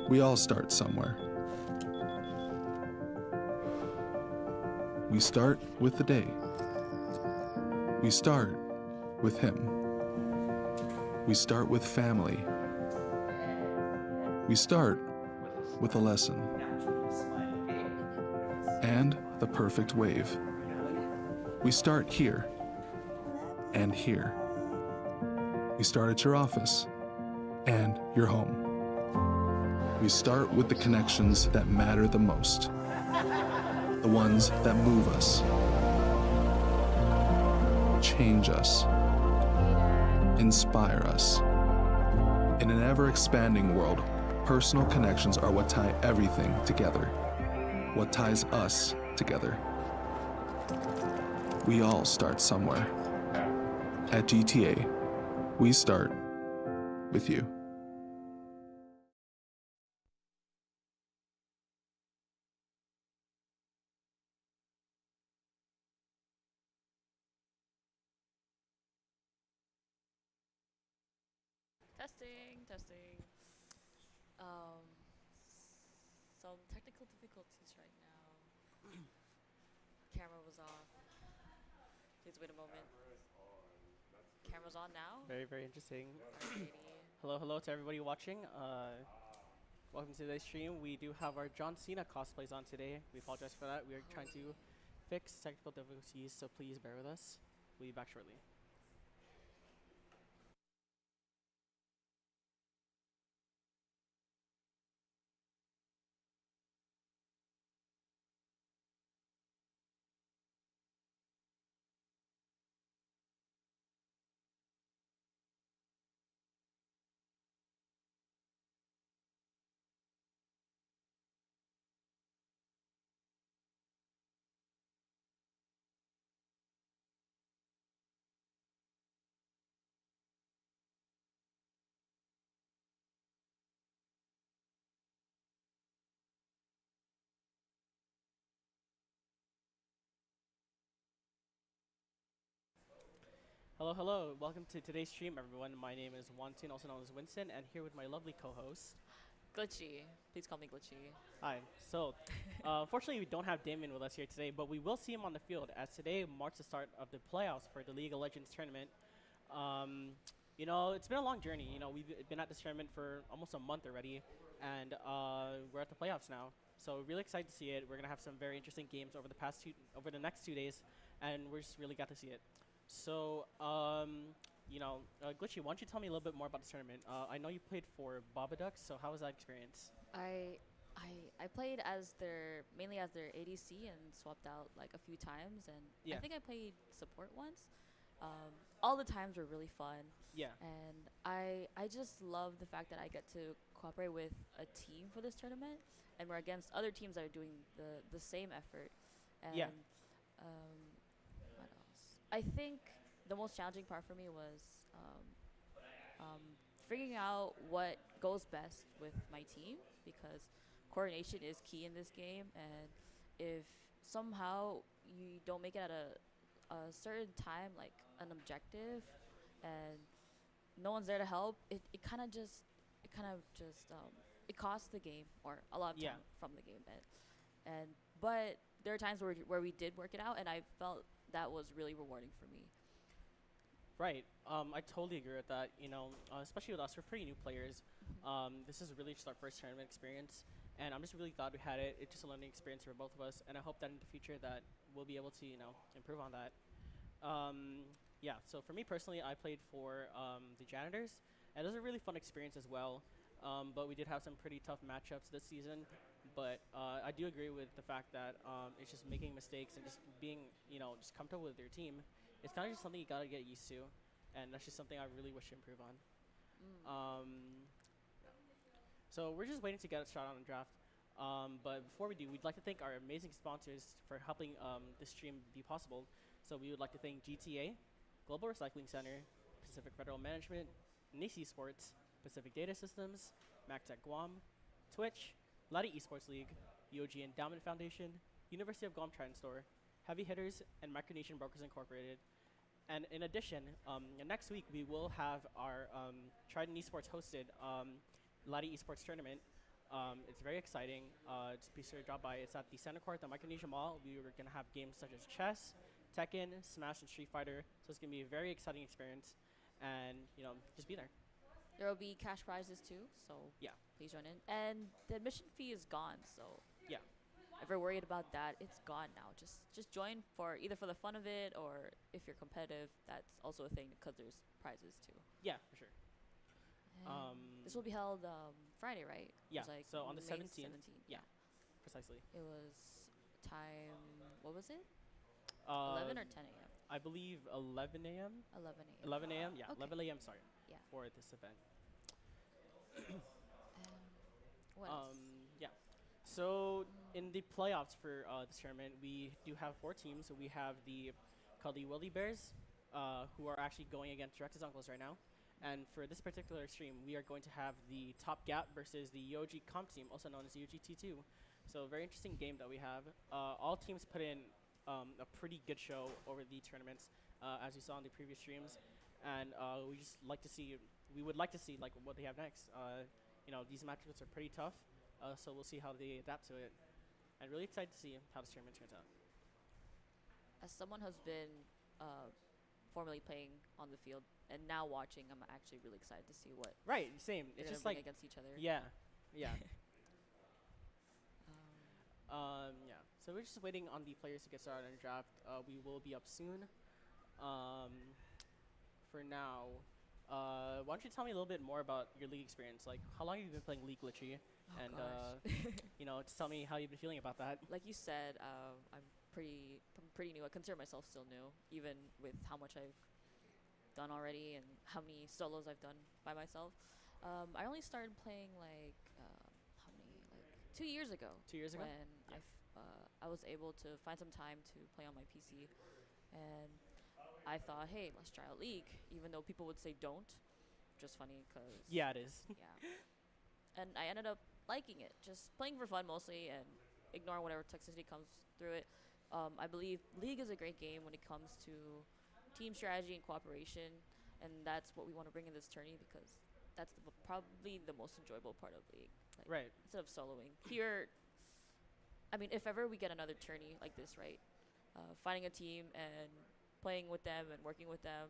We all start somewhere. We start with the day. We start with him. We start with family. We start with a lesson. And the perfect wave. We start here and here. We start at your office and your home. We start with the connections that matter the most. The ones that move us, change us, inspire us. In an ever-expanding world, personal connections are what tie everything together, what ties us together. We all start somewhere. At GTA, we start with you. Testing, testing. Um, some technical difficulties right now. Camera was off. Please wait a moment. Camera's on now. Very, very interesting. Alrighty. Hello to everybody watching. Welcome to today's stream. We do have our John Cena cosplays on today. We apologize for that. We are trying to fix technical difficulties, so please bear with us. We'll be back shortly. Hello. Welcome to today's stream, everyone. My name is Wantin, also known as Winston, and here with my lovely co-host. Glitchy. Please call me Glitchy. Hi. So, unfortunately, we don't have Damien with us here today, but we will see him on the field as today marks the start of the playoffs for the League of Legends tournament. It's been a long journey. We've been at this tournament for almost a month already, and we're at the playoffs now. So really excited to see it. We're gonna have some very interesting games over the next 2 days, and we're just really got to see it. So, Glitchy, why don't you tell me a little bit more about this tournament? I know you played for Babadook, so how was that experience? I played mainly as their ADC and swapped out like a few times, and Yeah. I think I played support once. All the times were really fun. Yeah. And I just love the fact that I get to cooperate with a team for this tournament, and we're against other teams that are doing the same effort. And Yeah. What else? I think the most challenging part for me was figuring out what goes best with my team, because coordination is key in this game, and if somehow you don't make it at a certain time, like an objective, and no one's there to help, it kind of just it costs the game, or a lot of Yeah. time from the game. But there are times where we did work it out, and I felt that was really rewarding for me. Right. I totally agree with that. Especially with us, we're pretty new players. This is really just our first tournament experience, and I'm just really glad we had it. It's just a learning experience for both of us, and I hope that in the future that we'll be able to, improve on that. Yeah. So for me personally, I played for the Janitors, and it was a really fun experience as well. But we did have some pretty tough matchups this season. But I do agree with the fact that it's just making mistakes and just being, just comfortable with your team. It's kind of just something you gotta get used to, and that's just something I really wish to improve on. So we're just waiting to get a shot on the draft. But before we do, we'd like to thank our amazing sponsors for helping this stream be possible. So we would like to thank GTA, Global Recycling Center, Pacific Federal Management, NICE Esports, Pacific Data Systems, MacTech Guam, Twitch, Lottie Esports League, UOG Endowment Foundation, University of Guam Triton Store, Heavy Hitters, and Micronation Brokers Incorporated. And in addition, next week we will have our Triton Esports hosted Lottie Esports tournament. It's very exciting. Just be sure to drop by. It's at the center court at the Micronesia Mall. We are gonna have games such as chess, Tekken, Smash, and Street Fighter. So it's gonna be a very exciting experience, and just be there. There will be cash prizes too, so Yeah. please join in. And the admission fee is gone, so Yeah. if you're worried about that, it's gone now. Just join for either for the fun of it, or if you're competitive, that's also a thing because there's prizes too. Yeah, for sure. And this will be held Friday, right? Yeah. It's like So on the May 17th. Yeah. Precisely. It was time. What was it? 11 or 10 a.m. I believe 11 a.m. 11 a.m. 11 a.m. Yeah, Okay. 11 a.m. Sorry. Yeah. For this event. What else? Yeah. So in the playoffs for this tournament, we do have 4 teams. So we have called the Willy Bears, who are actually going against Director's Uncles right now. And for this particular stream, we are going to have the Top Gap versus the UOG Comp team, also known as the UOG T2. So a very interesting game that we have. All teams put in a pretty good show over the tournaments, as you saw in the previous streams. And we would like to see like what they have next. These matchups are pretty tough, so we'll see how they adapt to it. I'm really excited to see how this tournament turns out. As someone who's been formerly playing on the field and now watching, I'm actually really excited to see what Right, same. they're It's gonna just bring like against each other. yeah. Um, Yeah. So we're just waiting on the players to get started on the draft. We will be up soon. For now, why don't you tell me a little bit more about your league experience? Like, how long have you been playing League glitchy? Oh And gosh. just tell me how you've been feeling about that. Like you said, I'm pretty new. I consider myself still new, even with how much I've done already and how many solos I've done by myself. I only started playing like how many, like 2 years ago. 2 years ago. When I was able to find some time to play on my PC, and I thought, hey, let's try out League, even though people would say don't. Just funny, cause Yeah, it is. yeah. And I ended up liking it, just playing for fun mostly, and ignoring whatever toxicity comes through it. I believe League is a great game when it comes to team strategy and cooperation, and that's what we want to bring in this tourney because that's probably the most enjoyable part of League. Like, Right. instead of soloing. Here, I mean, if ever we get another tourney like this, right? Finding a team and playing with them and working with them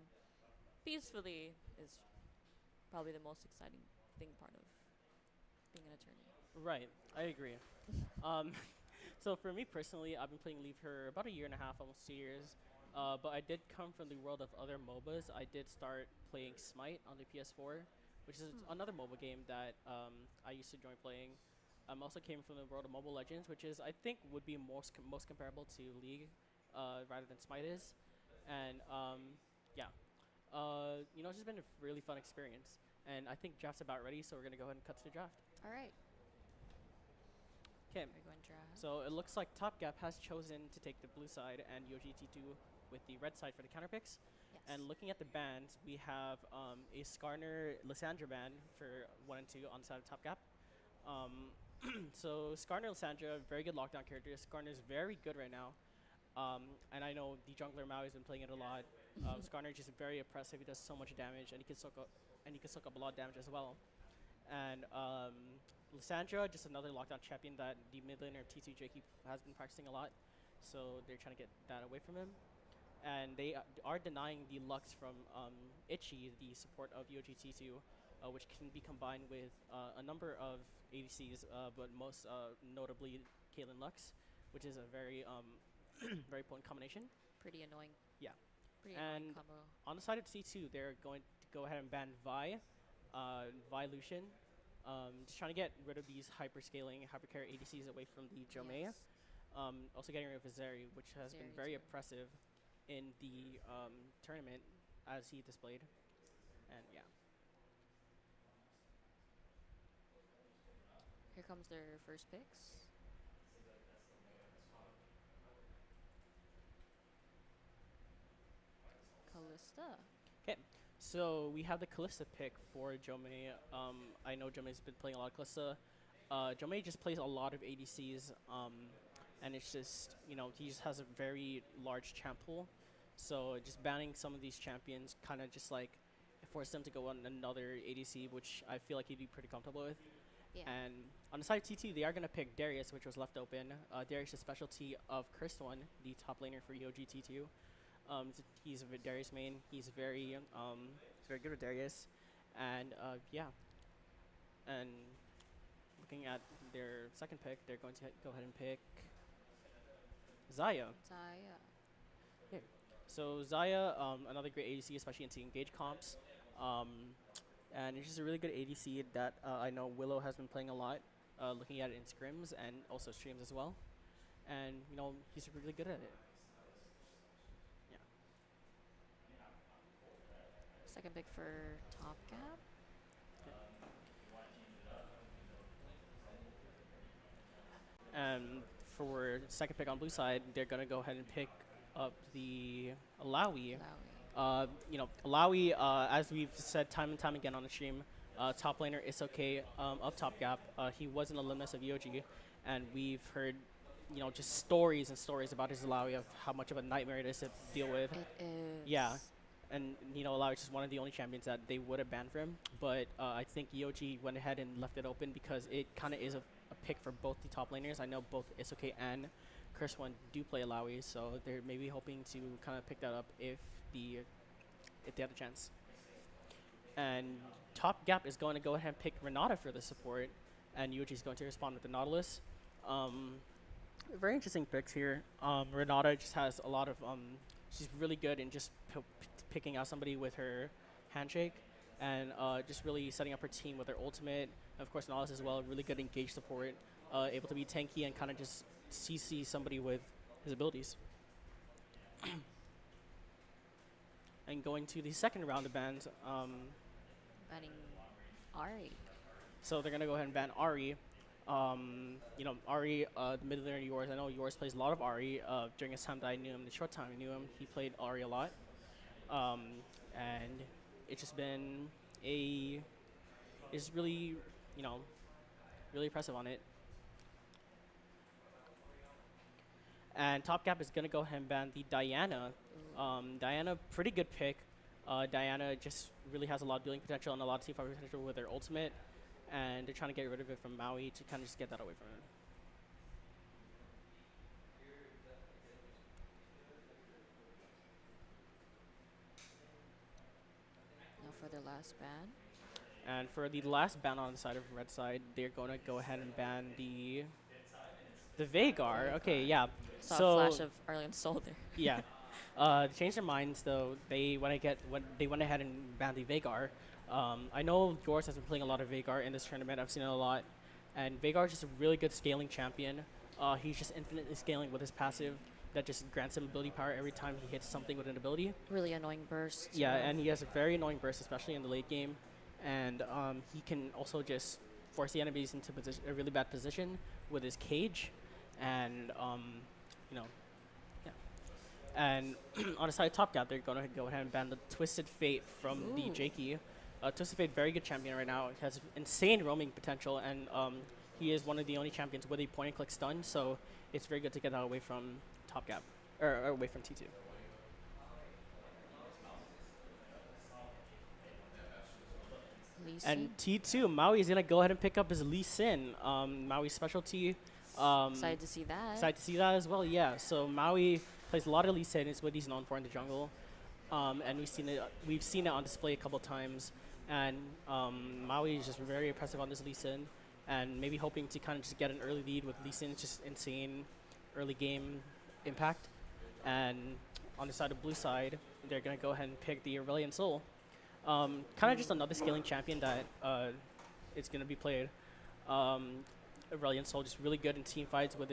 peacefully is probably the most exciting part of being in a tourney. Right. I agree. um, so for me personally, I've been playing League for about a year and a half, almost 2 years. But I did come from the world of other MOBAs. I did start playing Smite on the PS4, which is another MOBA game that I used to join playing. Also came from the world of Mobile Legends, which is I think would be most comparable to League, rather than Smite is, and it's just been a really fun experience. And I think draft's about ready, so we're gonna go ahead and cut to the draft. All right. Okay. We're going draft. So it looks like Top Gap has chosen to take the blue side and UOG T2 with the red side for the counter picks. Yes. And looking at the bands, we have a Skarner Lysandra band for 1 and 2 on the side of Top Gap. So Skarner Lysandra, very good lockdown character. Skarner's very good right now. And I know the jungler Maui's been playing it a lot. Skarner just very oppressive. He does so much damage, and he can soak up a lot of damage as well. And Lysandra, just another lockdown champion that the mid laner T2 Jakey has been practicing a lot. So they're trying to get that away from him. And they are denying the Lux from Itchy, the support of UOG T2, which can be combined with a number of ADCs, but most notably Caitlyn Lux, which is a very very potent combination. Pretty annoying. Yeah. Pretty And annoying combo. on the side of C2, they're going to go ahead and ban Vi, Lucian. Just trying to get rid of these hyper-scaling, hyper-carry ADCs away from the Jomei. Yes. Also getting rid of Azeri, which has been Azeri very too. oppressive in the tournament as he displayed. And yeah. Here comes their first picks. Callista. Okay, so we have the Kalista pick for Jomei. I know Jomei's been playing a lot of Kalista. Jomei just plays a lot of ADCs, and it's just, he just has a very large champ pool. So just banning some of these champions kind of just like force them to go on another ADC, which I feel like he'd be pretty comfortable with. Yeah. And On the side of T2, they are going to pick Darius, which was left open. Darius is specialty of Cursed One, the top laner for UOG T2. He's a Darius main. He's very good with Darius. And yeah, and looking at their second pick, they're going to go ahead and pick Zaya. Zaya. Yeah. So Zaya, another great ADC, especially into engage comps. And it's just a really good ADC that I know Willow has been playing a lot, looking at it in scrims and also streams as well. And, you know, he's really good at it. Yeah. Second pick for Top Gap. And for second pick on blue side, they're going to go ahead and pick up the Alawi. You know, Alawi, as we've said time and time again on the stream, top laner is okay of Top Gap. He was an alumnus of UOG, and we've heard, you know, just stories and stories about his Alawi of how much of a nightmare it is to deal with. It is. Yeah, and you know, Alawi is just one of the only champions that they would have banned for him. But I think UOG went ahead and left it open because it kind of is a pick for both the top laners. I know both Isoke and Cursed One do play Alawi, so they're maybe hoping to kind of pick that up if they have a chance. And Top Gap is going to go ahead and pick Renata for the support, and UOG is going to respond with the Nautilus. Very interesting picks here. Renata just has a lot of she's really good in just picking out somebody with her handshake, and just really setting up her team with her ultimate. And of course, Nautilus as well, really good engage support, able to be tanky and kind of just CC somebody with his abilities. And going to the second round of bans, Banning Ari. so they're gonna go ahead and ban Ari. You know, Ari, the mid laner Yours. I know Yours plays a lot of Ari. During his time that I knew him, the short time I knew him, he played Ari a lot. And it's just been it's really, you know, really impressive on it. And Top Gap is gonna go ahead and ban the Diana. Diana, pretty good pick. Diana just really has a lot of dealing potential and a lot of teamfight potential with her ultimate, and they're trying to get rid of it from Maui to kind of just get that away from her. Now for their last ban. And for the last ban on the side of red side, they're going to go ahead and ban the Veigar. Okay, yeah. Saw So a flash of Arleon Soul there. yeah. They changed their minds though. They went ahead and banned the Veigar. I know Yours has been playing a lot of Veigar in this tournament. I've seen it a lot, and Veigar is just a really good scaling champion. He's just infinitely scaling with his passive that just grants him ability power every time he hits something with an ability. Really annoying burst. Yeah, and he has a very annoying burst, especially in the late game, and he can also just force the enemies into a really bad position with his cage, and you know. And on the side of Top Gap, they're going to go ahead and ban the Twisted Fate from the Jakey. Twisted Fate, very good champion right now. He has insane roaming potential, and he is one of the only champions with a point-and-click stun, so it's very good to get that away from Top Gap, or away from T2. And T2, Maui is going to go ahead and pick up his Lee Sin, Maui's specialty. Excited to see that. Excited to see that as well, yeah. So Maui plays a lot of Lee Sin. It's what he's known for in the jungle, and we've seen it on display a couple times. And Maui is just very impressive on this Lee Sin, and maybe hoping to kind of just get an early lead with Lee Sin. Just insane early game impact. And on the side of blue side, they're gonna go ahead and pick the Aurelion Soul. Kind of just another scaling champion that it's gonna be played. Aurelion Soul just really good in team fights with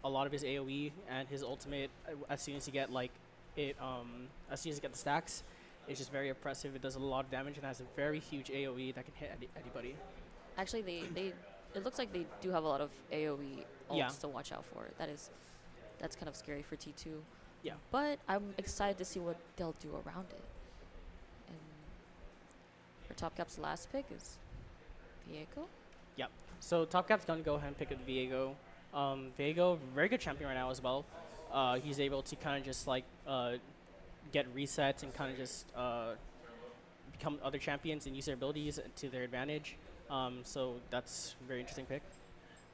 a lot of his AoE and his ultimate. As soon as you get as soon as you get the stacks, it's just very impressive. It does a lot of damage and has a very huge AoE that can hit anybody. Actually, it looks like they do have a lot of AoE ults to watch out for. That's kind of scary for T2. Yeah. But I'm excited to see what they'll do around it. And for Top Cap's last pick is Viego. Yep. So Top Cap's going to go ahead and pick up Viego. Viego, very good champion right now as well. He's able to kind of just get resets and kind of just become other champions and use their abilities to their advantage. So that's a very interesting pick.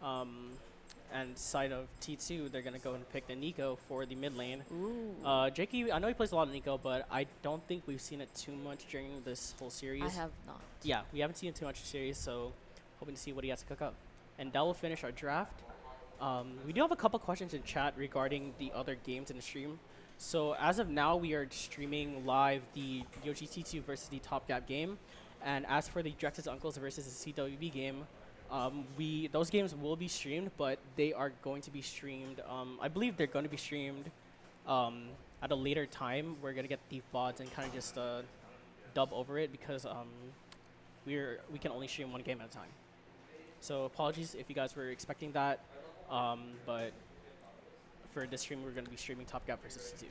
Um, and side of T2, they're gonna go and pick the Nico for the mid lane. Ooh. Jakey, I know he plays a lot of Nico, but I don't think we've seen it too much during this whole series. I have not. Yeah, we haven't seen it too much series, so hoping to see what he has to cook up. And that will finish our draft. We do have a couple questions in chat regarding the other games in the stream. So as of now, we are streaming live the UOG T2 versus the Top Gap game. And as for the Drex's Uncles versus the CWB game, those games will be streamed, but they are going to be streamed. I believe they're going to be streamed at a later time. We're going to get the VODs and kind of just dub over it because we can only stream one game at a time. So apologies if you guys were expecting that, but for this stream, we're going to be streaming Top Gap versus T2.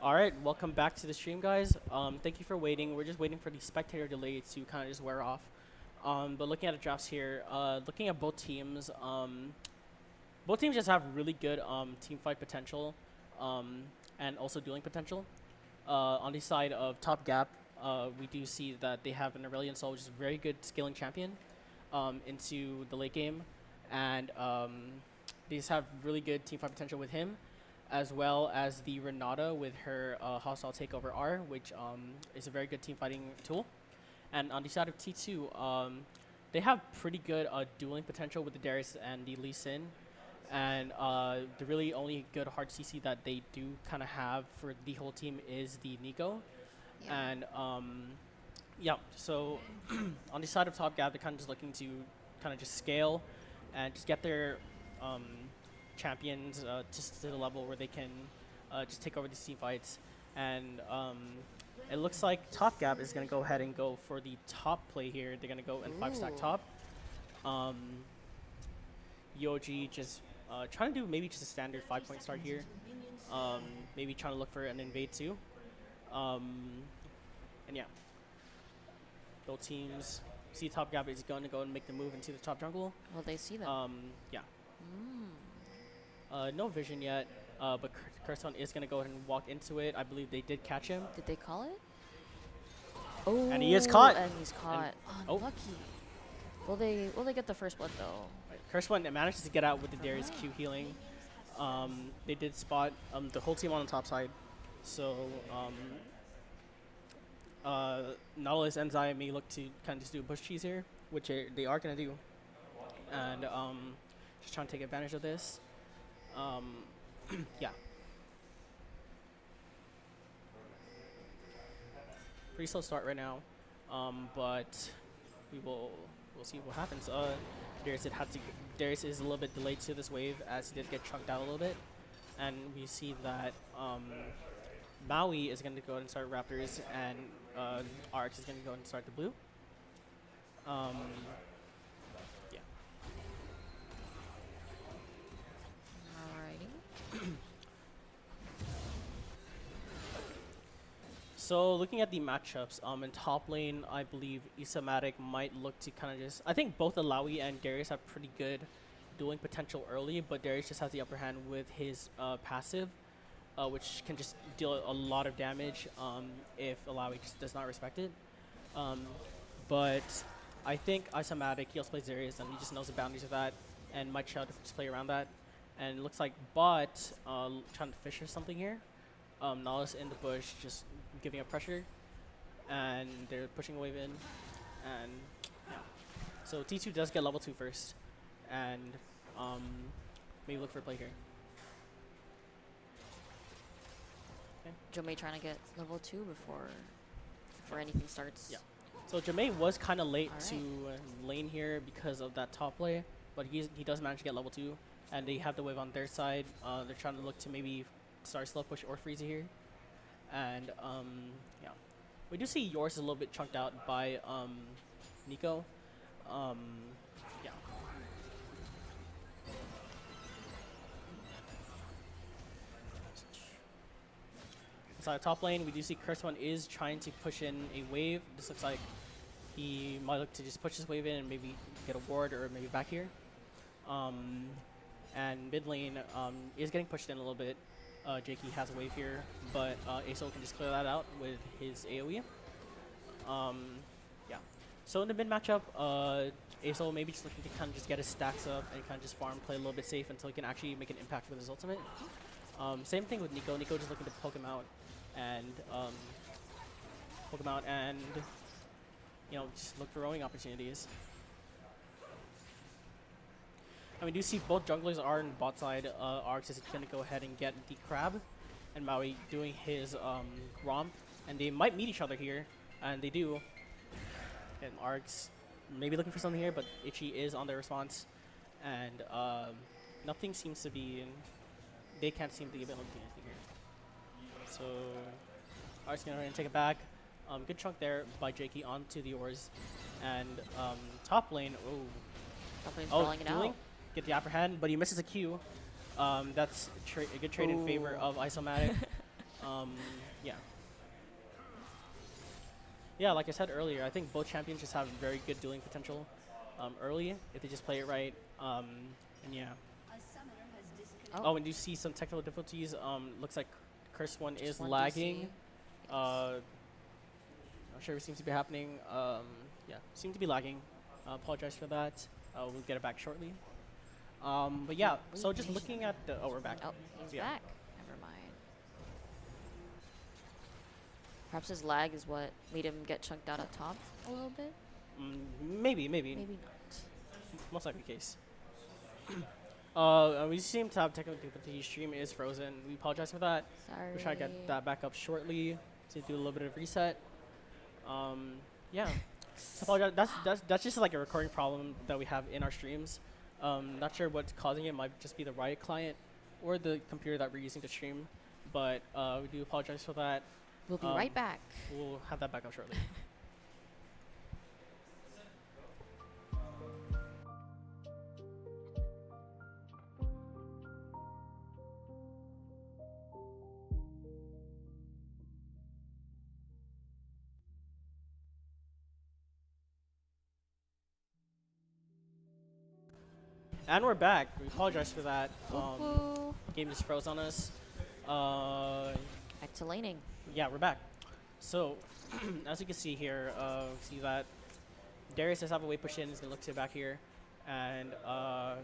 All right, welcome back to the stream, guys. Thank you for waiting. We're just waiting for the spectator delay to kind of just wear off. But looking at the drafts here, looking at both teams just have really good team fight potential, and also dueling potential. On the side of Top Gap, we do see that they have an Aurelion Soul, which is a very good scaling champion into the late game, and they just have really good team fight potential with him, as well as the Renata with her hostile takeover R, which is a very good team fighting tool. And on the side of T2, they have pretty good dueling potential with the Darius and the Lee Sin. And the really only good hard CC that they do kind of have for the whole team is the Nico. Yeah. And yeah, so on the side of Top Gap, they're kind of just looking to kind of just scale and just get their champions just to the level where they can just take over these team fights. And it looks like Top Gap is going to go ahead and go for the top play here. They're going to go in 5-stack top. UOG just trying to do maybe just a standard 5-point start here. Maybe trying to look for an invade too. And yeah, both teams see Top Gap is going to go and make the move into the top jungle. Will they see them? Yeah. No vision yet, but Kirsten is going to go ahead and walk into it. I believe they did catch him. Did they call it? Oh, And he is caught. And he's caught. oh. Unlucky. Will they get the first blood though? Kirsten manages to get out with the Darius Q healing. They did spot the whole team on the top side. So Nautilus and Zaya may look to kind of just do a push cheese here, which they are going to do. And just trying to take advantage of this. Yeah. Pretty slow start right now, but we'll see what happens. Darius is a little bit delayed to this wave as he did get chunked out a little bit, and we see that Maui is going to go ahead and start Raptors, and Arx is going to go and start the blue. Yeah. Alrighty. So looking at the matchups, in top lane, I believe Isamatic might look to kind of just... I think both Alawi and Darius have pretty good dueling potential early, but Darius just has the upper hand with his passive, which can just deal a lot of damage if Alawi just does not respect it. But I think Isamatic, he also plays Darius, and he just knows the boundaries of that, and might try to just play around that. And it looks like Bot trying to fish or something here. Nautilus in the bush, just giving up pressure, and they're pushing a wave in, and yeah. So T2 does get level 2 first, and maybe look for a play here. Okay. Jomei trying to get level 2 before anything starts. Yeah. So Jomei was kind of late Alright. to lane here because of that top play, but he does manage to get level 2, and they have the wave on their side. They're trying to look to maybe start slow push or freeze it here. And yeah, we do see yours is a little bit chunked out by Nico. Yeah. Inside top lane, we do see Kirsten is trying to push in a wave. This looks like he might look to just push this wave in and maybe get a ward or maybe back here. And mid lane is getting pushed in a little bit. Jakey has a wave here, but Aso can just clear that out with his AoE. Yeah. So in the mid matchup, Aso maybe just looking to kind of just get his stacks up and kind of just farm, play a little bit safe until he can actually make an impact with his ultimate. Same thing with Nico. Nico just looking to poke him out and you know, just look for roaming opportunities. And we do see both junglers are in bot side. Arx is going to go ahead and get the crab, and Maui doing his romp, and they might meet each other here, and they do. And Arx maybe looking for something here, but Ichi is on their response, and nothing seems to be. They can't seem to be able to do anything here. So Arx going to take it back. Good chunk there by Jakey onto the Ors, and top lane. Top lane's rolling it out. Get the upper hand, but he misses a Q. That's a good trade in favor of Isomatic. Yeah. Yeah, like I said earlier, I think both champions just have very good dueling potential early if they just play it right. And yeah. Oh, and you see some technical difficulties. Looks like Curse One Just is one lagging. DC. Not sure what seems to be happening. Yeah, seem to be lagging. Apologize for that. We'll get it back shortly. But yeah, so just looking at the... Oh, we're back. Oh, he's Yeah. back. Never mind. Perhaps his lag is what made him get chunked out at top a little bit. Maybe. Maybe not. Most likely the case. We seem to have technical difficulty. Stream is frozen. We apologize for that. Sorry. We'll try to get that back up shortly to do a little bit of reset. Yeah. Apologize. That's just like a recording problem that we have in our streams. Not sure what's causing it. Might just be the Riot client or the computer that we're using to stream. But we do apologize for that. We'll be right back. We'll have that back up shortly. And we're back. We apologize for that. Woo-hoo. Game just froze on us. Back to laning. Yeah, we're back. So, as you can see here, see that Darius does have a wave push in. He's going to look to the back here. And on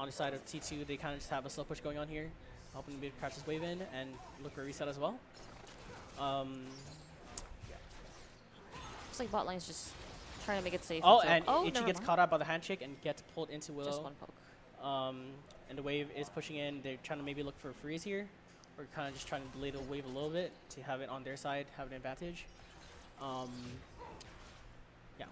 the side of T2, they kind of just have a slow push going on here, helping him catch his wave in and look for a reset as well. Looks like bot lane's just trying to make it safe. Oh, until- and Ichi never gets mind. caught out by the handshake and gets pulled into Willow. Just one poke. And the wave is pushing in. They're trying to maybe look for a freeze here. Or kind of just trying to delay the wave a little bit to have it on their side, have an advantage. Yeah.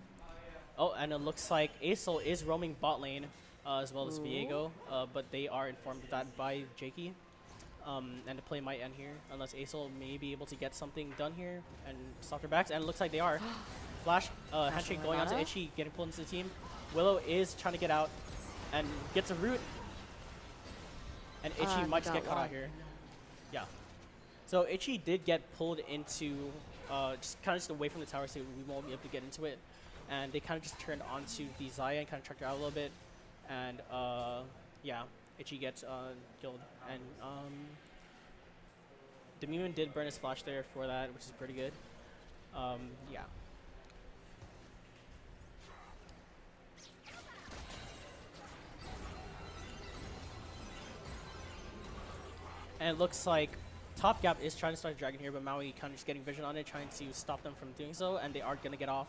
Oh, and it looks like Acel is roaming bot lane as well as Viego, but they are informed of that by Jakey. And the play might end here unless Acel may be able to get something done here and stop their backs. And it looks like they are. Flash handshake going onto Ichi, getting pulled into the team. Willow is trying to get out and gets a root. And Ichi might just get caught out here. Yeah. So Ichi did get pulled into just kind of just away from the tower, so we won't be able to get into it. And they kind of just turned onto the Xayah and kind of tracked her out a little bit. And yeah, Ichi gets killed. And Demian did burn his flash there for that, which is pretty good. Yeah. And it looks like Top Gap is trying to start a dragon here, but Maui kind of just getting vision on it, trying to stop them from doing so, and they are going to get off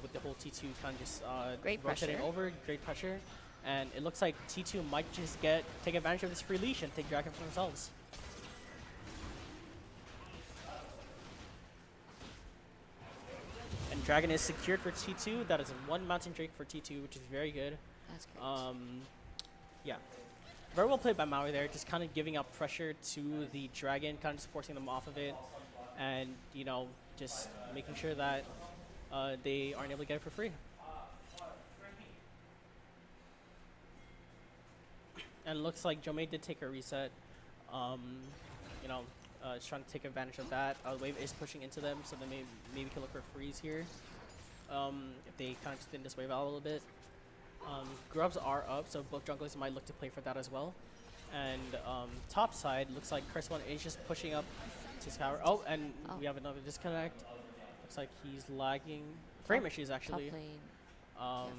with the whole T2 kind of just Great rotating pressure. over, great pressure. And it looks like T2 might just take advantage of this free leash and take dragon for themselves. And dragon is secured for T2. That is one mountain drake for T2, which is very good. That's great. Yeah. Very well played by Maui there, just kind of giving up pressure to the dragon, kind of just forcing them off of it, and, you know, just making sure that they aren't able to get it for free. And it looks like Jomei did take a reset. You know, is trying to take advantage of that. The wave is pushing into them, so they maybe can look for a freeze here. If they kind of thin this wave out a little bit. Grubs are up, so both junglers might look to play for that as well. And top side, looks like Curse One is just pushing up to his tower. Oh, and we have another disconnect. Looks like he's lagging. Frame issues, actually. Top lane.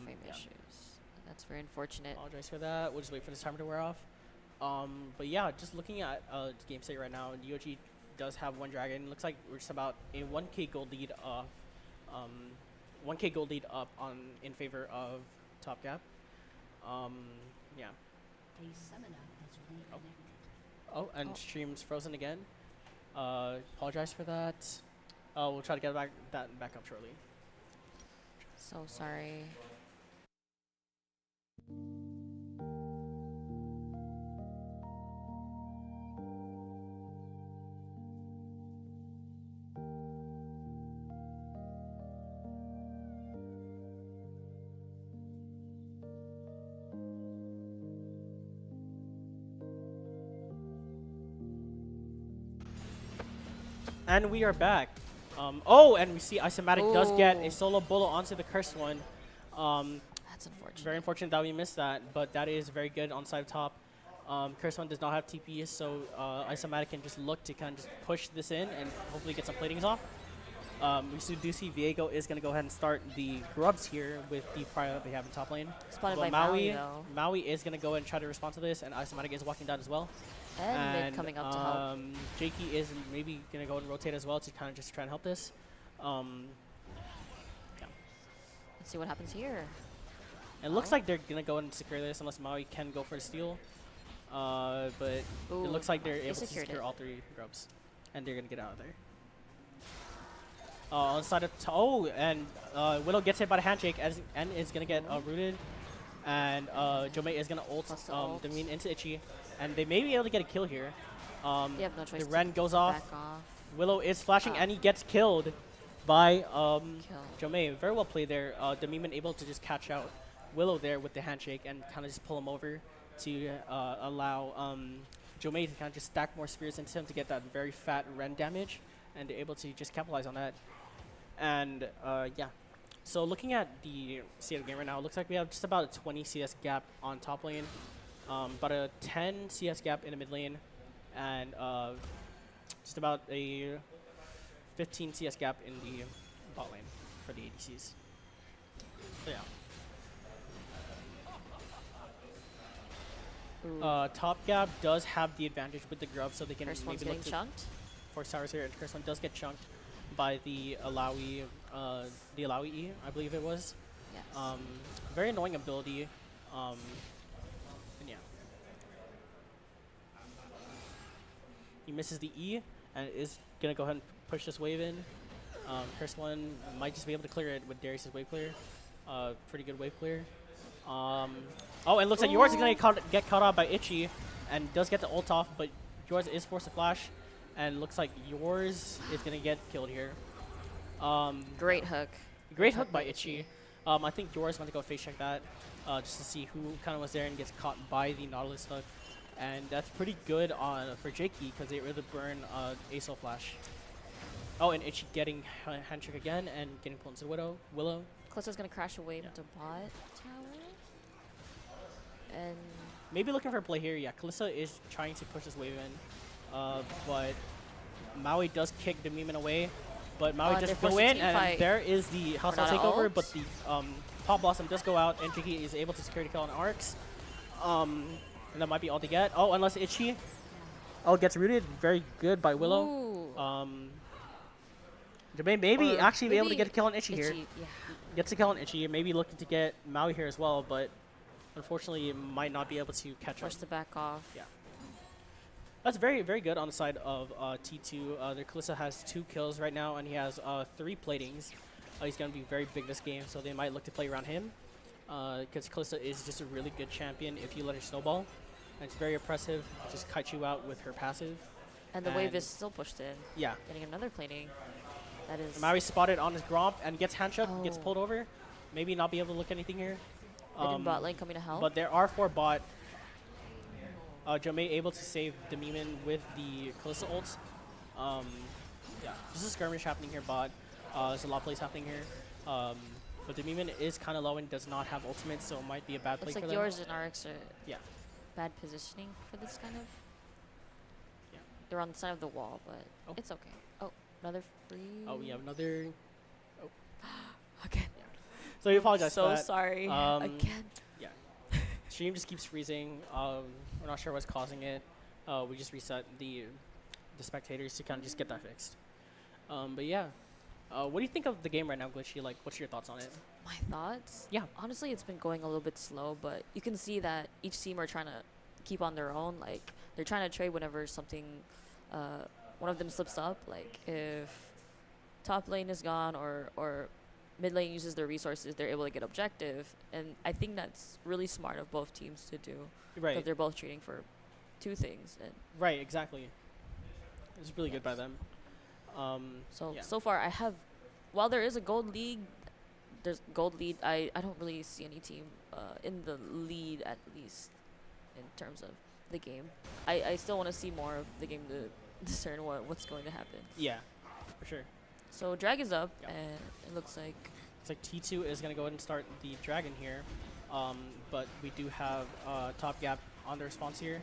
Frame issues. That's very unfortunate. Apologize for that. We'll just wait for this timer to wear off. But yeah, just looking at the game state right now, UOG does have one dragon. Looks like we're just about a 1k gold lead 1k gold lead up in favor of Top Gap. Yeah. Oh, and stream's frozen again. Apologize for that. We'll try to get that back up shortly. So sorry. And we are back. Oh, and we see Isomatic does get a Ooh. solo bolo onto the cursed one. That's unfortunate. Very unfortunate that we missed that, but that is very good on side top. Cursed one does not have TP, so Isomatic can just look to kind of just push this in and hopefully get some platings off. We do see Viego is going to go ahead and start the grubs here with the prior that they have in top lane. Spotted Although by Maui, though. Maui is going to go and try to respond to this, and Isomatic is walking down as well. And mid coming up to help. Jakey is maybe going to go and rotate as well to kind of just try and help this. Yeah. Let's see what happens here. It looks like they're going to go and secure this unless Maui can go for a steal. But Ooh, it looks like they're able to secured secure it. all 3 grubs. And they're going to get out of there. On the side of and Willow gets hit by the handshake and is going to get rooted. And Jomei is going to ult Damien into Itchy. And they may be able to get a kill here. They have no choice. The Ren goes off. Back off. Willow is flashing and he gets killed by Jomei. Very well played there. Damien able to just catch out Willow there with the handshake and kind of just pull him over to allow Jomei to kind of just stack more spears into him to get that very fat Ren damage. And they're able to just capitalize on that. And yeah, so looking at the state of the game right now, it looks like we have just about a 20 CS gap on top lane, about a 10 CS gap in the mid lane, and just about a 15 CS gap in the bot lane for the ADCs. So yeah. Top gap does have the advantage with the grub, so they can First one's maybe getting look to chunked. force towers here, and first one does get chunked by the Alawi E, I believe it was. Yes. Very annoying ability. And yeah. He misses the E and is gonna go ahead and push this wave in. First one might just be able to clear it with Darius' wave clear. Pretty good wave clear. Oh, and it looks like yours is gonna get caught out by Itchy and does get the ult off, but yours is forced to flash. And looks like yours is going to get killed here. Great hook. Great hook by Itchy. I think yours went to go face check that just to see who kind of was there and gets caught by the Nautilus hook. And that's pretty good for Jakey because they really burn ASO flash. Oh, and Itchy getting hand trick again and getting pulled into Willow. Kalissa's going to crash away into bot tower. And maybe looking for a play here. Yeah, Kalissa is trying to push this wave in. But Maui does kick the Mimian away, but Maui just go in, and there is the hostile takeover, but the Pop Blossom does go out, and Jiki is able to secure the kill on Arcs. And that might be all they get. Oh, unless Itchy gets rooted. Very good by Willow. Maybe actually be able to get a kill on Itchy here. Yeah. Gets a kill on Itchy, maybe looking to get Maui here as well, but unfortunately might not be able to catch up. Force to back off. Yeah. That's very, very good on the side of T2. Their Kalissa has 2 kills right now, and he has 3 platings. He's going to be very big this game, so they might look to play around him. Because Kalissa is just a really good champion if you let her snowball. And it's very oppressive. Just kite you out with her passive. And the wave is still pushed in. Yeah. Getting another plating. That is. Maui spotted on his Gromp and gets handshot, gets pulled over. Maybe not be able to look anything here. Bot lane coming to help. But there are 4 bot. Jomei able to save the Mimian with the Kalissa ults. Yeah, there's a skirmish happening here, bot. There's a lot of plays happening here. But the Mimian is kind of low and does not have ultimate, so it might be a bad play for them. Looks like yours and RX are yeah. bad positioning for this kind of. Yeah. They're on the side of the wall, but it's okay. Oh, another free. Oh, we have another. Oh. Again. Yeah. So we apologize for that. So sorry. Again. Yeah. Stream just keeps freezing. We're not sure what's causing it. We just reset the spectators to kind of just get that fixed. But yeah. What do you think of the game right now, Glitchy? Like, what's your thoughts on it? My thoughts? Yeah. Honestly, it's been going a little bit slow, but you can see that each team are trying to keep on their own. Like, they're trying to trade whenever something, one of them slips up. Like, if top lane is gone or mid lane uses their resources, they're able to get objective. And I think that's really smart of both teams to do. Right. Because they're both trading for 2 things. And right, exactly. It's really good by them. So far I have, while there is a gold lead, I don't really see any team in the lead, at least in terms of the game. I still want to see more of the game to discern what's going to happen. Yeah. For sure. So drag is up, Yep. and it looks like It's like T2 is going to go ahead and start the dragon here. But we do have top gap on the response here.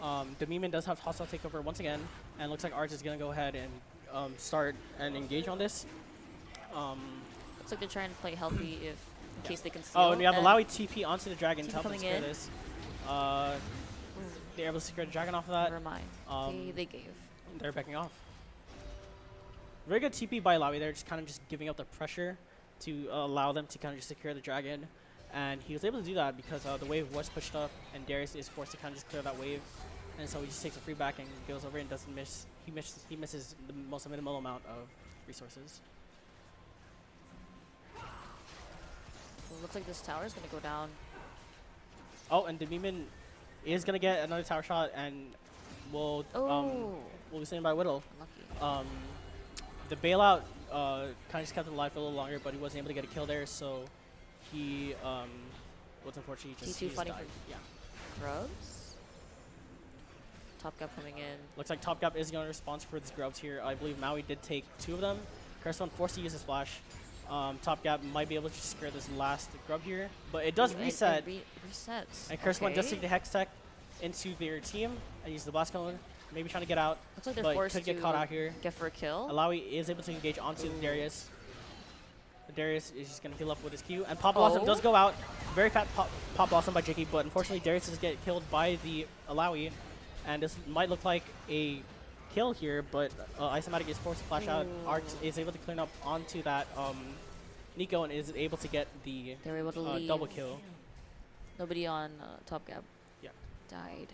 Demiman does have hostile takeover once again, and looks like Arch is going to go ahead and start and engage on this. looks like they're trying to play healthy if in case they can steal. Oh, and we have Alawi TP onto the dragon TP to help them coming secure in. this. They're able to secure the dragon off of that. Never mind. They gave. They're backing off. Very good TP by Alawi there, just kind of just giving up the pressure to allow them to kind of just secure the dragon. And he was able to do that because the wave was pushed up, and Darius is forced to kind of just clear that wave. And so he just takes a free back and goes over and doesn't miss. He misses the most minimal amount of resources. Well, looks like this tower is gonna go down. Oh, and Demiman is gonna get another tower shot, and will be slain by Whittle. Unlucky. The bailout kind of just kept him alive for a little longer, but he wasn't able to get a kill there, so he was unfortunately just T2 fighting died. for Yeah. Grubs. Top gap coming in. Looks like Top Gap is going to respond for these grubs here. I believe Maui did take 2 of them. Curse1 forced to use his flash. Top Gap might be able to secure this last grub here, but it does reset. Resets. And Curse1 does take the Hex Tech into their team and use the Blast Cone, maybe trying to get out. Looks like they're but forced could to get caught out here. get for a kill. Alawi is able to engage onto the Darius. The Darius is just going to heal up with his Q. And Pop Blossom does go out. Very fat Pop Blossom by Jicky, but unfortunately Darius does get killed by the Alawi. And this might look like a kill here, but Isomatic is forced to flash out. Arch is able to clean up onto that Nico and is able to get the They were able to leave. double kill. Nobody on top gap. Yeah. Died.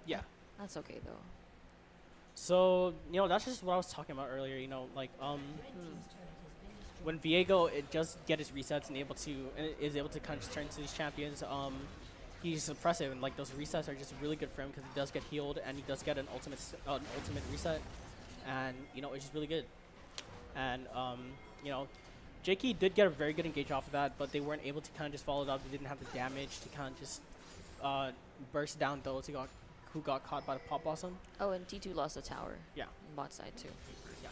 Yeah. That's okay though. So, that's just what I was talking about earlier, like when Viego it does get his resets and is able to kind of just turn to these champions, he's impressive, and like those resets are just really good for him because he does get healed and he does get an ultimate reset, and it's just really good. And Jakey did get a very good engage off of that, but they weren't able to kind of just follow it up. They didn't have the damage to kind of just burst down those who got caught by the Pop Blossom. Oh, and T2 lost a tower. Yeah. On bot side too. Yeah.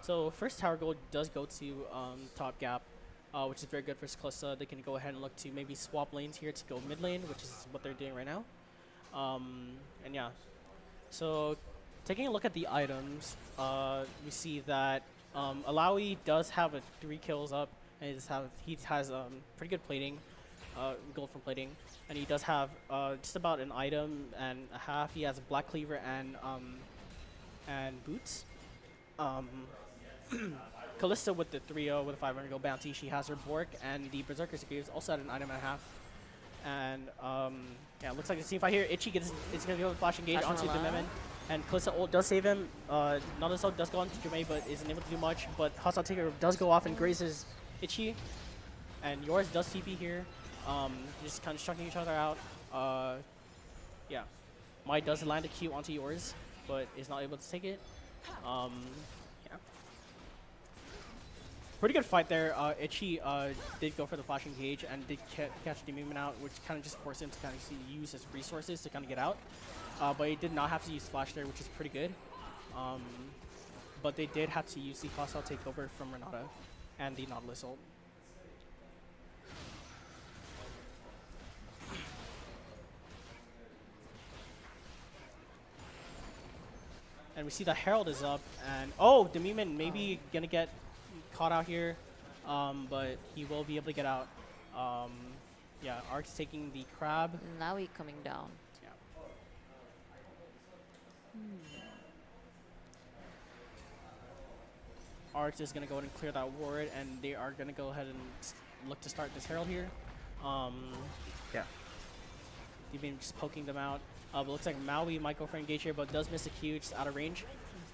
So first tower goal does go to top gap, which is very good for Kalista. They can go ahead and look to maybe swap lanes here to go mid lane, which is what they're doing right now. And yeah. So taking a look at the items, we see that Alawi does have 3 kills up, and he has pretty good plating, gold from plating. And he does have just about an item and a half. He has Black Cleaver and boots. Kalista with the 3-0 with a 500 gold bounty. She has her Bork, and the Berserker Saves also at an item and a half. And yeah, it looks like the team fight here. Itchy it's gonna go with flash engage onto the Memon. And Kalista ult does save him. Nautilus's ult does go onto Jermaine, but isn't able to do much. But Hostile Taker does go off and grazes Itchy. And yours does TP here. Just kind of chucking each other out. Yeah. Mai does land a Q onto yours, but is not able to take it. Yeah. Pretty good fight there. Itchy did go for the flash engage and did catch the movement out, which kind of just forced him to kind of use his resources to kind of get out. But he did not have to use flash there, which is pretty good. But they did have to use the hostile takeover from Renata and the Nautilus ult. And we see the Herald is up, and Demiman maybe gonna get caught out here, but he will be able to get out. Yeah, Ark's taking the crab. Now he coming down. Yeah. Ark is gonna go ahead and clear that ward, and they are gonna go ahead and look to start this Herald here. Yeah. Demiman just poking them out. But looks like Maui might go for engage here, but does miss a Q, just out of range.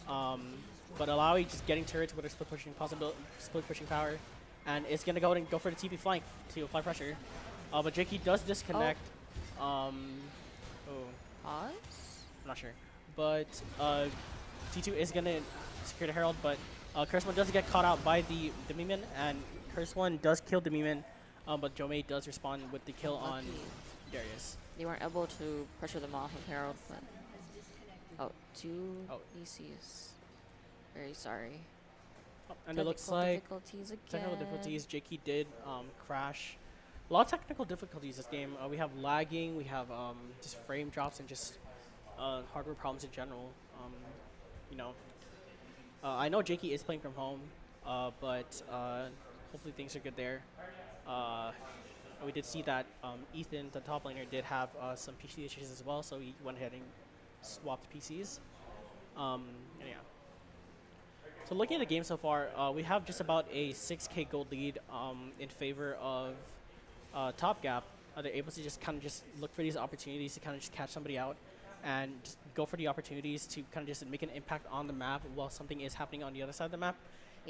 But Alawi just getting turrets with a split pushing power, and it's gonna go ahead and go for the TP flank to apply pressure. But Jakey does disconnect. Pause? I'm not sure. But T2 is gonna secure the Herald, but Curse1 does get caught out by the Demiman, and Curse1 does kill Demiman, but Jomei does respond with the kill on Darius. They weren't able to pressure them off of Herald, but 2 ECs. Very sorry. And it looks like difficulties again. technical difficulties. Jakey did crash. A lot of technical difficulties this game. We have lagging, we have just frame drops, and just hardware problems in general. You know, I know Jakey is playing from home, but hopefully things are good there. We did see that Ethan, the top laner, did have some PC issues as well, so he went ahead and swapped PCs. And yeah. So looking at the game so far, we have just about a 6K gold lead in favor of Top Gap. They're able to just kind of just look for these opportunities to kind of just catch somebody out and just go for the opportunities to kind of just make an impact on the map while something is happening on the other side of the map,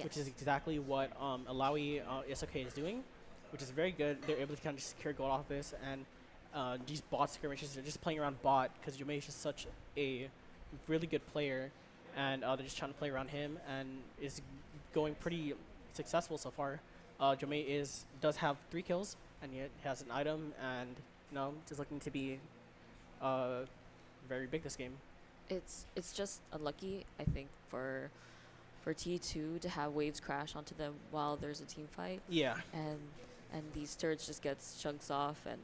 which is exactly what Alawi SOK is doing, which is very good. They're able to kind of just secure gold off this, and these bot skirmishes are just playing around bot because Jumei is just such a really good player, and they're just trying to play around him and is going pretty successful so far. Jumei does have 3 kills, and yet has an item, and just looking to be very big this game. It's just unlucky, I think, for T2 to have waves crash onto them while there's a team fight. Yeah. And these turrets just gets chunks off, and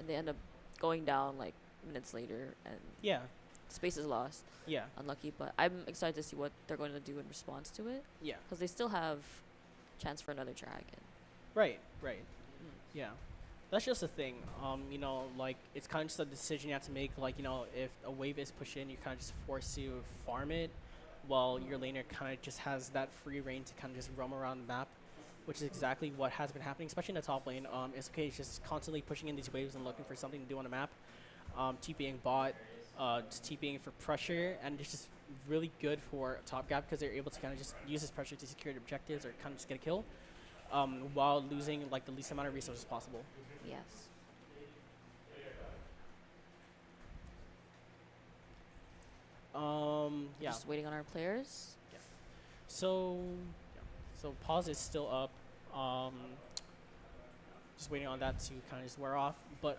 they end up going down like minutes later, and Yeah. space is lost. Yeah. Unlucky, but I'm excited to see what they're going to do in response to it, Yeah. because they still have chance for another dragon. Right. Yeah. That's just the thing. Like, it's kind of just a decision you have to make. Like, if a wave is pushed in, you're kind of just forced to farm it, while your laner kind of just has that free reign to kind of just roam around the map, which is exactly what has been happening, especially in the top lane. SOK is just constantly pushing in these waves and looking for something to do on the map. TPing bot, just TPing for pressure, and it's just really good for Top Gap because they're able to kind of just use this pressure to secure the objectives or kind of just get a kill, while losing like the least amount of resources possible. Yes. Yeah. Just waiting on our players. So pause is still up. Just waiting on that to kind of just wear off. But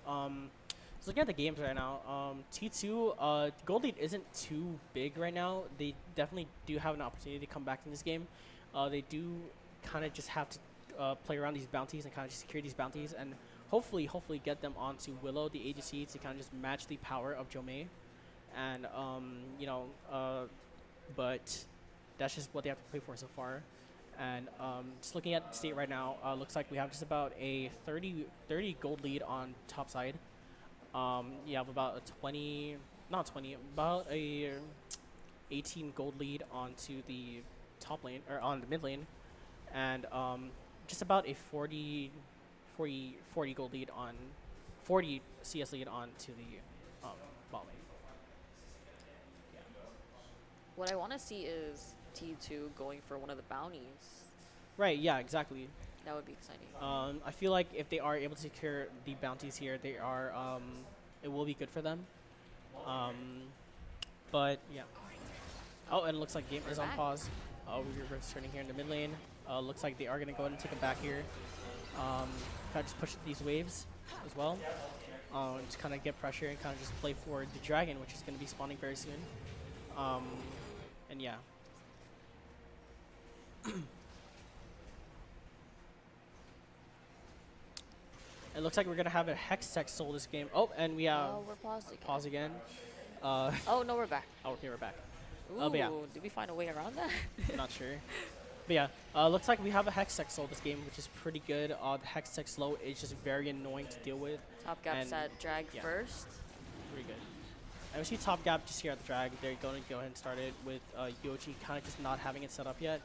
just looking at the games right now, T2 gold lead isn't too big right now. They definitely do have an opportunity to come back in this game. They do kind of just have to play around these bounties and kind of just secure these bounties, and hopefully get them onto Willow, the ADC, to kind of just match the power of Jomei. And but that's just what they have to play for so far. And just looking at the state right now, looks like we have just about a 30 gold lead on top side. You have about a about a 18 gold lead onto the top lane, or on the mid lane, and just about a 40 gold lead on 40 CS lead onto the bot lane. What I want to see is T2 going for one of the bounties. Right, yeah, exactly. That would be exciting. I feel like if they are able to secure the bounties here, they are it will be good for them. But yeah. Oh, and it looks like game is on pause. We're returning here in the mid lane. Looks like they are going to go ahead and take it back here. Kind of just push these waves as well. Just kind of get pressure and kind of just play for the dragon, which is going to be spawning very soon. And yeah. It looks like we're going to have a Hex Tech soul this game. Oh, and we have we're paused again. Pause again. Oh, no, we're back. Oh, okay, we're back. Ooh, but yeah. Did we find a way around that? I'm not sure. But yeah, looks like we have a Hex Tech soul this game, which is pretty good. The Hex Tech slow is just very annoying to deal with. Top Gap's at drag first. Pretty good. And we see Top Gap just here at the drag. They're going to go ahead and start it with UOG kind of just not having it set up yet.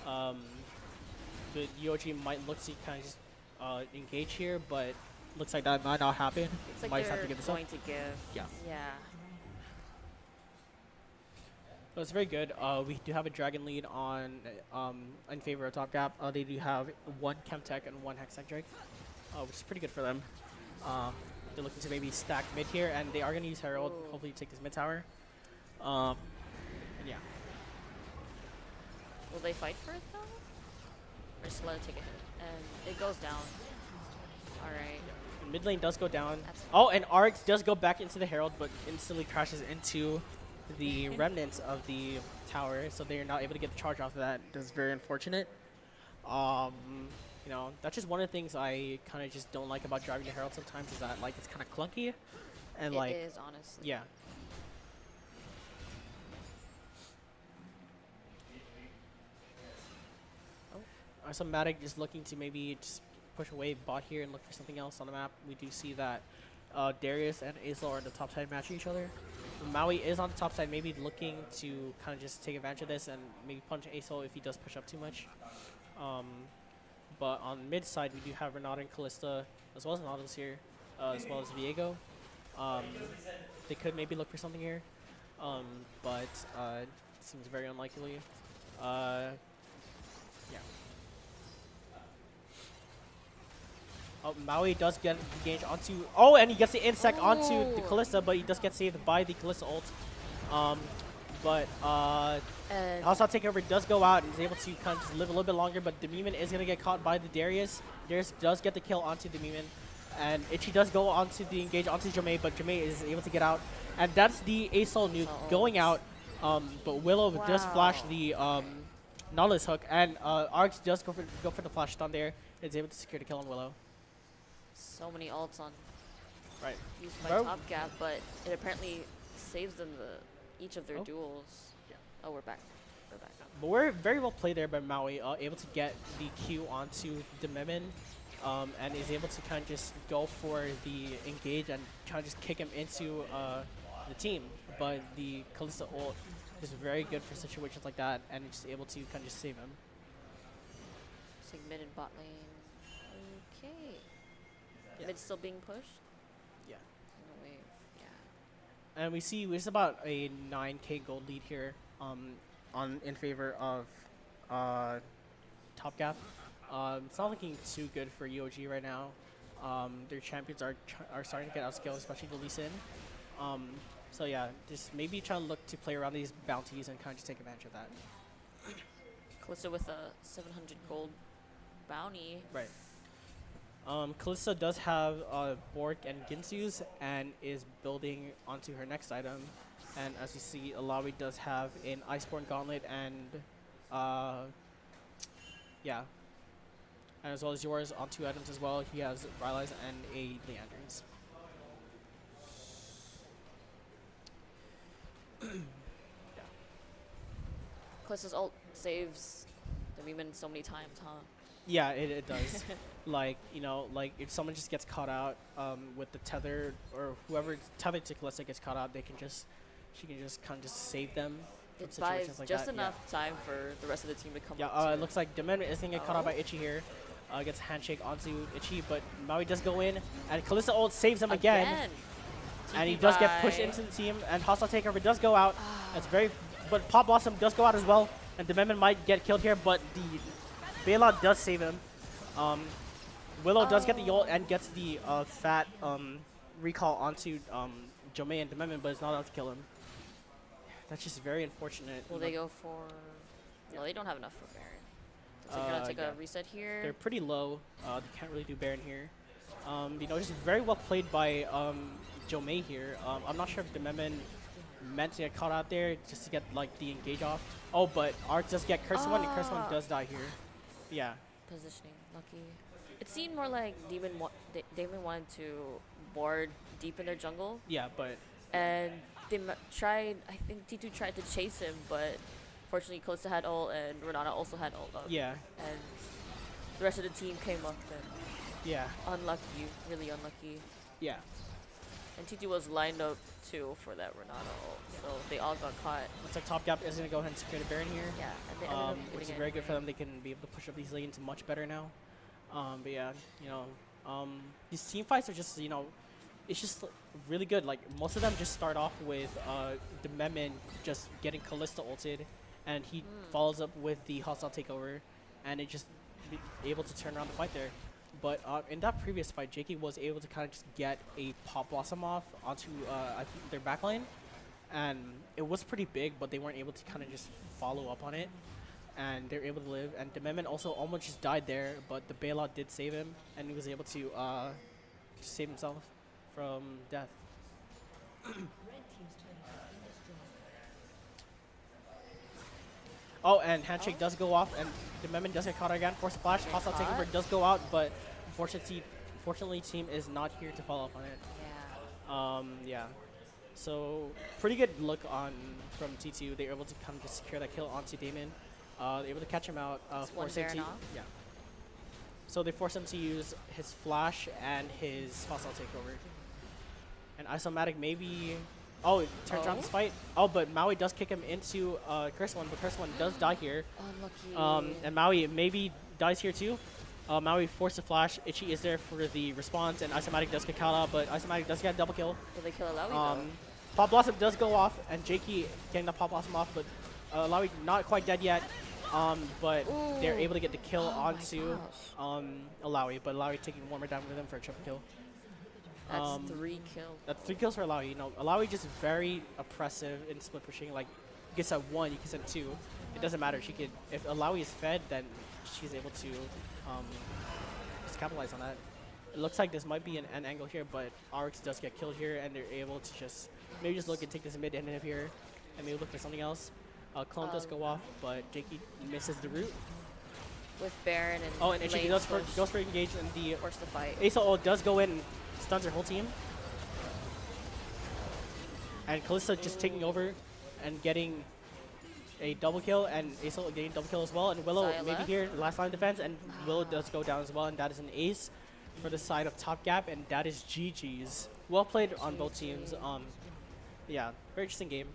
The UOG might look to kind of just engage here, but looks like that might not happen. It's like might they're have to get this going up. to give. Yeah. Yeah. So it's very good. We do have a dragon lead on in favor of Top Gap. They do have one Chemtech and one Hextech Drake, which is pretty good for them. They're looking to maybe stack mid here, and they are going to use Herald, hopefully take this mid tower. And yeah. Will they fight for it though? Or just let it take a hit? And it goes down. Alright. Mid lane does go down. That's Oh, and Arx does go back into the Herald, but instantly crashes into the remnants of the tower, so they're not able to get the charge off of that. That's very unfortunate. Um, you know, that's just one of the things I kind of just don't like about driving the Herald sometimes is that, like, it's kind of clunky. And, It like, is, honestly. yeah. So Matic is looking to maybe just push away bot here and look for something else on the map. We do see that Darius and Azel are on the top side matching each other. Maui is on the top side, maybe looking to kind of just take advantage of this and maybe punch Azel if he does push up too much. But on mid side, we do have Renata and Callista, as well as Nautilus here, as well as Viego. They could maybe look for something here, but it seems very unlikely. Yeah. Oh, Maui does get engaged onto... Oh, and he gets the insect onto the Callista, but he does get saved by the Callista ult. But And Hostile Takeover does go out and is able to kind of just live a little bit longer, but Demiman is going to get caught by the Darius. Darius does get the kill onto Demiman, and Itchy does go onto the engage onto Jomei, but Jomei is able to get out. And that's the Asol nuke going out, but Willow does flash the Nautilus hook, and Arx does go for the flash stun there. Is able to secure the kill on Willow. so many ults on Right. used by Bro. Top Gap, but it apparently saves them each of their duels. Yeah. Oh, we're back. We're back. But we're very well played there by Maui, able to get the Q onto Demiman, and is able to kind of just go for the engage and kind of just kick him into the team. But the Kalista ult is very good for situations like that, and just able to kind of just save him. Sig mid and bot lane. Okay. Yeah. Mid still being pushed. Yeah. In the wave. Yeah. And we see it's about a 9k gold lead here, in favor of Top Gap. It's not looking too good for UOG right now. Their champions are starting to get outscaled, especially the Lee Sin. So yeah, just maybe try to look to play around these bounties and kind of just take advantage of that. Calista with a 700 gold bounty. Right. Kalista does have Bork and Ginsu's and is building onto her next item. And as you see, Alawi does have an Iceborne Gauntlet and yeah. And as well as yours on 2 items as well. He has Rylai's and a Leandrin's. Calista's ult saves the Reeman so many times, huh? Yeah, it does. Like, you know, like if someone just gets caught out with the tether, or whoever tethered to Callista gets caught out, she can just kind of just save them. It from buys situations like just that. enough time for the rest of the team to come Yeah, up. it looks like Demon is going to get caught out by Itchy here. Gets a handshake onto Itchy, but Maui does go in, and Callista ult saves him again. And he does get pushed into the team, and Hostile Takeover does go out. That's very, but Pop Blossom does go out as well, and Demon might get killed here, but the bailout does save him. Willow does get the ult and gets the fat recall onto Jomei and Demon, but it's not enough to kill him. That's just very unfortunate. Will they go for... No, they don't have enough for Baron. So they're going to take a reset here. They're pretty low. They can't really do Baron here. You know, just very well played by Jomei here. I'm not sure if Dememon meant to get caught out there just to get like the engage off. Oh, but Arc does get Curse One, and Curse One does die here. Yeah. Positioning, lucky. It seemed more like Demon wanted to board deep in their jungle. Yeah, but... And they tried, I think T2 tried to chase him, but fortunately Costa had ult and Renata also had ult up. Yeah. And the rest of the team came up and yeah. unlucky, really unlucky. Yeah. And T2 was lined up too for that Renata ult, so they all got caught. Looks like Top Gap is going to go ahead and secure the Baron here. Yeah, and they ended up which is winning very good for anyway. them. They can be able to push up these lanes much better now. But yeah, you know, these team fights are just, you know, it's just really good. Like, most of them just start off with the Memin just getting Callista ulted, and he follows up with the hostile takeover, and it just be able to turn around the fight there. But in that previous fight, JK was able to kind of just get a Pop Blossom off onto, I think, their backline, and it was pretty big, but they weren't able to kind of just follow up on it, and they're able to live. And Dememon also almost just died there, but the bailout did save him, and he was able to just save himself from death. Oh, and handshake does go off, and the Memon does get caught again. Force flash, hostile caught. takeover does go out, but unfortunately, team is not here to follow up on it. Yeah. Yeah. So pretty good look on from T2. They were able to kind of just secure that kill onto Damon. They're able to catch him out. Force him to yeah. So they force him to use his flash and his hostile takeover. And Isomatic maybe. Oh, it turns around this fight. Oh, but Maui does kick him into Curse One, but Curse One does die here. Unlucky. And Maui maybe dies here too. Maui forced a flash. Itchy is there for the response, and Isomatic does get caught out, but Isomatic does get a double kill. Will they kill Alawi Pop Blossom does go off, and Jakey getting the Pop Blossom off, but Alawi not quite dead yet. But they're able to get the kill onto Alawi, but Alawi taking one more down with him for a triple kill. That's 3 kills. That's 3 kills for Alawi. You know, Alawi just very oppressive in split pushing. Like, you can set 1, you can set 2. It doesn't matter. She could, if Alawi is fed, then she's able to just capitalize on that. It looks like this might be an end angle here, but RX does get killed here, and they're able to just maybe just look and take this mid end here, and maybe look for something else. Clone does go off, but Jakey misses the route. With Baron and and Itchy goes for engage, and the force the fight. Ace does go in and stuns her whole team. And Kalista just taking over and getting a double kill, and Ace getting double kill as well. And Willow maybe here, last line of defense, and Willow does go down as well, and that is an ace for the side of Top Gap, and that is GG's. Well played on both teams. Yeah, very interesting game.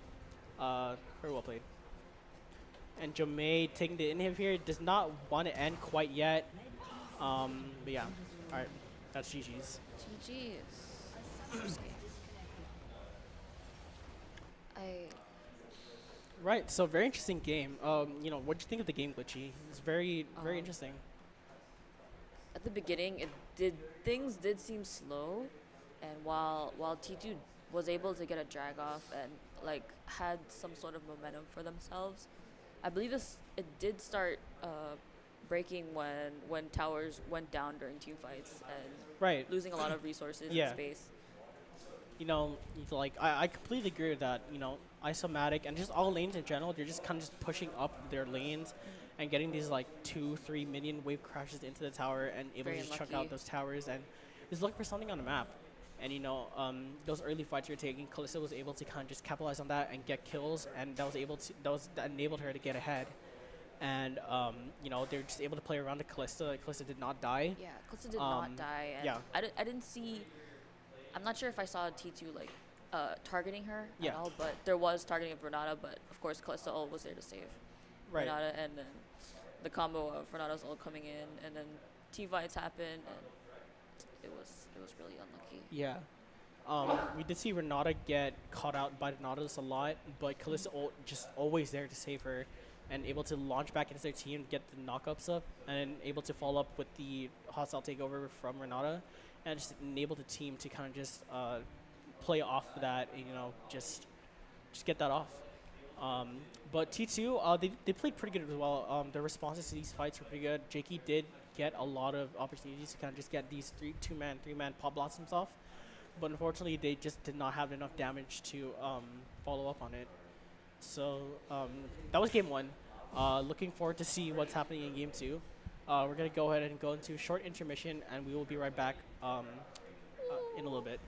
Very well played. And Jomei taking the inhib here, does not want to end quite yet. But yeah, alright, that's GG's. GG's. Right, so very interesting game. You know, what do you think of the game, Glitchy? It's very interesting. At the beginning, things did seem slow, and while T2 was able to get a drag off and like had some sort of momentum for themselves, I believe it did start breaking when towers went down during team fights and losing a lot of resources and space. You know, like I completely agree with that. You know, Isomatic and just all lanes in general, they're just kind of just pushing up their lanes and getting these like 2-3 minion wave crashes into the tower and able to just chunk out those towers and just look for something on the map. And you know, those early fights you're taking, Kalista was able to kind of just capitalize on that and get kills, and that enabled her to get ahead. And you know, they're just able to play around the Kalista. Kalista did not die. Yeah, Kalista did not die. And I didn't see. I'm not sure if I saw T2 like targeting her at all, but there was targeting of Renata. But of course, Kalista ult was there to save Renata, and then the combo of Renata's ult coming in, and then team fights happened, and it was really unlucky. Yeah. We did see Renata get caught out by the Nautilus a lot, but Kalista just always there to save her and able to launch back into their team, get the knockups up, and able to follow up with the hostile takeover from Renata, and just enable the team to kind of just play off of that and, you know, just get that off. But T2, they played pretty good as well. Their responses to these fights were pretty good. Jakey did get a lot of opportunities to kind of just get these 3-man Pop Blossoms off, but unfortunately they just did not have enough damage to follow up on it. So that was game 1. Looking forward to see what's happening in game 2. We're gonna go ahead and go into a short intermission, and we will be right back in a little bit.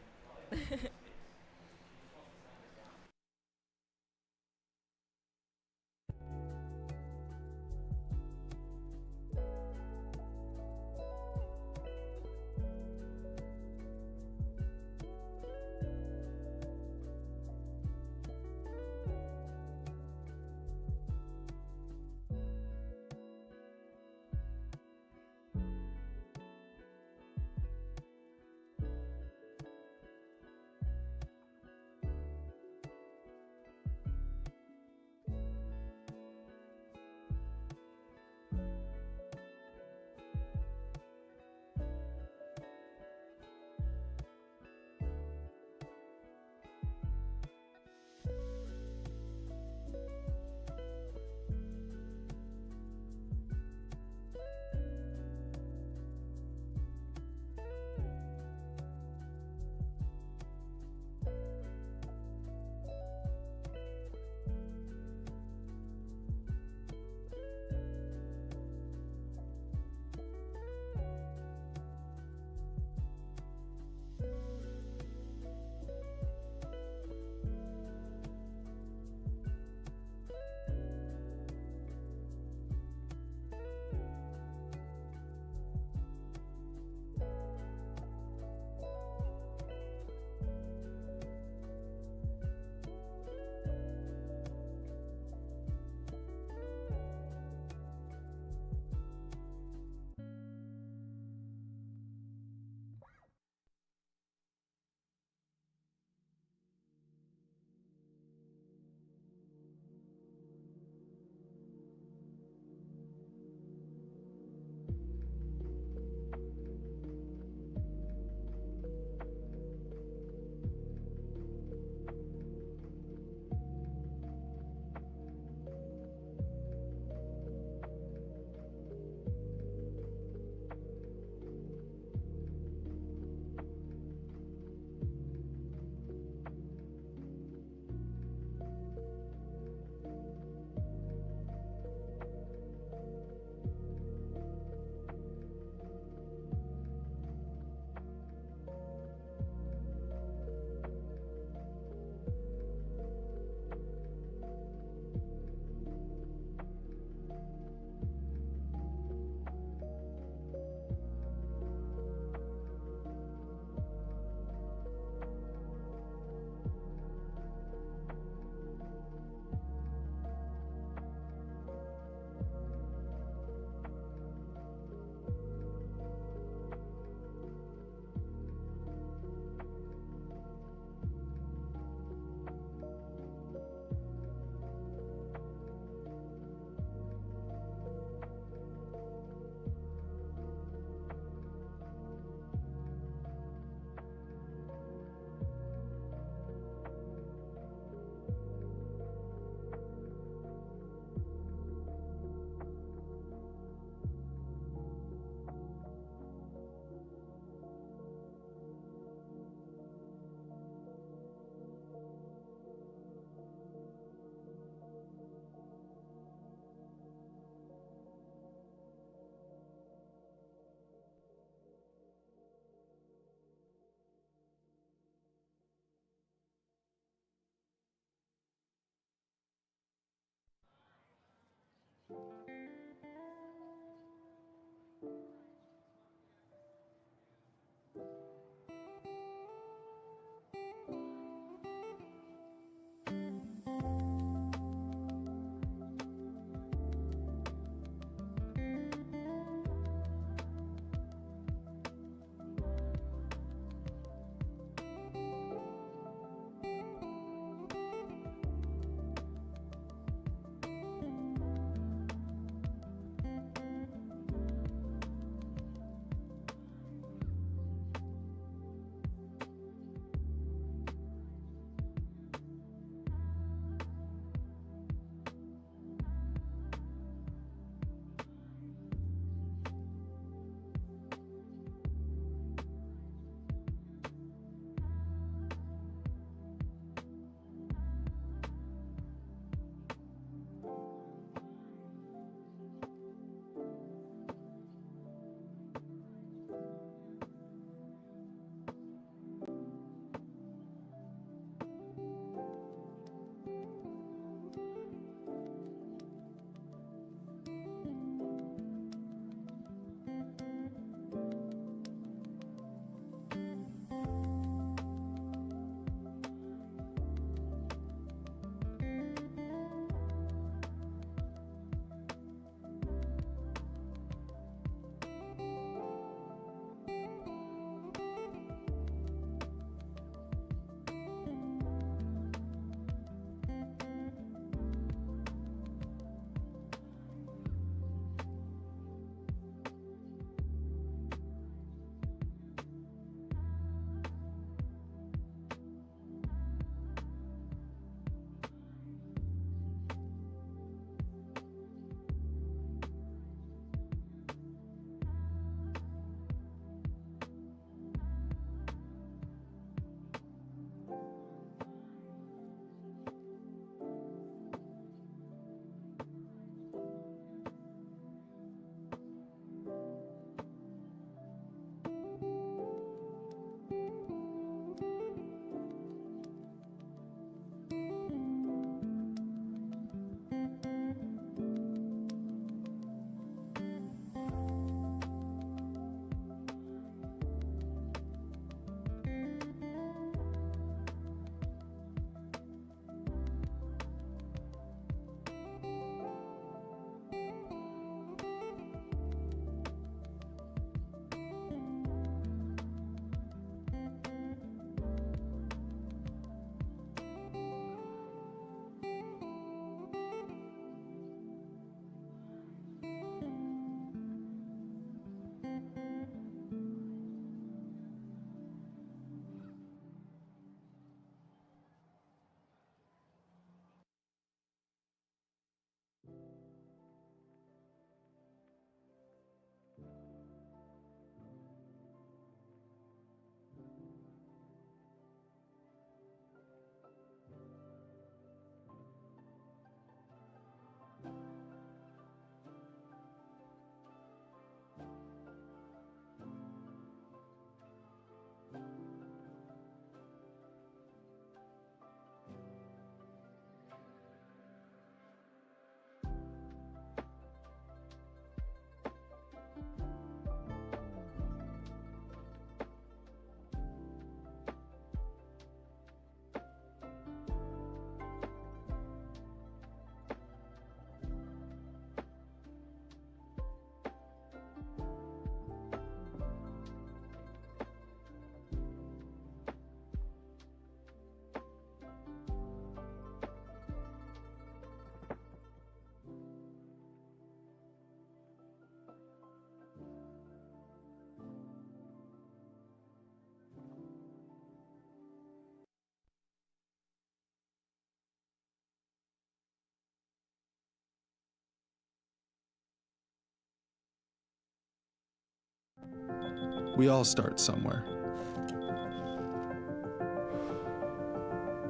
We all start somewhere.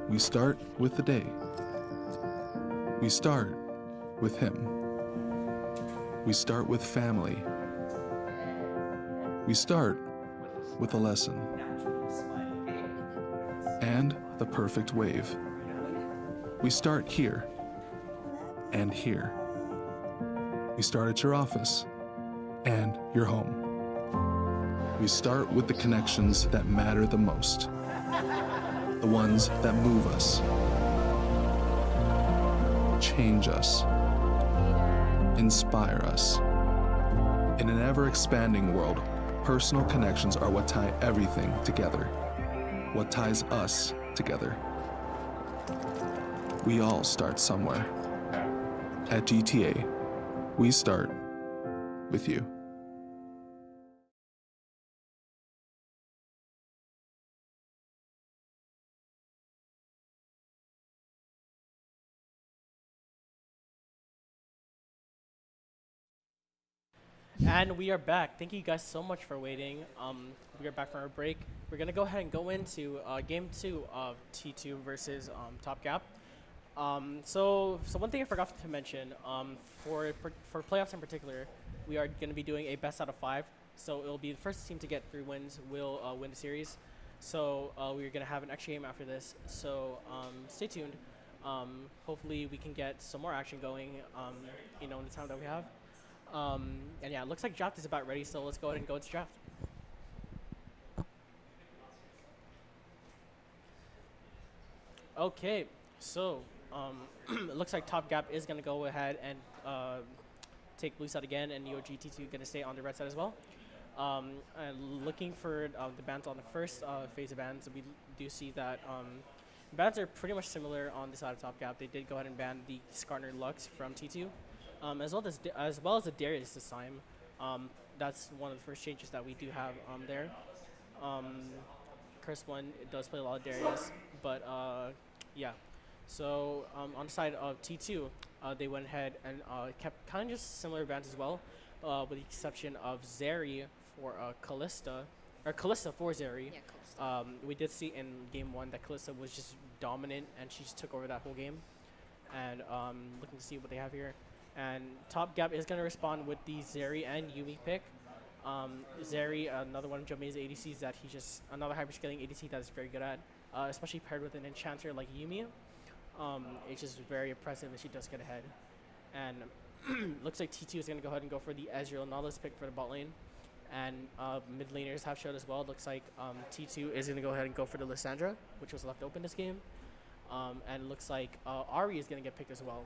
We start with the day. We start with him. We start with family. We start with a lesson. And the perfect wave. We start here and here. We start at your office and your home. We start with the connections that matter the most. The ones that move us, change us, inspire us. In an ever-expanding world, personal connections are what tie everything together, what ties us together. We all start somewhere. At GTA, we start with you. And we are back. Thank you guys so much for waiting. We are back from our break. We're gonna go ahead and go into game 2 of T2 versus Top Gap. So one thing I forgot to mention, for playoffs in particular, we are gonna be doing a best out of 5. So it'll be the first team to get 3 wins will win the series. So we're gonna have an extra game after this. So stay tuned. Hopefully we can get some more action going. In the time that we have. And yeah, it looks like draft is about ready, so let's go ahead and go into draft. Okay, so it looks like Top Gap is going to go ahead and take blue side again, and UOG T2 going to stay on the red side as well. And looking for the bans on the first phase of bans, we do see that bans are pretty much similar on the side of Top Gap. They did go ahead and ban the Skarner Lux from T2. As well as the Darius this time. That's one of the first changes that we do have there. Curse one, it does play a lot of Darius, but yeah. So on the side of T2, they went ahead and kept kind of just similar bans as well, with the exception of Zeri for Callista for Zeri. Yeah, Costa. We did see in game 1 that Callista was just dominant, and she just took over that whole game. And looking to see what they have here. And Top Gap is going to respond with the Zeri and Yumi pick. Zeri, another one of Jome's ADCs that another hyperscaling ADC that is very good at, especially paired with an enchanter like Yumi. It's just very impressive that she does get ahead. And looks like T2 is going to go ahead and go for the Ezreal Nautilus pick for the bot lane. And mid laners have showed as well. Looks like T2 is going to go ahead and go for the Lissandra, which was left open this game. And looks like Ahri is going to get picked as well.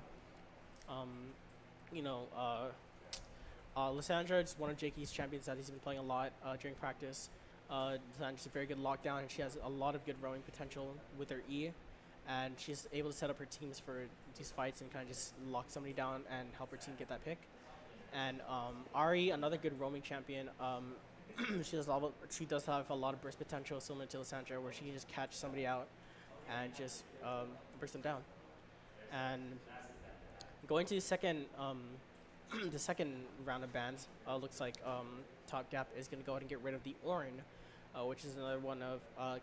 Lissandra is one of Jakey's champions that he's been playing a lot during practice. Lissandra's a very good lockdown, and she has a lot of good roaming potential with her E. And she's able to set up her teams for these fights and kind of just lock somebody down and help her team get that pick. And Ahri, another good roaming champion. She does have a lot of burst potential, similar to Lissandra, where she can just catch somebody out and just burst them down. And going to the second round of bans, looks like Top Gap is going to go ahead and get rid of the Ornn, which is another one of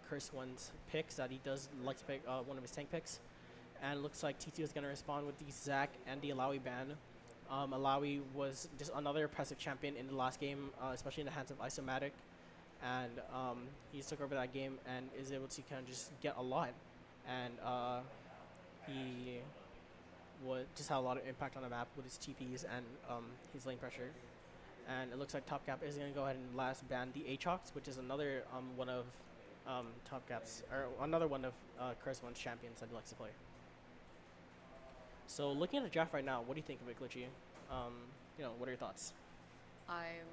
Curse One's picks that he does like to pick, one of his tank picks. And it looks like T2 is going to respond with the Zac and the Alawi ban. Alawi was just another impressive champion in the last game, especially in the hands of Isomatic. And he just took over that game and is able to kind of just get a lot. And he just had a lot of impact on the map with his TPs and his lane pressure. And it looks like Top Gap is going to go ahead and last ban the Aatrox, which is another one of Top Gap's, or another one of Curse One's champions that he likes to play. So looking at the draft right now, what do you think of it, Glitchy? What are your thoughts? I'm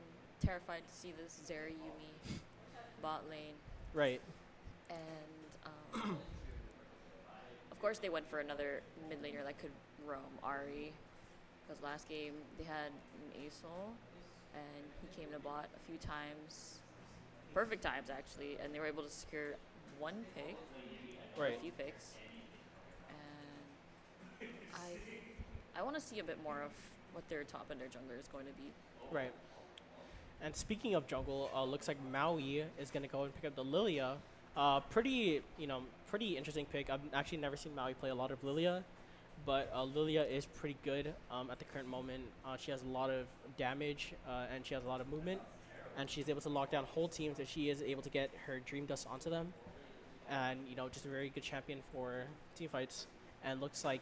terrified to see this Zeri Yumi bot lane. Right. And of course they went for another mid laner that could roam Ahri, because last game they had an Asol and he came to bot a few times, perfect times actually, and they were able to secure one pick, right. a few picks. And I want to see a bit more of what their top and their jungler is going to be. Right. And speaking of jungle, looks like Maui is gonna go and pick up the Lilia. Pretty, pretty interesting pick. I've actually never seen Maui play a lot of Lilia, but Lilia is pretty good at the current moment. She has a lot of damage and she has a lot of movement, and she's able to lock down whole teams if she is able to get her Dream Dust onto them. And just a very good champion for team fights. And looks like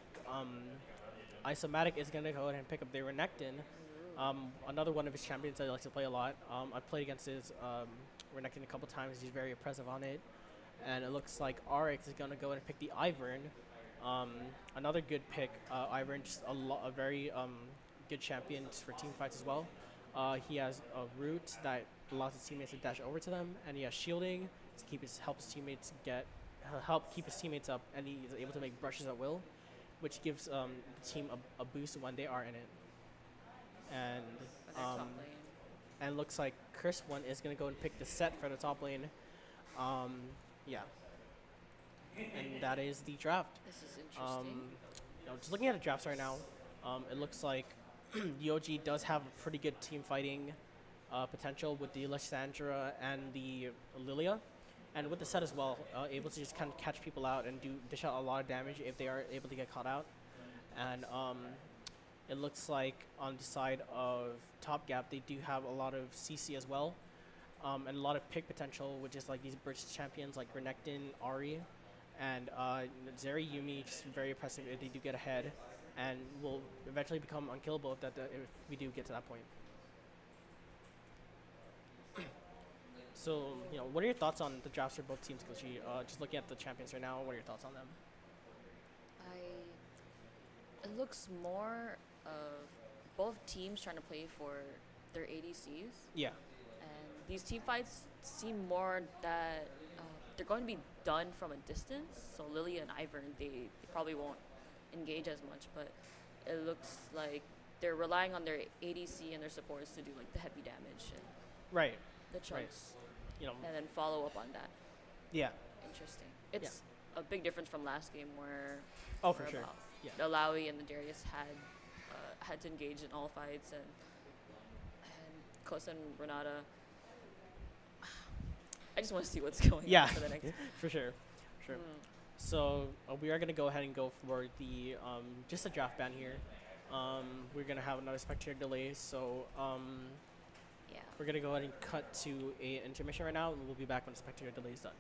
Isomatic is gonna go ahead and pick up the Renekton. Another one of his champions I like to play a lot. I've played against his Renekton a couple times. He's very impressive on it. And it looks like RX is going to go and pick the Ivern. Another good pick. Ivern, just a very good champion for team fights as well. He has a root that allows his teammates to dash over to them, and he has shielding to help his teammates help keep his teammates up, and he's able to make brushes at will, which gives the team a boost when they are in it. And looks like Chris one is gonna go and pick the set for the top lane. Yeah, and that is the draft. This is interesting. Just looking at the drafts right now, it looks like UOG does have a pretty good team fighting potential with the Lysandra and the Lilia, and with the set as well, able to just kind of catch people out and dish out a lot of damage if they are able to get caught out. And it looks like on the side of Top Gap, they do have a lot of CC as well, and a lot of pick potential, which is like these burst champions like Renekton, Ahri, and Zeri Yumi, just very impressive if they do get ahead, and will eventually become unkillable if we do get to that point. So, what are your thoughts on the drafts for both teams, Kochi? Just looking at the champions right now, what are your thoughts on them? It looks more of both teams trying to play for their ADCs. Yeah. And these team fights seem more that they're going to be done from a distance. So Lilia and Ivern, they probably won't engage as much, but it looks like they're relying on their ADC and their supports to do like the heavy damage and right. the chunks, Right. and then follow up on that. Yeah. Interesting. It's a big difference from last game where for sure. Yeah. the Alawi and the Darius had to engage in all fights, and Kosa and Renata. I just want to see what's going on for the next. For sure. So we are gonna go ahead and go for the just a draft ban here. We're gonna have another spectator delay, so we're gonna go ahead and cut to a intermission right now, and we'll be back when the spectator delay is done.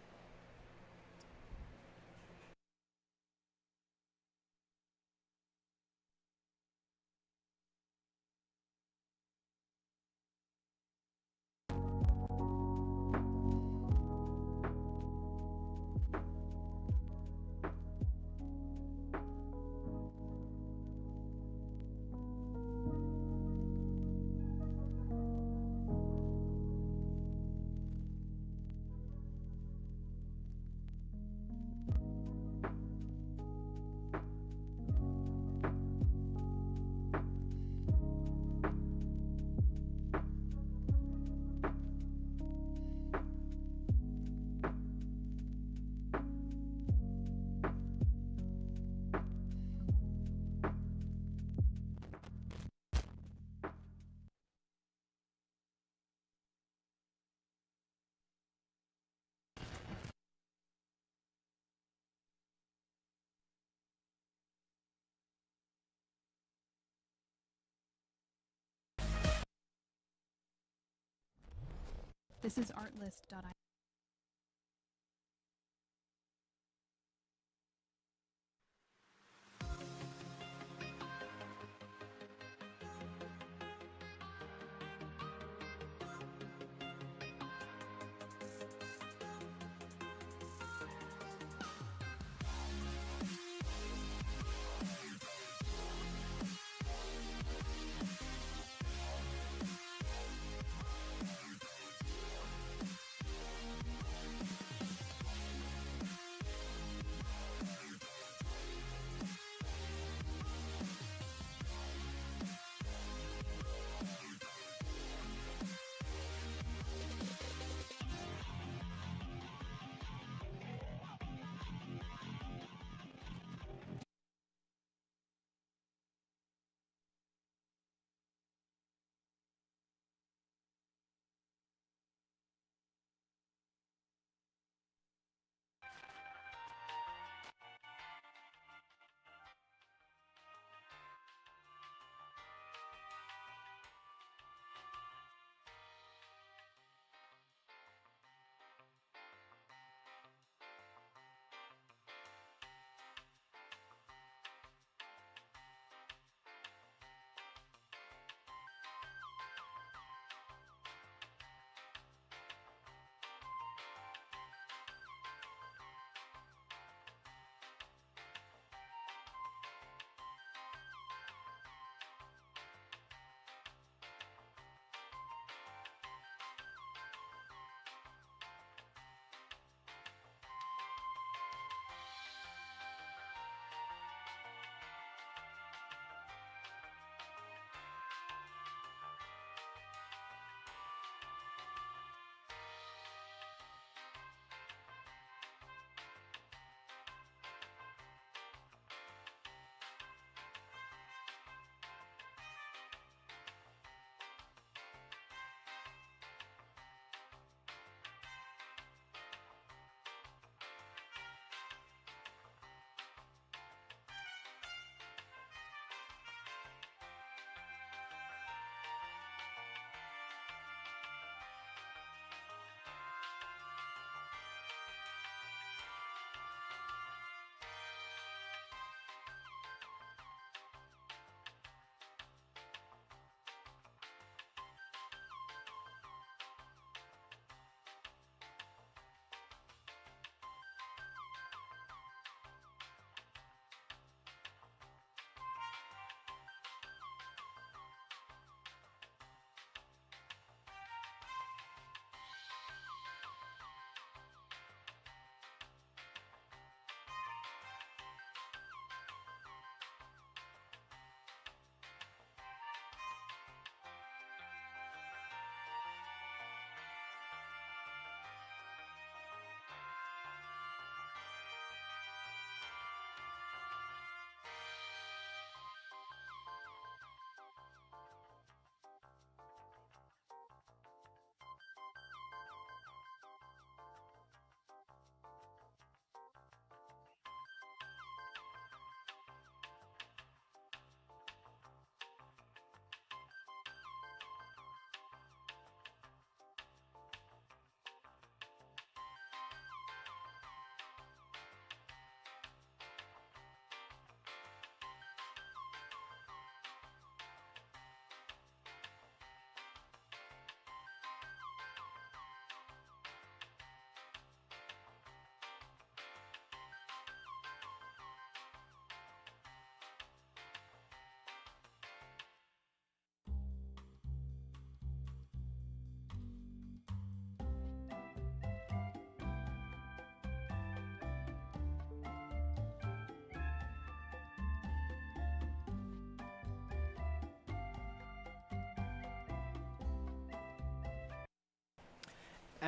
This is artlist.io.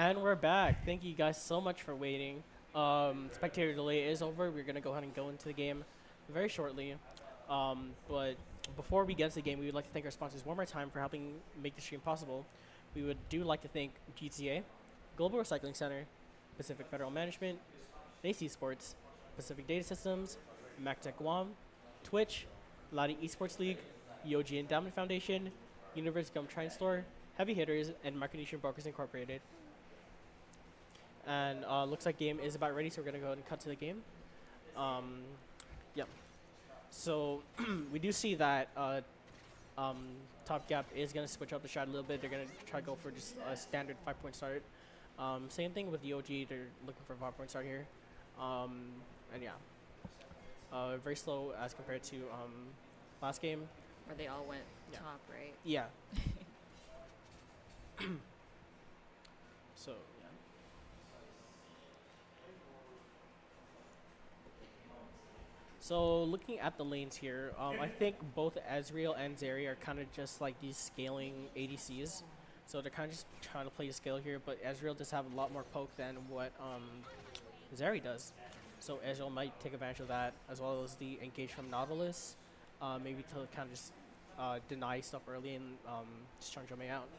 And we're back. Thank you guys so much for waiting. Spectator delay is over. We're gonna go ahead and go into the game very shortly. But before we get into the game, we would like to thank our sponsors one more time for helping make the stream possible. We would like to thank GTA, Global Recycling Center, Pacific Federal Management, AC Sports, Pacific Data Systems, MacTech Guam, Twitch, Lottie Esports League, UOG Endowment Foundation, University of Triton Store, Heavy Hitters, and Micronesian Brokers Incorporated. And looks like game is about ready, so we're gonna go ahead and cut to the game. Yep. So we do see that Top Gap is gonna switch up the shot a little bit. They're gonna try to go for just a standard 5-point start. Same thing with UOG. They're looking for a 5-point start here. And yeah, very slow as compared to last game. Where they all went Yeah. top, right? Yeah. So yeah. So looking at the lanes here, I think both Ezreal and Zeri are kind of just like these scaling ADCs. So they're kind of just trying to play the scale here, but Ezreal does have a lot more poke than what Zeri does. So Ezreal might take advantage of that, as well as the engage from Nautilus, maybe to kind of just deny stuff early and just try and Jome out.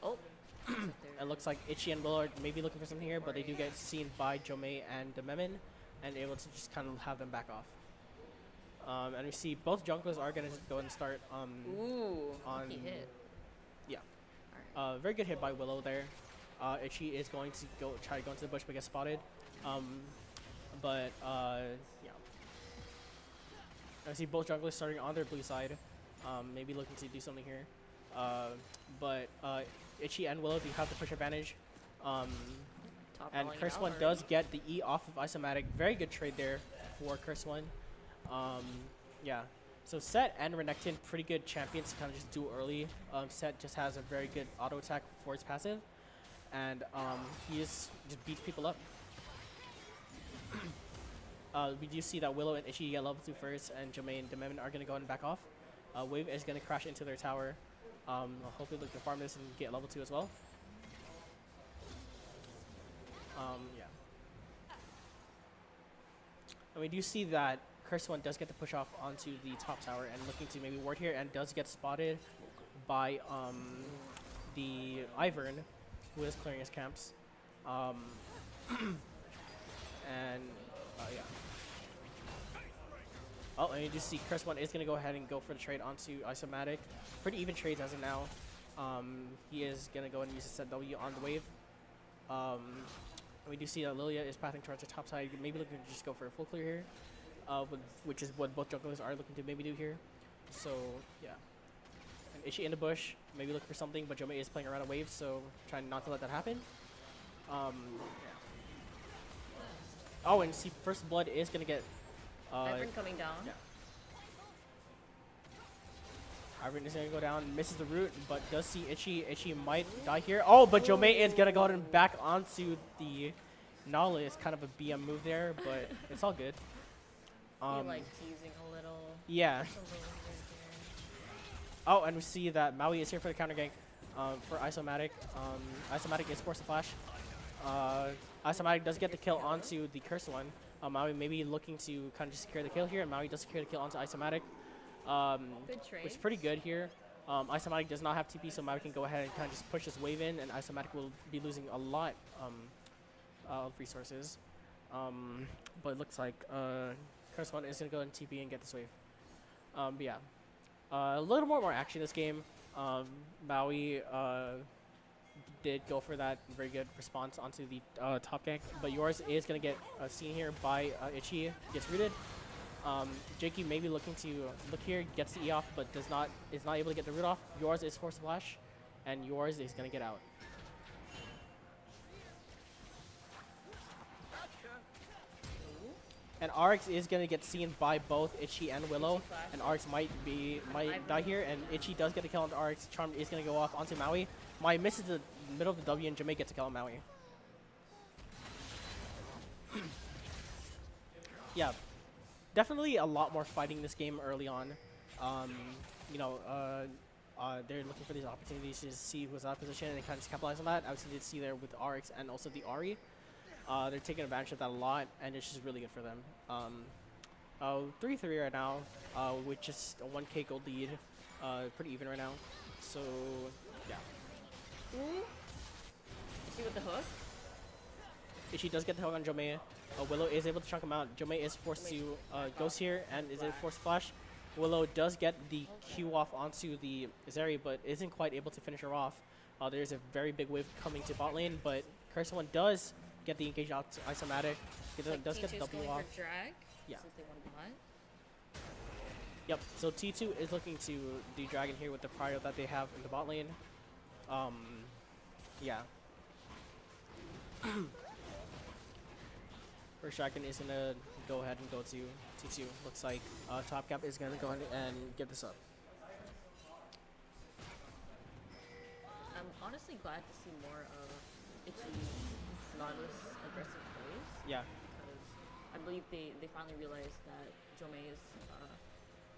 Oh. It looks like Itchy and Will are maybe looking for something here, but they do get seen by Jome and Dememin, and able to just kind of have them back off. And we see both junglers are going to go and start Ooh, on... he hit. Yeah. All right. Very good hit by Willow there. Itchy is going to try to go into the bush but get spotted. Yeah. I see both junglers starting on their blue side. Maybe looking to do something here. Itchy and Willow do have the push advantage. Top And rolling it Curse out One already. does get the E off of Isomatic. Very good trade there for Curse One. Yeah. So Set and Renekton, pretty good champions to kind of just do early. Set just has a very good auto attack for his passive. And he just beats people up. We do see that Willow and Itchy get level 2 first, and Jome and Dememin are going to go and back off. Wave is going to crash into their tower. Hopefully look to farm this and get level 2 as well. Yeah. And we do see that Curse One does get to push off onto the top tower and looking to maybe ward here, and does get spotted by the Ivern, who is clearing his camps. Yeah. Oh, and you just see Curse One is going to go ahead and go for the trade onto Isomatic. Pretty even trades as of now. He is going to go and use his set W on the wave. We do see that Lilia is pathing towards the top side, maybe looking to just go for a full clear here, which is what both junglers are looking to maybe do here. So, yeah. And Itchy in the bush, maybe looking for something, but Jome is playing around a wave, so trying not to let that happen. Yeah. Oh, and see, First Blood is going to get... Ivern coming down. Yeah. Ivern is going to go down, misses the root, but does see Itchy. Itchy might die here. Oh, but Jome is going to go ahead and back onto the Nautilus. Kind of a BM move there, but it's all good. He like teasing a little. Yeah. Just a little bit here. Oh, and we see that Maui is here for the counter gank for Isomatic. Isomatic is forced to flash. Isomatic does get the kill onto the Cursed One. Maui maybe looking to kind of just secure the kill here, and Maui does secure the kill onto Isomatic. Good trade. Which is pretty good here. Isomatic does not have TP, so Maui can go ahead and kind of just push this wave in, and Isomatic will be losing a lot of resources. But it looks like Curse One is going to go and TP and get this wave. But yeah, a little more action this game. Maui did go for that very good response onto the top gank, but yours is going to get seen here by Itchy, gets rooted. Jakey maybe looking to look here, gets the E off, but is not able to get the root off. Yours is forced to flash, and yours is going to get out. And RX is going to get seen by both Itchy and Willow, and RX might die here, and Itchy does get a kill on RX. Charm is going to go off onto Maui. Maui misses the middle of the W, and Jame gets a kill on Maui. Yeah, definitely a lot more fighting this game early on. You know, they're looking for these opportunities to see who's out of position and kind of just capitalize on that. Obviously, did see there with the RX and also the Ari. They're taking advantage of that a lot, and it's just really good for them. 3-3 right now, with just a 1k gold lead. Pretty even right now. So, yeah. Ooh. Is he with the hook? She does get the hook on Jomei. Willow is able to chunk him out. Jomei is forced to ghost here and is it forced flash. Willow does get the Q off onto the Zeri, but isn't quite able to finish her off. There's a very big wave coming to bot lane, but Curse One does get the engage out to Isomatic. It does get the W off. Drag, Yeah. since they want bot. Yep, so T2 is looking to the dragon here with the prio that they have in the bot lane. Yeah. First dragon is gonna go ahead and go to T2. Looks like Top Cap is gonna go ahead and get this up. I'm honestly glad to see more of Itchy's flawless aggressive plays. Yeah. Because I believe they finally realized that Jomei is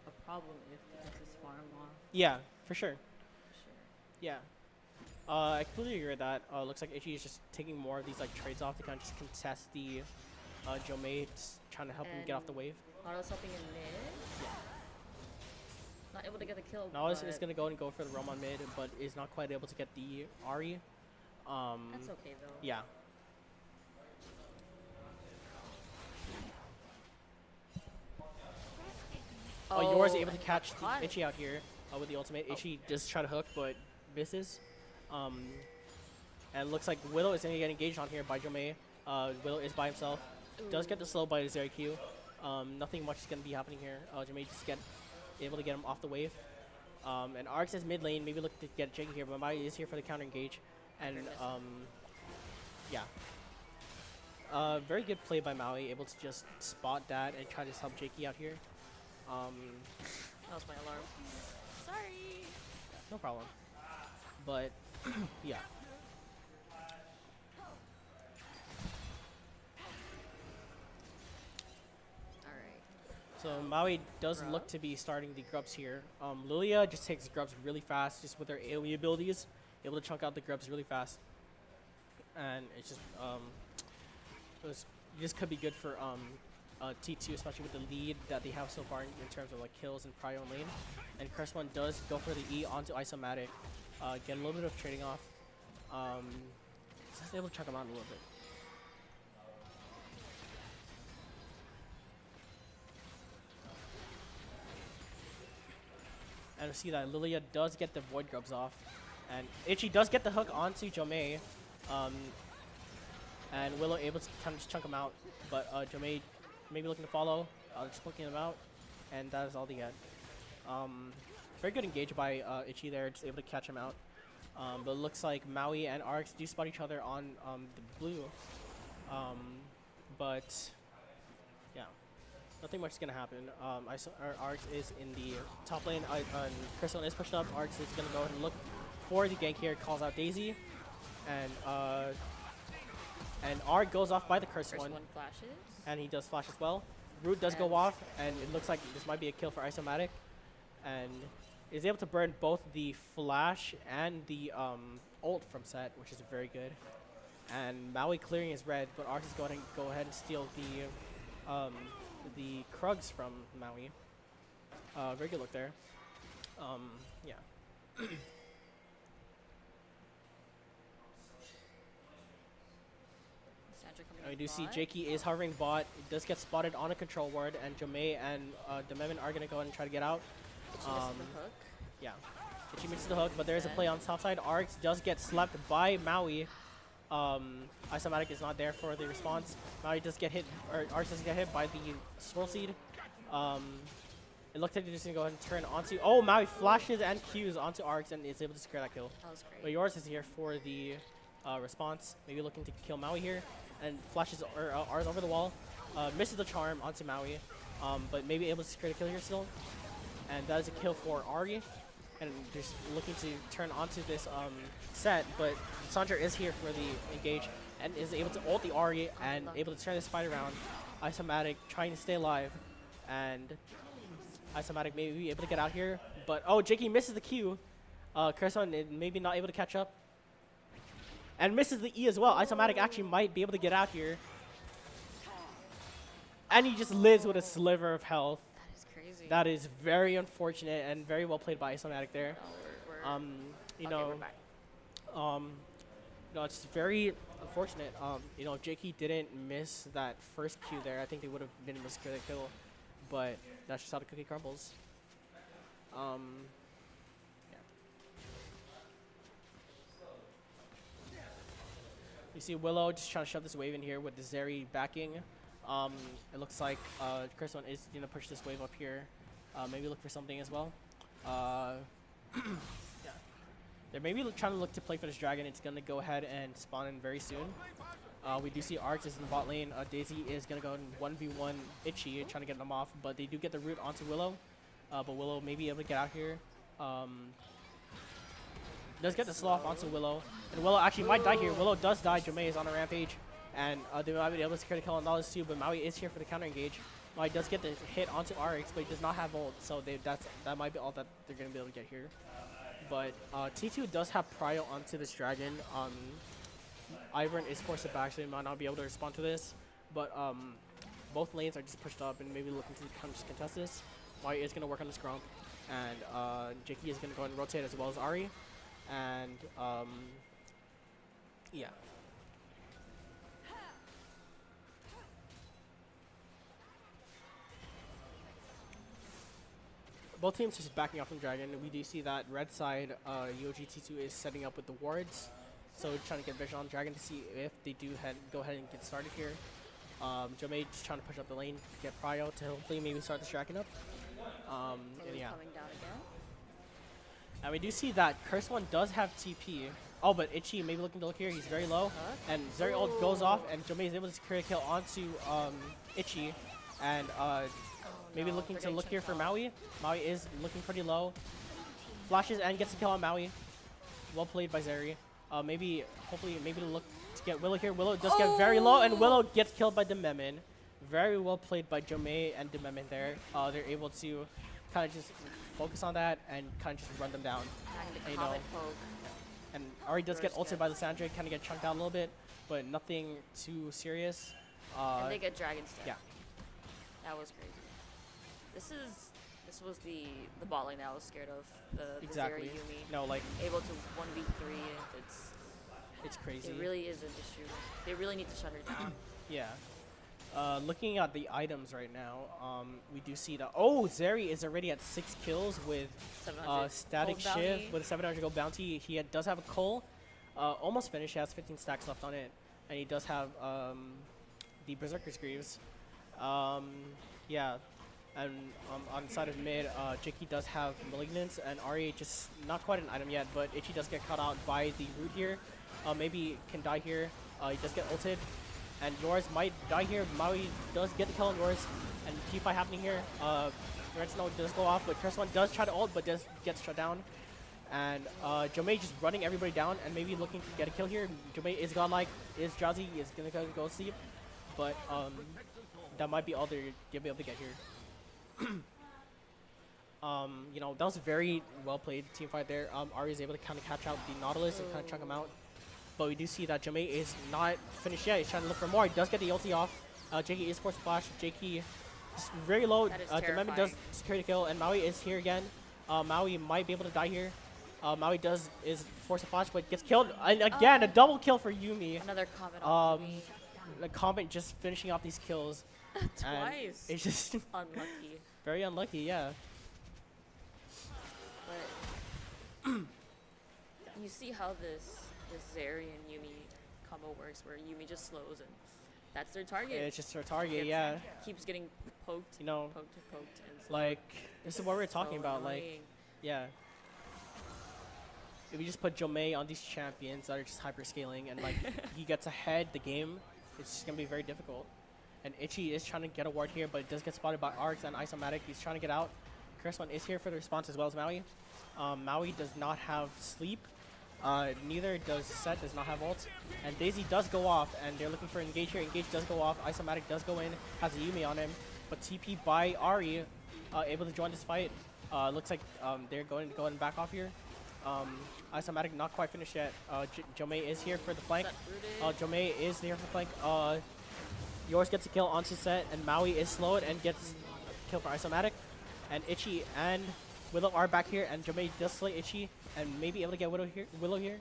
a problem if he gets his farm off. Yeah, for sure. For sure. Yeah. I completely agree with that. Looks like Itchy is just taking more of these like trades off to kind of just contest the Jomei, just trying to help him get off the wave. Nautilus helping in mid. Yeah. Not able to get the kill. Nautilus but is going to go and go for the roam on mid, but is not quite able to get the Ari. That's okay though. Yeah. Yours able to catch the Itchy out here with the ultimate. Itchy does try to hook, but misses. And looks like Willow is going to get engaged on here by Jomei. Willow is by himself. Does get the slow by Zeri Q. Nothing much is going to be happening here. Jomei just able to get him off the wave. And Arx is mid lane. Maybe look to get Jakey here, but Mai is here for the counter engage. And yeah. Very good play by Maui, able to just spot that and try to help Jakey out here. That was my alarm. Sorry. No problem. But yeah. So Maui does look to be starting the grubs here. Lilia just takes grubs really fast, just with her AoE abilities, able to chunk out the grubs really fast. And it's just this could be good for T2, especially with the lead that they have so far in terms of like kills and prio lane. And Curse One does go for the E onto Isomatic, get a little bit of trading off. Just able to chunk him out a little bit. And we see that Lilia does get the Void Grubs off. And Itchy does get the hook onto Jomei. And Willow able to kind of just chunk him out. But Jomei maybe looking to follow, just looking him out. And that is all they get. Very good engage by Itchy there, just able to catch him out. But it looks like Maui and Arx do spot each other on the blue. But yeah. Nothing much is going to happen. Arx is in the top lane. Curse One is pushed up. Arx is going to go ahead and look for the gank here. Calls out Daisy. And Arg goes off by the Curse One. Flashes. And he does flash as well. Root does go off. And it looks like this might be a kill for Isomatic. And is able to burn both the flash and the ult from set, which is very good. And Maui clearing his red, but Arx is going to go ahead and steal the Krugs from Maui. Very good look there. Yeah. We do see Jakey is hovering bot. It does get spotted on a control ward, and Jomei and Dememin are going to go ahead and try to get out. Itchy misses the hook. Yeah. Itchy misses the hook, but there is a play on the top side. Arx does get slept by Maui. Isomatic is not there for the response. Maui does get hit, or Arx does get hit by the Swirl Seed. It looks like they're just gonna go ahead and turn onto. Oh, Maui flashes and Qs onto Arx and is able to secure that kill. That was great. But yours is here for the response. Maybe looking to kill Maui here, and flashes Ars over the wall. Misses the charm onto Maui, but maybe able to secure the kill here still. And that is a kill for Ari. And just looking to turn onto this set, but Sandra is here for the engage and is able to ult the Ari and able to turn this fight around. Isomatic trying to stay alive, and Isomatic may be able to get out here, but oh, Jakey misses the Q, Curson maybe not able to catch up. And misses the E as well. Isomatic actually might be able to get out here. And he just lives with a sliver of health. That is crazy. That is very unfortunate and very well played by Isomatic there. No, You okay, know, we're back. no, it's very unfortunate. You know, if Jakey didn't miss that first Q there, I think they would have been able to secure the kill. But that's just how the cookie crumbles. Yeah. You see Willow just trying to shove this wave in here with the Zeri backing. It looks like Curson is going to push this wave up here. Maybe look for something as well. Yeah. They're maybe trying to look to play for this dragon. It's going to go ahead and spawn in very soon. We do see Arts is in the bot lane. Daisy is going to go in 1v1 Itchy, trying to get them off. But they do get the root onto Willow. But Willow may be able to get out here. Does get the slow off onto Willow. And Willow actually might die here. Willow does die. Jomei is on a rampage. And they might be able to secure the kill on Nautilus too. But Maui is here for the counter engage. Maui does get the hit onto RX, but he does not have ult. So that might be all that they're going to be able to get here. But T2 does have prio onto this dragon. Ivern is forced back, so he might not be able to respond to this. But both lanes are just pushed up and maybe looking to just contest this. Maui is going to work on this Grump. And Jakey is going to go and rotate as well as Ari. And yeah. Both teams just backing off from Dragon. We do see that red side, UOG T2 is setting up with the wards. So trying to get vision on Dragon to see if they do go ahead and get started here. Jomei just trying to push up the lane, get prio to hopefully maybe start this Dragon up. And yeah. Coming down again. And we do see that Curse One does have TP. Oh, but Itchy maybe looking to look here. He's very low. And Zeri ult goes off, and Jomei is able to secure a kill onto Itchy. And maybe looking to look here for Maui. Maui is looking pretty low. Flashes and gets a kill on Maui. Well played by Zeri. Hopefully, maybe to look to get Willow here. Willow does get very low, and Willow gets killed by Dememin. Very well played by Jomei and Dememin there. They're able to kind of just focus on that and kind of just run them down. And, you know, and Ari does get ulted by the Sandra, kind of get chunked out a little bit, but nothing too serious. And they get Dragon Step. Yeah. That was crazy. This was the bot lane that I was scared of. The Exactly. Zeri Yumi. No, like able to 1v3. it's crazy. It really is an issue. They really need to shut her down. Yeah. Looking at the items right now, we do see that Zeri is already at 6 kills with 700 Static gold Shiv bounty. with a 700 gold bounty. He does have a Cole, almost finished. He has 15 stacks left on it, and he does have the Berserker's Greaves. Yeah, and on the side of mid, Jakey does have Malignance, and Ari just not quite an item yet, but Itchy does get caught out by the root here. Maybe can die here. He does get ulted. And yours might die here. Maui does get the kill on yours. And team fight happening here. Red Snow does go off, but Curse One does try to ult, but does get shut down. And Jomei just running everybody down and maybe looking to get a kill here. Jomei is godlike, is drowsy, is gonna go sleep. But that might be all they're gonna be able to get here. You know, that was a very well played team fight there. Ari is able to kind of catch out the Nautilus and kind of chunk him out. But we do see that Jomei is not finished yet. He's trying to look for more. He does get the ulti off. Jakey is forced flash. Jakey is very low. Dememin does secure the kill, and Maui is here again. Maui might be able to die here. Maui is forced to flash, but gets killed. And again, a double kill for Yumi. Another comment on Yumi. The comment just finishing off these kills. Twice. It's just Unlucky. very unlucky, yeah. But you see how this Zeri and Yumi combo works, where Yumi just slows and that's their target. It's just her target, yeah. Keeps getting poked, You know, poked and poked. And it's like, this is what we're talking about. annoying. Like, yeah. If you just put Jomei on these champions that are just hyper scaling and like he gets ahead the game, it's just gonna be very difficult. And Itchy is trying to get a ward here, but it does get spotted by Arcs and Isomatic. He's trying to get out. Curse One is here for the response as well as Maui. Maui does not have sleep. Neither does Set, does not have ult. And Daisy does go off, and they're looking for Engage here. Engage does go off. Isomatic does go in, has a Yumi on him. But TP by Ari, able to join this fight. Looks like they're going back off here. Isomatic not quite finished yet. Jomei is here for the flank. Set rooted. Jomei is there for flank. Yours gets a kill onto set, and Maui is slowed and gets a kill for Isomatic. And Ichi and Willow are back here, and Jomei does slay Ichi and may be able to get Willow here.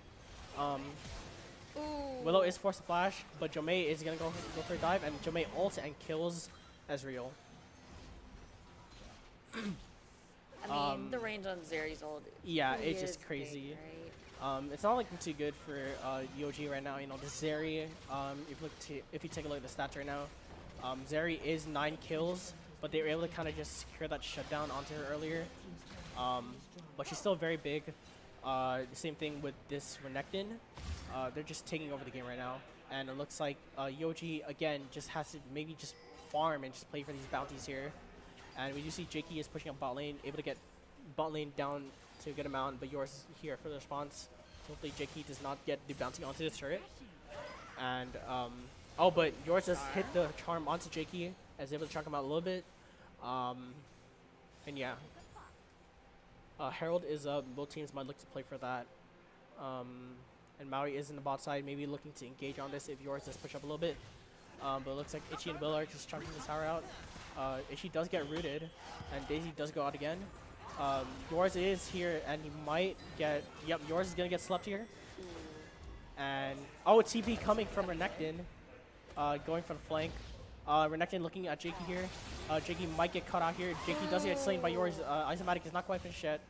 Ooh. Willow is forced to flash, but Jomei is gonna go for a dive, and Jomei ults and kills Ezreal. I mean, the range on Zeri's ult. Yeah, really it's is just crazy. big, right? It's not looking too good for UOG right now. You know, the Zeri. If you take a look at the stats right now, Zeri is 9 kills, but they were able to kind of just secure that shutdown onto her earlier. But she's still very big. The same thing with this Renekton. They're just taking over the game right now, and it looks like UOG again just has to maybe just farm and just play for these bounties here. And we do see Jakey is pushing up bot lane, able to get bot lane down to a good amount, but yours is here for the response. Hopefully Jakey does not get the bounty onto the turret. And oh, but yours just hit the charm onto Jakey, is able to chunk him out a little bit. And yeah, Herald is up. Both teams might look to play for that. And Maui is in the bot side, maybe looking to engage on this if yours does push up a little bit. But it looks like Ichi and Will are just chunking this tower out. Ichi does get rooted, and Daisy does go out again. Yours is here, and he might get... Yep, yours is going to get slept here. And... Oh, a TP coming from Renekton, going for the flank. Renekton looking at Jakey here. Jakey might get caught out here. Jakey does get slain by yours. Isomatic is not quite finished yet.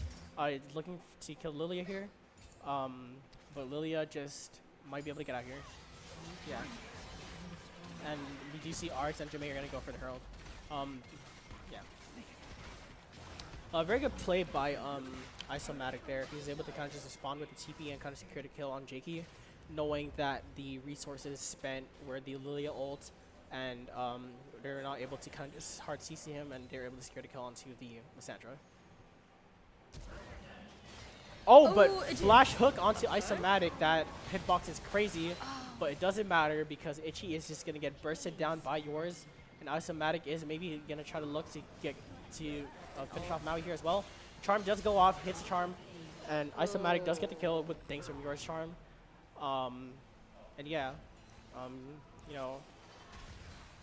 Looking to kill Lilia here. But Lilia just might be able to get out here. Yeah. And we do see Arts and Jemay are going to go for the Herald. Yeah. Very good play by Isomatic there. He's able to kind of just respond with the TP and kind of secure the kill on Jakey, knowing that the resources spent were the Lilia ult, and they're not able to kind of just hard CC him, and they're able to secure the kill onto the Lissandra. Oh, but flash hook onto Isomatic. That hitbox is crazy, but it doesn't matter because Ichi is just going to get bursted down by yours, and Isomatic is maybe going to try to look to get to finish off Maui here as well. Charm does go off, hits Charm, and Isomatic does get the kill with thanks from yours Charm. And yeah, you know,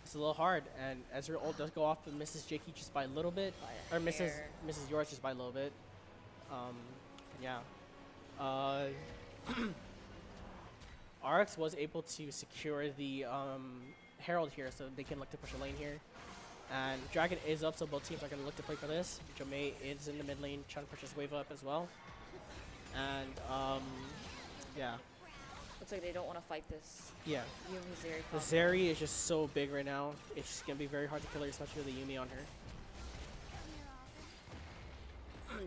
it's a little hard, and Ezreal ult does go off, but misses Jakey just by a little bit, or misses yours just by a little bit. Yeah. RX was able to secure the Herald here, so they can look to push a lane here. And Dragon is up, so both teams are going to look to play for this. Jomei is in the mid lane, trying to push his wave up as well. And yeah. Looks like they don't want to fight this. Yeah. Yuumi Zeri The Zeri is just so big right now. It's just going to be very hard to kill her, especially with the Yuumi on her.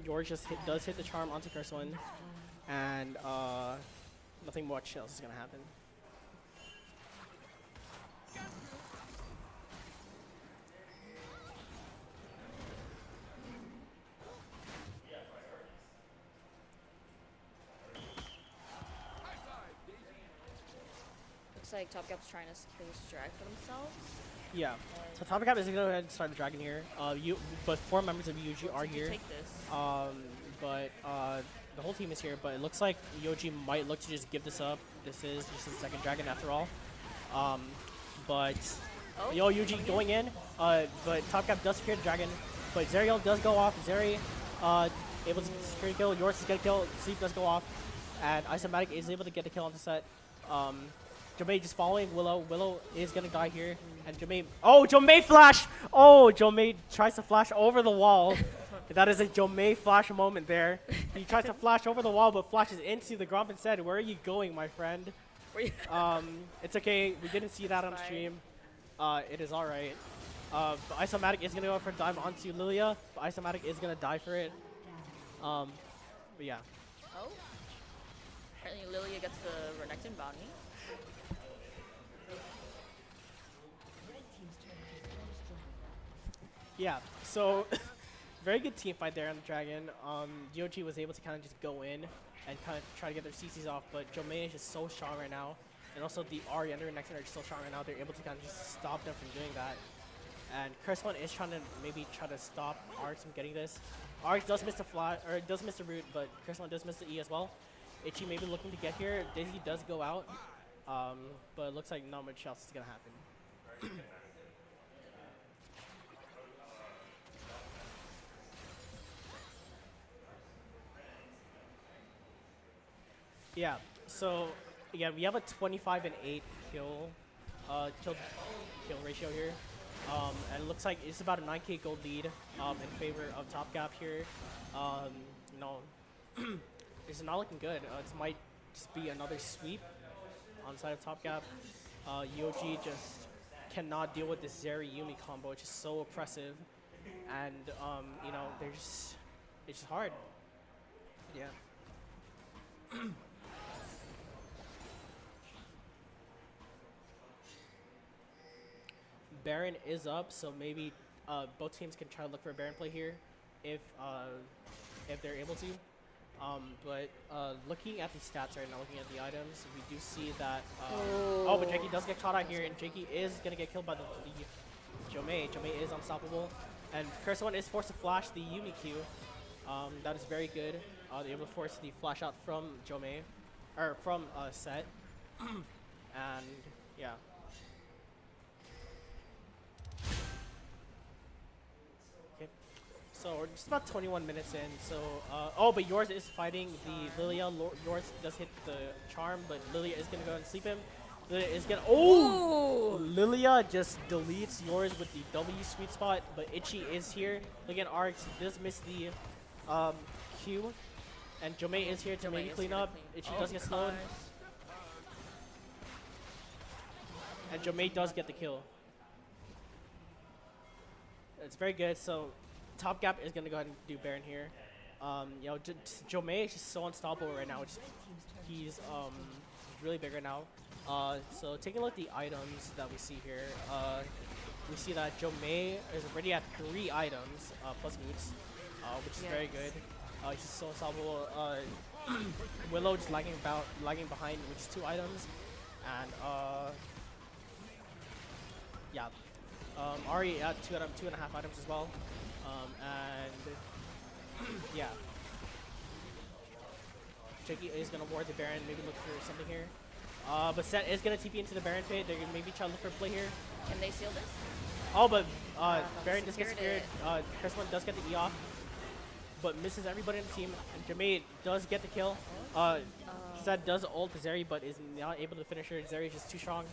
George just does hit the charm onto Curseone, and nothing much else is going to happen. Looks like Top Cap's trying to secure this drag for themselves. Yeah. So Top Cap is going to go ahead and start the dragon here. But 4 members of UOG are here. Take this. But the whole team is here. But it looks like UOG might look to just give this up. This is just the second dragon after all. But UOG going in. But Top Cap does secure the dragon. But Zerial does go off. Zeri able to secure the kill. Yours is going to kill. Sleep does go off. And Isomatic is able to get the kill on the set. Jomei just following Willow. Willow is going to die here. And Jomei... Oh, Jomei flash! Oh, Jomei tries to flash over the wall. That is a Jomei flash moment there. He tries to flash over the wall, but flashes into the Gromp instead. Where are you going, my friend? It's okay. We didn't see that on stream. It is all right. But Isomatic is going to go for a dive onto Lilia. But Isomatic is going to die for it. But yeah. Oh. Apparently Lilia gets the Renekton bounty. Yeah, so very good team fight there on the dragon. UOG was able to kind of just go in and kind of try to get their CCs off, but Jomei is just so strong right now. And also the Ahri and the Renekton are just so strong right now, they're able to kind of just stop them from doing that. And Curse One is trying to maybe try to stop Arx from getting this. Arx does miss the fly, or does miss the root, but Curse One does miss the E as well. Itchy maybe looking to get here. Daisy does go out, but it looks like not much else is gonna happen. Yeah. So again, we have a 25 and 8 kill ratio here. And it looks like it's about a 9k gold lead in favor of Top Gap here. No, it's not looking good. It might just be another sweep on the side of Top Gap. UOG just cannot deal with this Zeri Yumi combo, which is so oppressive. And, you know, it's just hard. Yeah. Baron is up, so maybe both teams can try to look for a Baron play here if they're able to. But looking at the stats right now, looking at the items, we do see that. Oh, but Jakey does get caught out here, and Jakey is gonna get killed by the Jomei. Jomei is unstoppable, and Curse One is forced to flash the Yumi Q. That is very good. They're able to force the flash out from Jomei, or from Set, and yeah. So we're just about 21 minutes in. So, oh, but yours is fighting the Lilia. Yours does hit the charm, but Lilia is gonna go and sleep him. Lilia is gonna. Oh! Lilia just deletes yours with the W sweet spot, but Itchy is here. Look at Arx does miss the Q, and Jomei is here to maybe clean up. Itchy does get slowed, and Jomei does get the kill. It's very good. So. Top Gap is going to go ahead and do Baron here. You know, Jomei is just so unstoppable right now. He's really big right now. So taking a look at the items that we see here, we see that Jomei is already at 3 items plus moods, which is very good. He's just so unstoppable. Willow just lagging behind, which is 2 items, and yeah, Ari at 2.5 items as well. And yeah, Jakey is gonna ward the Baron, maybe look for something here. But Set is gonna TP into the Baron pit. They're gonna maybe try to look for a play here. Can they seal this? Oh, but Baron just gets scared. First one does get the E off, but misses everybody in the team. And Jomei does get the kill. Set does ult Zeri, but is not able to finish her. Zeri is just too strong.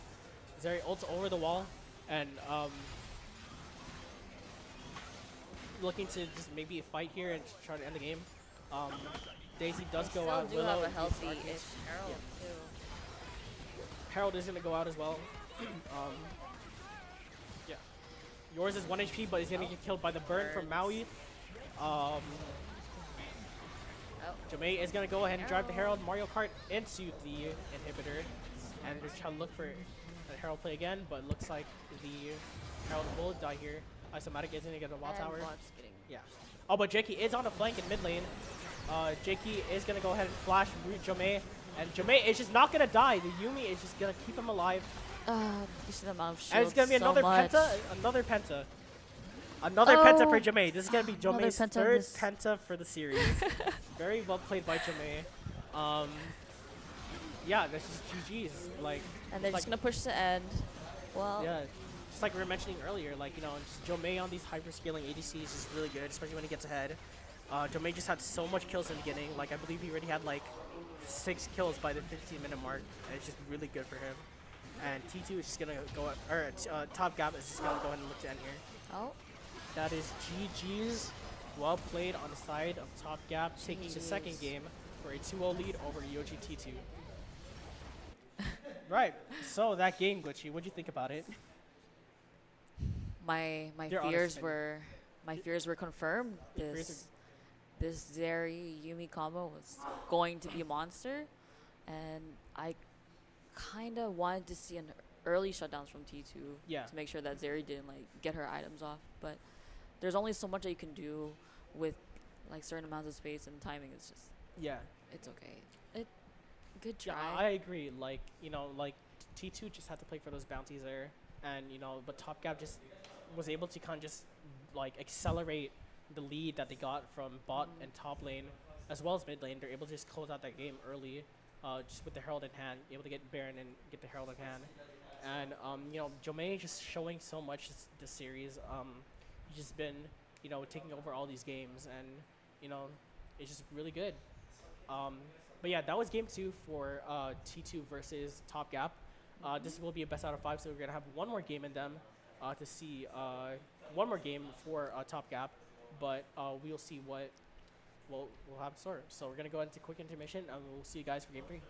Zeri ults over the wall, and looking to just maybe fight here and try to end the game. Daisy does go out. Still do have a healthy-ish Herald too. Herald is gonna go out as well. Yeah. Yours is 1 HP, but he's gonna get killed by the burn from Maui. Jomei is gonna go ahead and drive the Herald Mario Kart into the inhibitor, and they're trying to look for a Herald play again, but looks like the Herald will die here. Isomatic is gonna get a wall tower. Yeah. Oh, but Jakey is on the flank in mid lane. Jakey is gonna go ahead and flash root Jomei, and Jomei is just not gonna die. The Yumi is just gonna keep him alive. You see the amount of shields. And it's gonna be another penta, another penta for Jomei. This is gonna be Jomei's third penta for the series. Very well played by Jomei. Yeah, this is GG's. Like, and they're just gonna push to end. Well. Yeah. Just like we were mentioning earlier, like, you know, just Jomei on these hyper-scaling ADCs is really good, especially when he gets ahead. Jomei just had so much kills in the beginning. Like, I believe he already had, like, 6 kills by the 15-minute mark, and it's just really good for him. And T2 is just going to go, or Top Gap is just going to go ahead and look to end here. Oh. That is GG's. Well played on the side of Top Gap, taking the second game for a 2-0 lead over UOG T2. Right, so that game, Glitchy, what'd you think about it? My fears were confirmed. This Zeri Yumi combo was going to be a monster, and I kind of wanted to see an early shutdowns from T2 to make sure that Zeri didn't like get her items off. But there's only so much that you can do with like certain amounts of space and timing. It's just it's okay. Good try. Yeah, I agree. Like, you know, like T2 just had to play for those bounties there, and you know, but Top Gap just was able to kind of just like accelerate the lead that they got from bot and top lane, as well as mid lane. They're able to just close out that game early, just with the Herald in hand, able to get Baron and get the Herald in hand. And Jomei just showing so much this series. He's just been taking over all these games, and it's just really good. But yeah, that was game 2 for T2 versus Top Gap. This will be a best out of 5, so we're gonna have one more game in them to see one more game for Top Gap, but we'll see what we'll have in store. So we're gonna go into quick intermission, and we'll see you guys for game 3.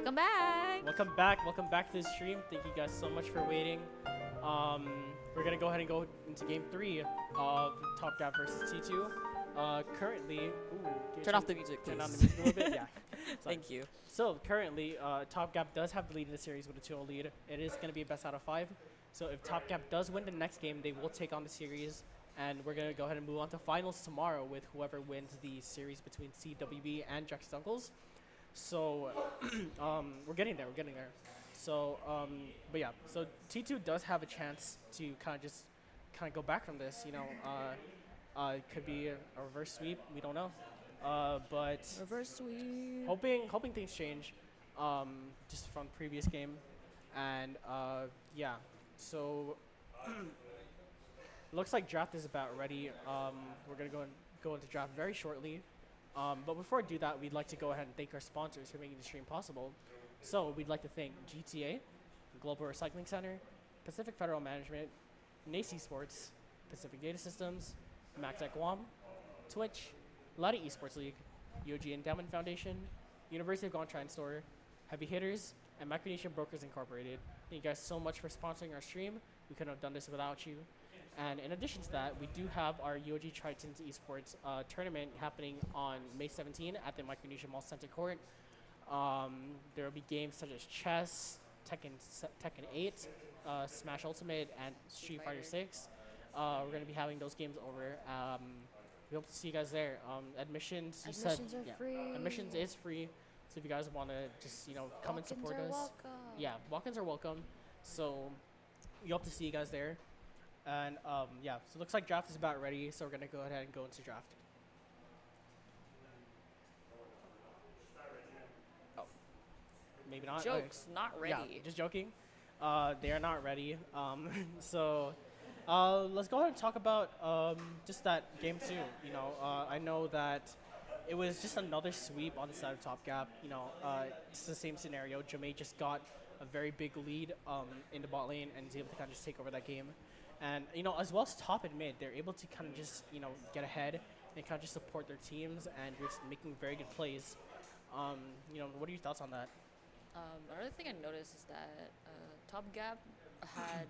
Welcome back. Welcome back to the stream. Thank you guys so much for waiting. We're gonna go ahead and go into game 3 of Top Gap versus T2. Currently, Turn off the music, please. Turn down the music a little bit. Yeah. Thank you. So currently, Top Gap does have the lead in the series with a 2-0 lead. It is gonna be a best out of 5. So if Top Gap does win the next game, they will take on the series, and we're gonna go ahead and move on to finals tomorrow with whoever wins the series between CWB and Jack's Uncles. So we're getting there. So, but yeah, so T2 does have a chance to kind of go back from this. You know, it could be a reverse sweep. We don't know, but Reverse sweep. hoping things change, just from previous game, and yeah. So looks like draft is about ready. We're gonna go into draft very shortly. But before I do that, we'd like to go ahead and thank our sponsors for making the stream possible. So we'd like to thank GTA, Global Recycling Center, Pacific Federal Management, NACE Esports, Pacific Data Systems, MacTech Guam, Twitch, Lada Esports League, UOG Endowment Foundation, University of Guam Triton Store, Heavy Hitters, and Micronesian Brokers Incorporated. Thank you guys so much for sponsoring our stream. We couldn't have done this without you. And in addition to that, we do have our UOG Triton Esports tournament happening on May 17 at the Micronesia Mall Center Court. There will be games such as chess, Tekken 8, Smash Ultimate, and Street Fighter 6. We're going to be having those games over. We hope to see you guys there. Admissions, Admissions are free. Admissions is free. So if you guys want to just, come and support us. Welcome. Yeah, walk-ins are welcome. So we hope to see you guys there. And yeah, so it looks like draft is about ready, so we're going to go ahead and go into draft. Oh, maybe not. Jokes, not ready. Yeah, just joking. They are not ready. So let's go ahead and talk about just that game 2. I know that it was just another sweep on the side of Top Gap. It's the same scenario. Jamae just got a very big lead in the bot lane and is able to kind of just take over that game. And, as well as top and mid, they're able to kind of just, get ahead and kind of just support their teams and just making very good plays. What are your thoughts on that? Another thing I noticed is that Top Gap had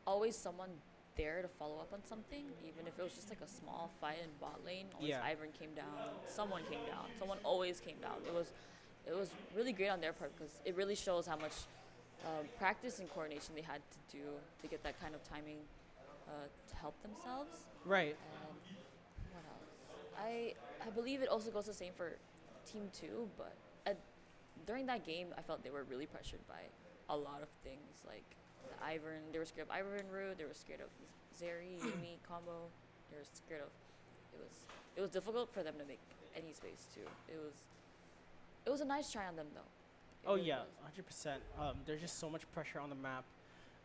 always someone there to follow up on something, even if it was just like a small fight in bot lane. Always Ivern came down, someone came down, someone always came down. It was really great on their part because it really shows how much practice and coordination they had to do to get that kind of timing to help themselves. Right. And what else? I believe it also goes the same for Team 2, but during that game, I felt they were really pressured by a lot of things, like the Ivern. They were scared of Ivern Root. They were scared of Zeri, Yumi combo. They were scared of. It was difficult for them to make any space too. It was a nice try on them though. Oh yeah, 100%. There's just so much pressure on the map.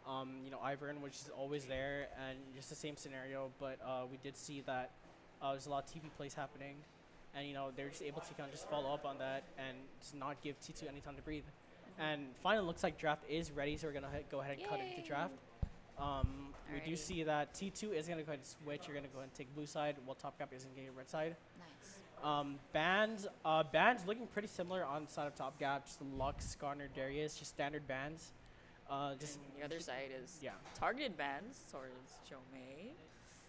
Ivern, which is always there, and just the same scenario. But we did see that there's a lot of TP plays happening, and they're just able to kind of just follow up on that and just not give T2 any time to breathe. And finally, looks like draft is ready, so we're gonna go ahead and cut into draft. We do see that T2 is gonna go ahead and switch. You're gonna go ahead and take blue side, while Top Gap is getting red side. Nice. Bans looking pretty similar on the side of Top Gap, just Lux, Garner, Darius, just standard bans. Just the other side is targeted bans towards Jomei.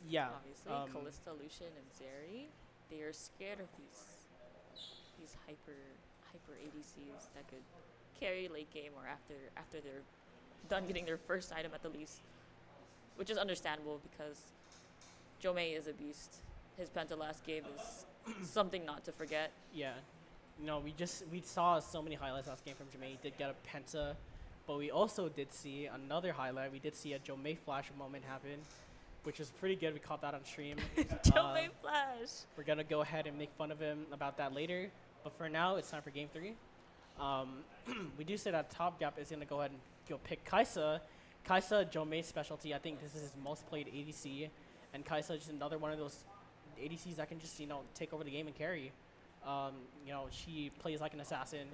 Yeah. Obviously, Kalista, Lucian, and Zeri. They are scared of these hyper ADCs that could carry late game or after they're done getting their first item at the least, which is understandable because Jomei is a beast. His penta last game is something not to forget. Yeah. We saw so many highlights last game from Jomei. He did get a penta, but we also did see another highlight. We did see a Jomei flash moment happen, which was pretty good. We caught that on stream. Jomei flash. We're gonna go ahead and make fun of him about that later, but for now it's time for game 3. We do say that Top Gap is gonna go ahead and go pick Kaisa. Kaisa, Jomei's specialty. I think this is his most played ADC, and Kaisa is just another one of those ADCs that can just take over the game and carry. She plays like an assassin.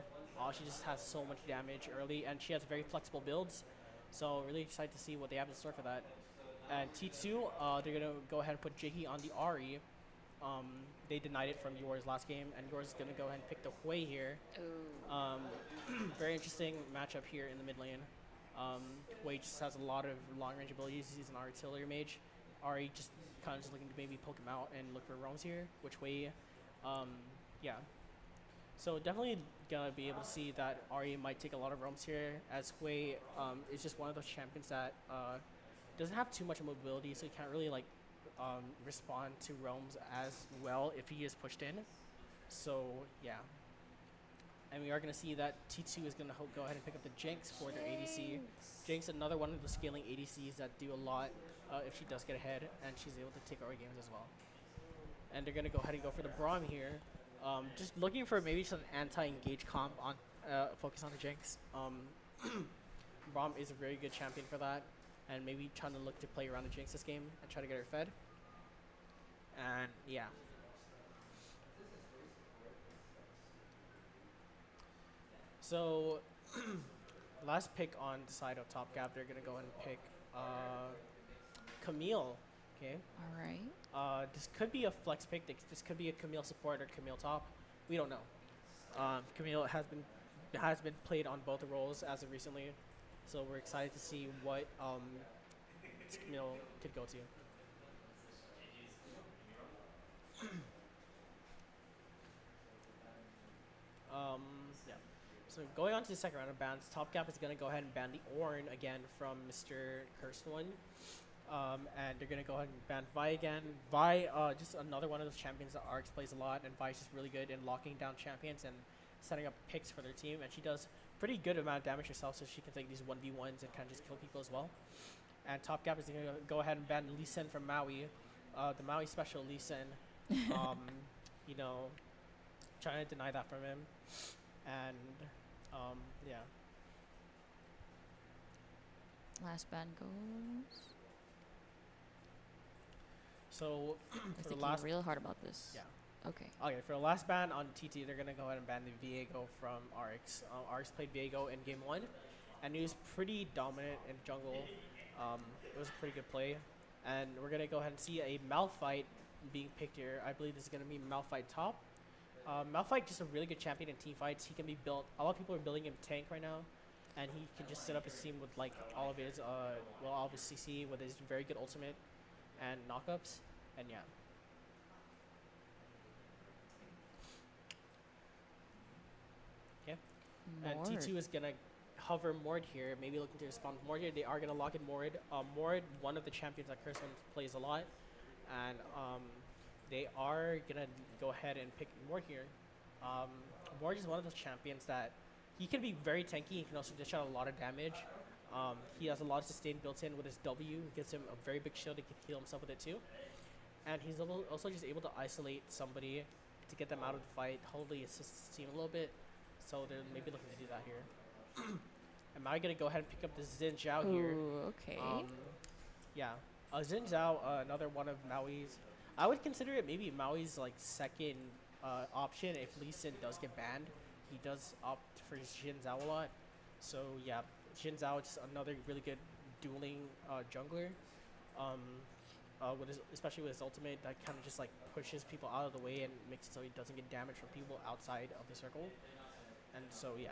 She just has so much damage early, and she has very flexible builds. So really excited to see what they have in store for that. And T2, they're gonna go ahead and put Jiggy on the Ahri, They denied it from yours last game, and yours is going to go ahead and pick the Hui here. Ooh. Very interesting matchup here in the mid lane. Hui just has a lot of long-range abilities. He's an artillery mage. Ari just kind of just looking to maybe poke him out and look for roams here, which Hui, yeah. So definitely gonna be able to see that Ari might take a lot of roams here, as Hui is just one of those champions that doesn't have too much mobility, so he can't really like respond to roams as well if he is pushed in. So yeah. And we are going to see that T2 is going to go ahead and pick up the Jinx for their ADC. Jinx, another one of the scaling ADCs that do a lot if she does get ahead, and she's able to take early games as well. And they're going to go ahead and go for the Braum here. Just looking for maybe some anti-engage comp on focus on the Jinx. Braum is a very good champion for that, and maybe trying to look to play around the Jinx this game and try to get her fed. And yeah. So, last pick on the side of top gap, they're gonna go ahead and pick Camille. Okay. All right. This could be a flex pick. This could be a Camille support or Camille top. We don't know. Camille has been played on both the roles as of recently, so we're excited to see what Camille could go to. Yeah. So going on to the second round of bans, Top Gap is going to go ahead and ban the Ornn again from Mr. Cursed One. And they're going to go ahead and ban Vi again. Vi, just another one of those champions that Arx plays a lot, and Vi is just really good in locking down champions and setting up picks for their team. And she does pretty good amount of damage herself, so she can take these 1v1s and kind of just kill people as well. And Top Gap is going to go ahead and ban Lee Sin from Maui. The Maui special Lee Sin. You know, trying to deny that from him. And yeah. Last ban goes. So I for the think last real hard about this. yeah. Okay. Okay, for the last ban on TT, they're gonna go ahead and ban the Viego from Arx. Arx played Viego in game 1, and he was pretty dominant in jungle. It was a pretty good play, and we're gonna go ahead and see a Malphite being picked here. I believe this is gonna be Malphite top. Malphite just a really good champion in team fights. He can be built. A lot of people are building him tank right now, and he can just set up his team with like all of his CC with his very good ultimate and knockups, and yeah. Okay. And T2 is gonna hover Mord here, maybe looking to respond with Mord here. They are gonna lock in Mord. Mord, one of the champions that Cursed One plays a lot, and they are gonna go ahead and pick Mord here. Mord is one of those champions that he can be very tanky. He can also dish out a lot of damage. He has a lot of sustain built in with his W. It gives him a very big shield. He can heal himself with it too. And he's also just able to isolate somebody to get them out of the fight, hopefully assist his team a little bit. So they're maybe looking to do that here. Am I gonna go ahead and pick up the Xin Zhao here? Ooh, okay. Yeah, Xin Zhao, another one of Maui's. I would consider it maybe Maui's like second option if Lee Sin does get banned. He does opt for Xin Zhao a lot. So yeah, Xin Zhao is another really good dueling jungler. Especially with his ultimate, that kind of just like pushes people out of the way and makes it so he doesn't get damage from people outside of the circle. And so yeah.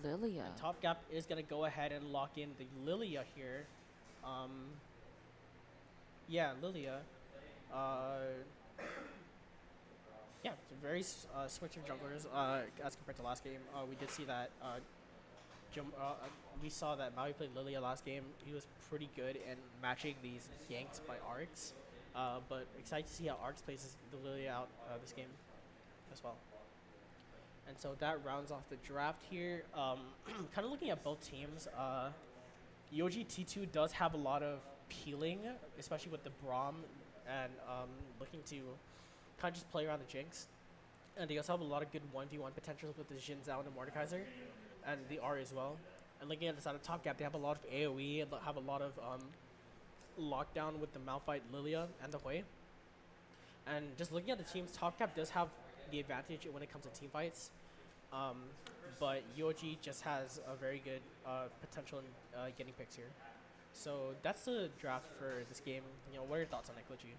Lilia. And Top Gap is gonna go ahead and lock in the Lilia here. Yeah, Lilia. Yeah, it's a very switch of junglers as compared to last game. We did see that. We saw that Maui played Lilia last game. He was pretty good in matching these ganks by Arx. But excited to see how Arx plays the Lilia out this game as well. And so that rounds off the draft here. Kind of looking at both teams. UOG T2 does have a lot of peeling, especially with the Braum, and looking to kind of just play around the Jinx. And they also have a lot of good 1v1 potentials with the Xin Zhao and the Mordekaiser, and the R as well. And looking at the side of Top Gap, they have a lot of AoE, and have a lot of lockdown with the Malphite, Lilia, and the Hui. And just looking at the teams, Top Gap does have the advantage when it comes to team fights. But UOG just has a very good potential in getting picks here. So that's the draft for this game. What are your thoughts on it, Glitchy?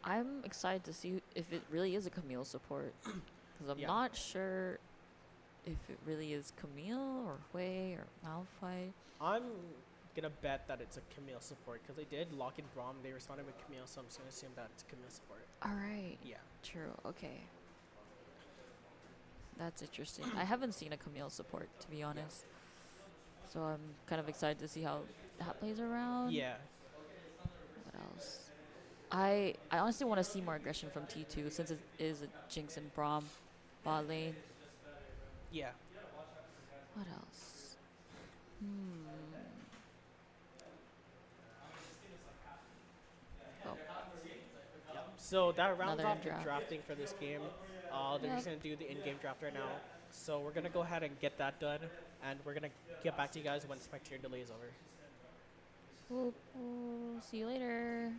I'm excited to see if it really is a Camille support, because I'm Yeah. not sure if it really is Camille or Hui or Malphite. I'm gonna bet that it's a Camille support because they did lock in Braum. They responded with Camille, so I'm just gonna assume that it's Camille support. All right. Yeah. True. Okay. That's interesting. I haven't seen a Camille support, to be honest. So I'm kind of excited to see how that plays around. Yeah. What else? I honestly want to see more aggression from T2 since it is a Jinx and Braum bot lane. Yeah. What else? Oh, So that rounds Another off the in-draft. drafting for this game. They're just Yep. gonna do the in-game draft right now. So we're gonna go ahead and get that done, and we're gonna get back to you guys when spectator delay is over. we'll see you later.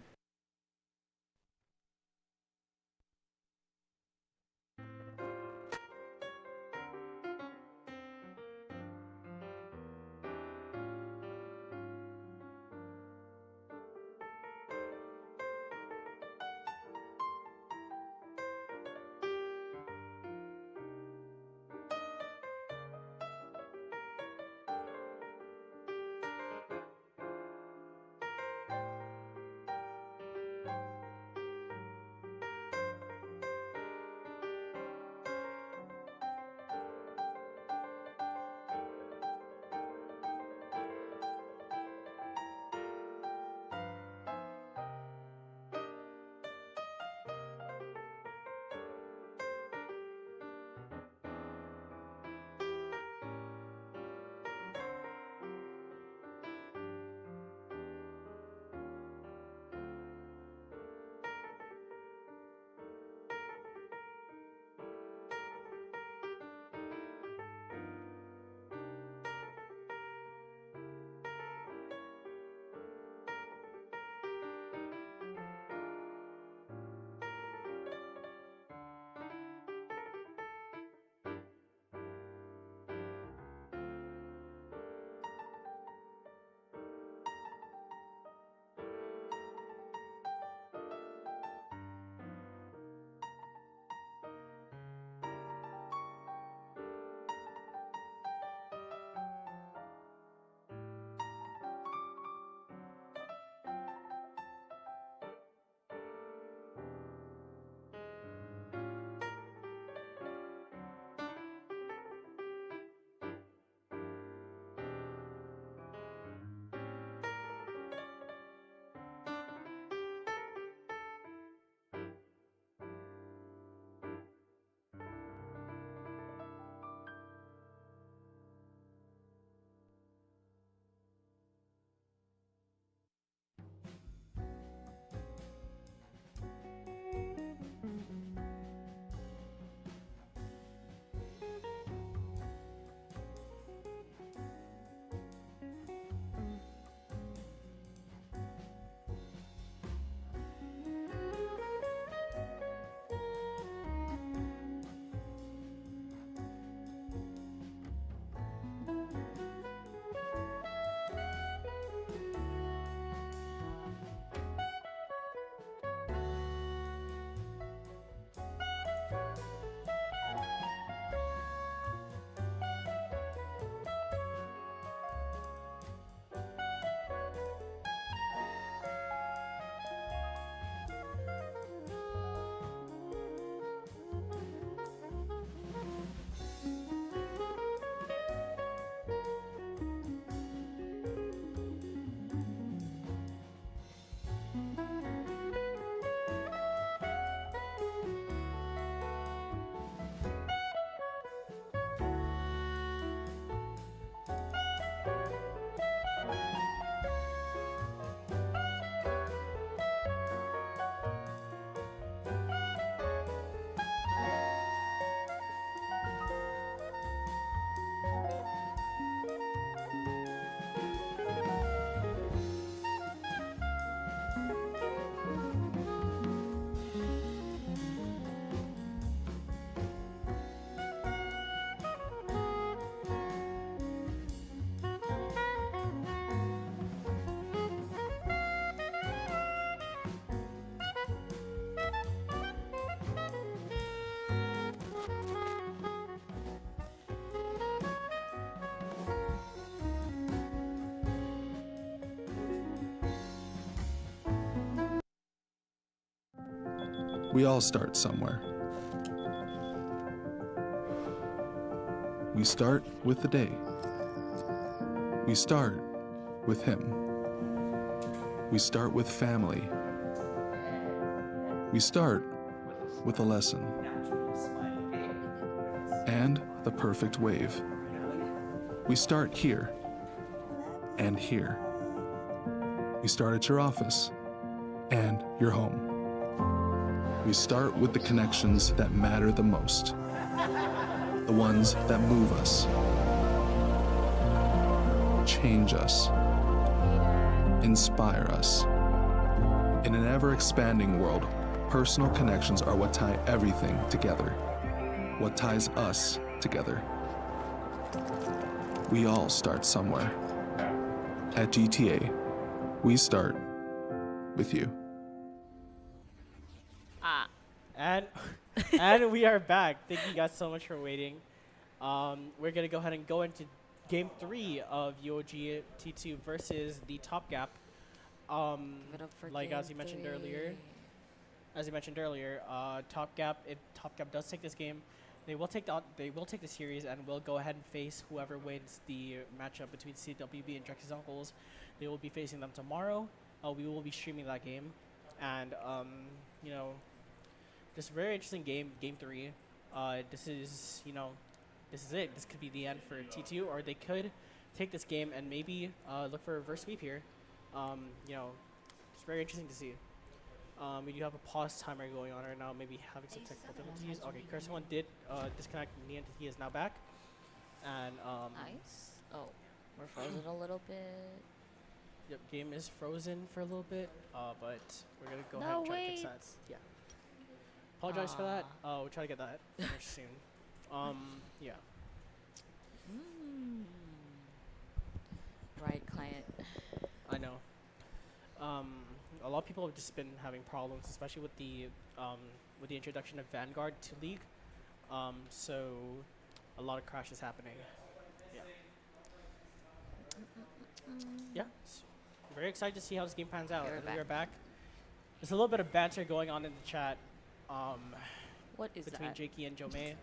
We all start somewhere. We start with the day. We start with him. We start with family. We start with a lesson. And the perfect wave. We start here and here. We start at your office and your home. We start with the connections that matter the most. The ones that move us, change us, inspire us. In an ever-expanding world, personal connections are what tie everything together, what ties us together. We all start somewhere. At GTA, we start with you. And and we are back. Thank you guys so much for waiting. We're gonna go ahead and go into Game 3 of UOG T2 versus the Top Gap. Give it up for Like game as you mentioned three. earlier, Top Gap. If Top Gap does take this game, they will take the series and will go ahead and face whoever wins the matchup between CWB and Drex's Uncles. They will be facing them tomorrow. We will be streaming that game, and you know, just a very interesting game. Game 3. This is it. This could be the end for T2, or they could take this game and maybe look for a reverse sweep here. It's very interesting to see. We do have a pause timer going on right now, maybe having some technical difficulties. Okay, Cursor one did disconnect the entity, is now back. And Nice. Oh, we're frozen a little bit. Yep, game is frozen for a little bit, but we're gonna go ahead No, and try to fix wait. that. Yeah. Apologize for that. We'll try to get that finished soon. Yeah. Right, client. I know. A lot of people have just been having problems, especially with the introduction of Vanguard to League. So a lot of crashes happening. Yeah. Yeah. Very excited to see how this game pans out. Okay, we're And we are back. back. There's a little bit of banter going on in the chat. What is Between that? Jakey and Jomei.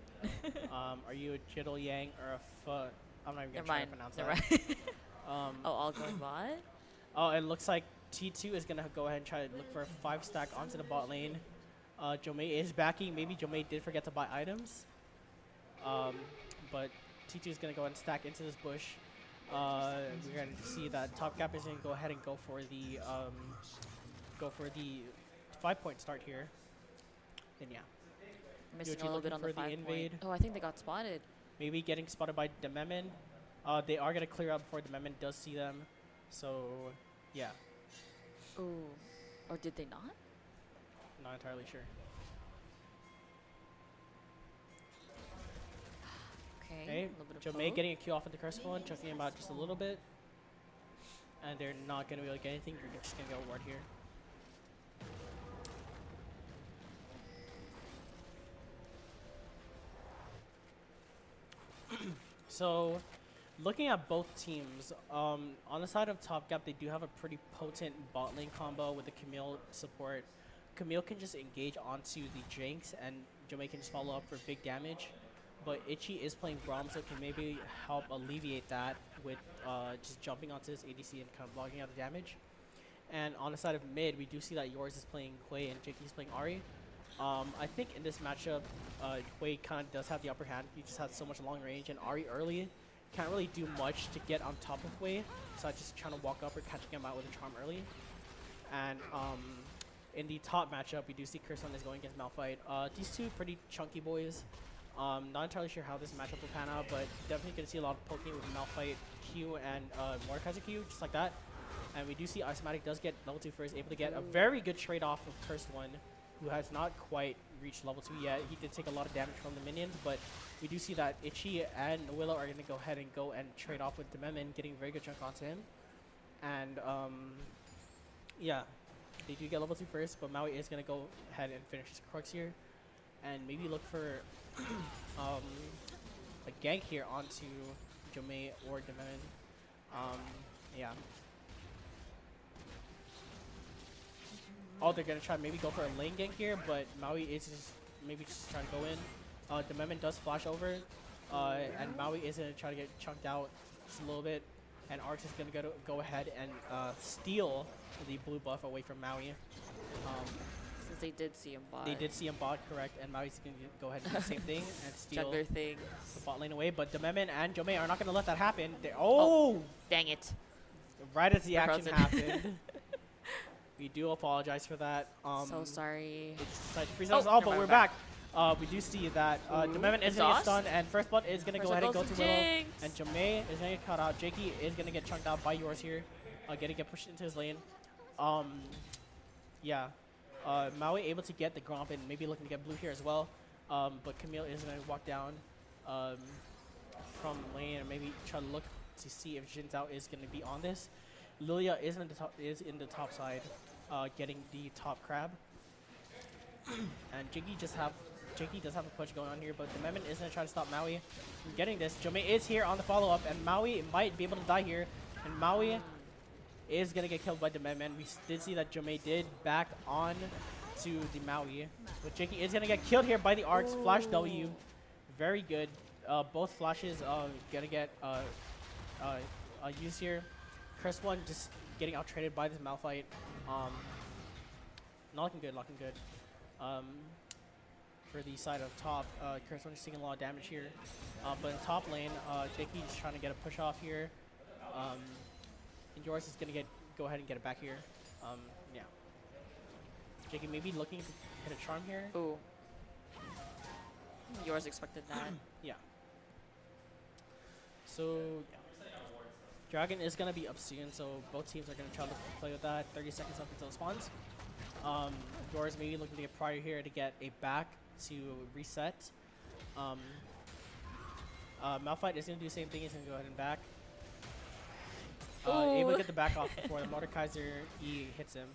Are you a Jiddle Yang or a Pho? I'm not even Never gonna try mind. to pronounce Never that. mind. Oh, all going bot? Oh, it looks like T2 is gonna go ahead and try to look for a 5-stack onto the bot lane. Jomei is backing. Maybe Jomei did forget to buy items. But T2 is gonna go ahead and stack into this bush. We're gonna see that Top Gap is gonna go ahead and go for the 5-point start here. And yeah, Missing UOG a little bit looking on the for the 5 invade. point. Oh, I think they got spotted. maybe getting spotted by Dememin. They are gonna clear out before Dememin does see them. So yeah, Ooh. Or did they not? not entirely sure. Okay. Okay, A little bit of Jomei poke. getting a Q off into Curse one, chucking him out just a little bit. And they're not gonna be able to get anything, you're just gonna get a ward here. So, looking at both teams, on the side of Top Gap, they do have a pretty potent bot lane combo with the Camille support. Camille can just engage onto the Jinx, and Jomei can just follow up for big damage. But Ichi is playing Braum, so can maybe help alleviate that with just jumping onto his ADC and kind of blocking out the damage. And on the side of mid, we do see that Yours is playing Hui and Jakey is playing Ahri. I think in this matchup, Hui kind of does have the upper hand. He just has so much long range, and Ahri early can't really do much to get on top of Hui. So just trying to walk up or catching him out with a charm early. And in the top matchup, we do see Kirsten is going against Malphite. These two pretty chunky boys. Not entirely sure how this matchup will pan out, but definitely going to see a lot of poking with Malphite Q and Mordekaiser Q, just like that. And we do see Isomatic does get level 2 first, able to get a very good trade off of Cursed One, who has not quite reached level 2 yet. He did take a lot of damage from the minions, but we do see that Ichi and Willow are going to go ahead and trade off with Dememin, getting a very good chunk onto him. And yeah, they do get level 2 first, but Maui is going to go ahead and finish his Crux here. And maybe look for a gank here onto Jomei or Dememin. Yeah. Oh, they're gonna try maybe go for a lane gank here, but Maui is just maybe just trying to go in. The Memon does flash over, and Maui is gonna try to get chunked out just a little bit, and Arch is gonna go ahead and steal the blue buff away from Maui. Since they did see him bot. They did see him bot, correct, and Maui's gonna go ahead and do the same thing and steal Juggler things. the bot lane away. But Dememon and Jomei are not gonna let that happen. Oh! Dang it. Right as the We're action frozen. happened. We do apologize for that. So sorry. It's decided to freeze Oh, us. Oh, never but mind, we're we're back. We do see that Dememon is gonna get Exhaust? stunned, and First Blood is gonna First go ahead and go Blood to goes Willow, Jinx. and Jomei is gonna get caught out. Jakey is gonna get chunked out by yours here. Gonna get pushed into his lane. Yeah. Maui able to get the Gromp and maybe looking to get blue here as well. But Camille is gonna walk down from lane and maybe try to look to see if Jin Zhao is gonna be on this. Lilia is in the top side, getting the top crab. And Jakey does have a push going on here, but the Memon is gonna try to stop Maui from getting this. Jomei is here on the follow up, and Maui might be able to die here. And Maui is gonna get killed by the Memon. We did see that Jomei did back on to the Maui, but Jakey is gonna get killed here by the Arcs. Flash W, very good. Both flashes gonna get used here. Curse one just getting out traded by this Malphite. Not looking good, for the side of top, Curse one is taking a lot of damage here. But in top lane, Jakey is trying to get a push off here. And yours is gonna go ahead and get it back here. Yeah. Jakey maybe looking to hit a charm here. Ooh. Yours expected that. Yeah. So, yeah. Dragon is going to be up soon, so both teams are going to try to play with that. 30 seconds up until it spawns. Yours maybe looking to get prior here to get a back to reset. Malphite is going to do the same thing. He's going to go ahead and back. Able to get the back off before the Mordekaiser E hits him.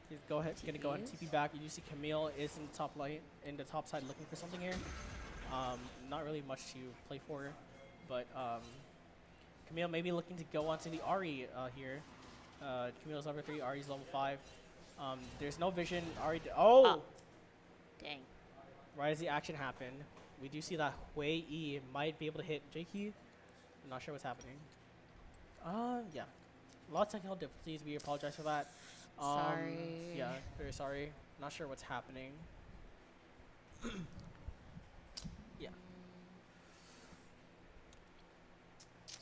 He's going to go ahead and TP back. You do see Camille is in the top light, in the top side looking for something here. Not really much to play for, but Camille may be looking to go onto the Ahri here. Camille's level 3, Ahri's level 5. There's no vision. Ahri. Oh! Dang. Right as the action happened, we do see that Hui E might be able to hit Jakey. I'm not sure what's happening. Yeah. A lot of technical difficulties. We apologize for that. Sorry. Yeah, very sorry. Not sure what's happening. Yeah.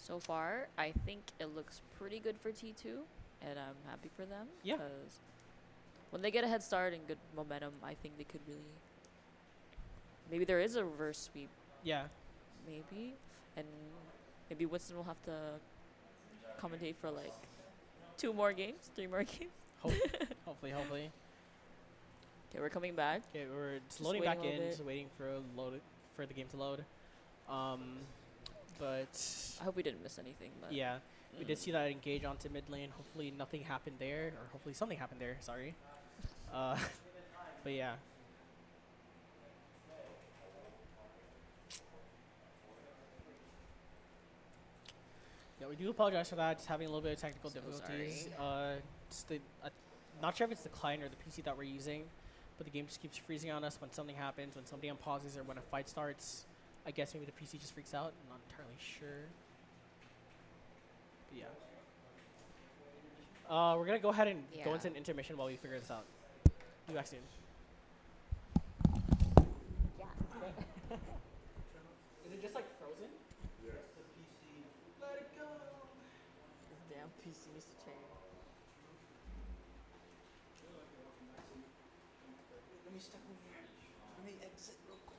So far, I think it looks pretty good for T2, and I'm happy for them. Yeah. Because when they get a head start and good momentum, I think they could really. Maybe there is a reverse sweep. Yeah. Maybe. And maybe Winston will have to commentate for like 2 more games, 3 more games. Hopefully. Okay, we're coming back. Okay, we're Just loading waiting back a little in, bit. just waiting for the game to load. But I hope we didn't miss anything. But yeah, we did see that engage onto mid lane. Hopefully nothing happened there, or hopefully something happened there. Sorry. But yeah. Yeah, we do apologize for that. Just having a little bit of technical So difficulties. Not sure if it's the client or the PC that we're using, but the game just keeps freezing on us when something happens, when somebody unpauses, or when a fight starts. I guess maybe the PC just freaks out. I'm not entirely sure. But yeah. We're gonna go ahead and go Yeah. into an intermission while we figure this out. Be back soon. Yeah. Is it just like frozen? Let it go. This damn PC needs to change. Let me step over here. Let me exit real quick.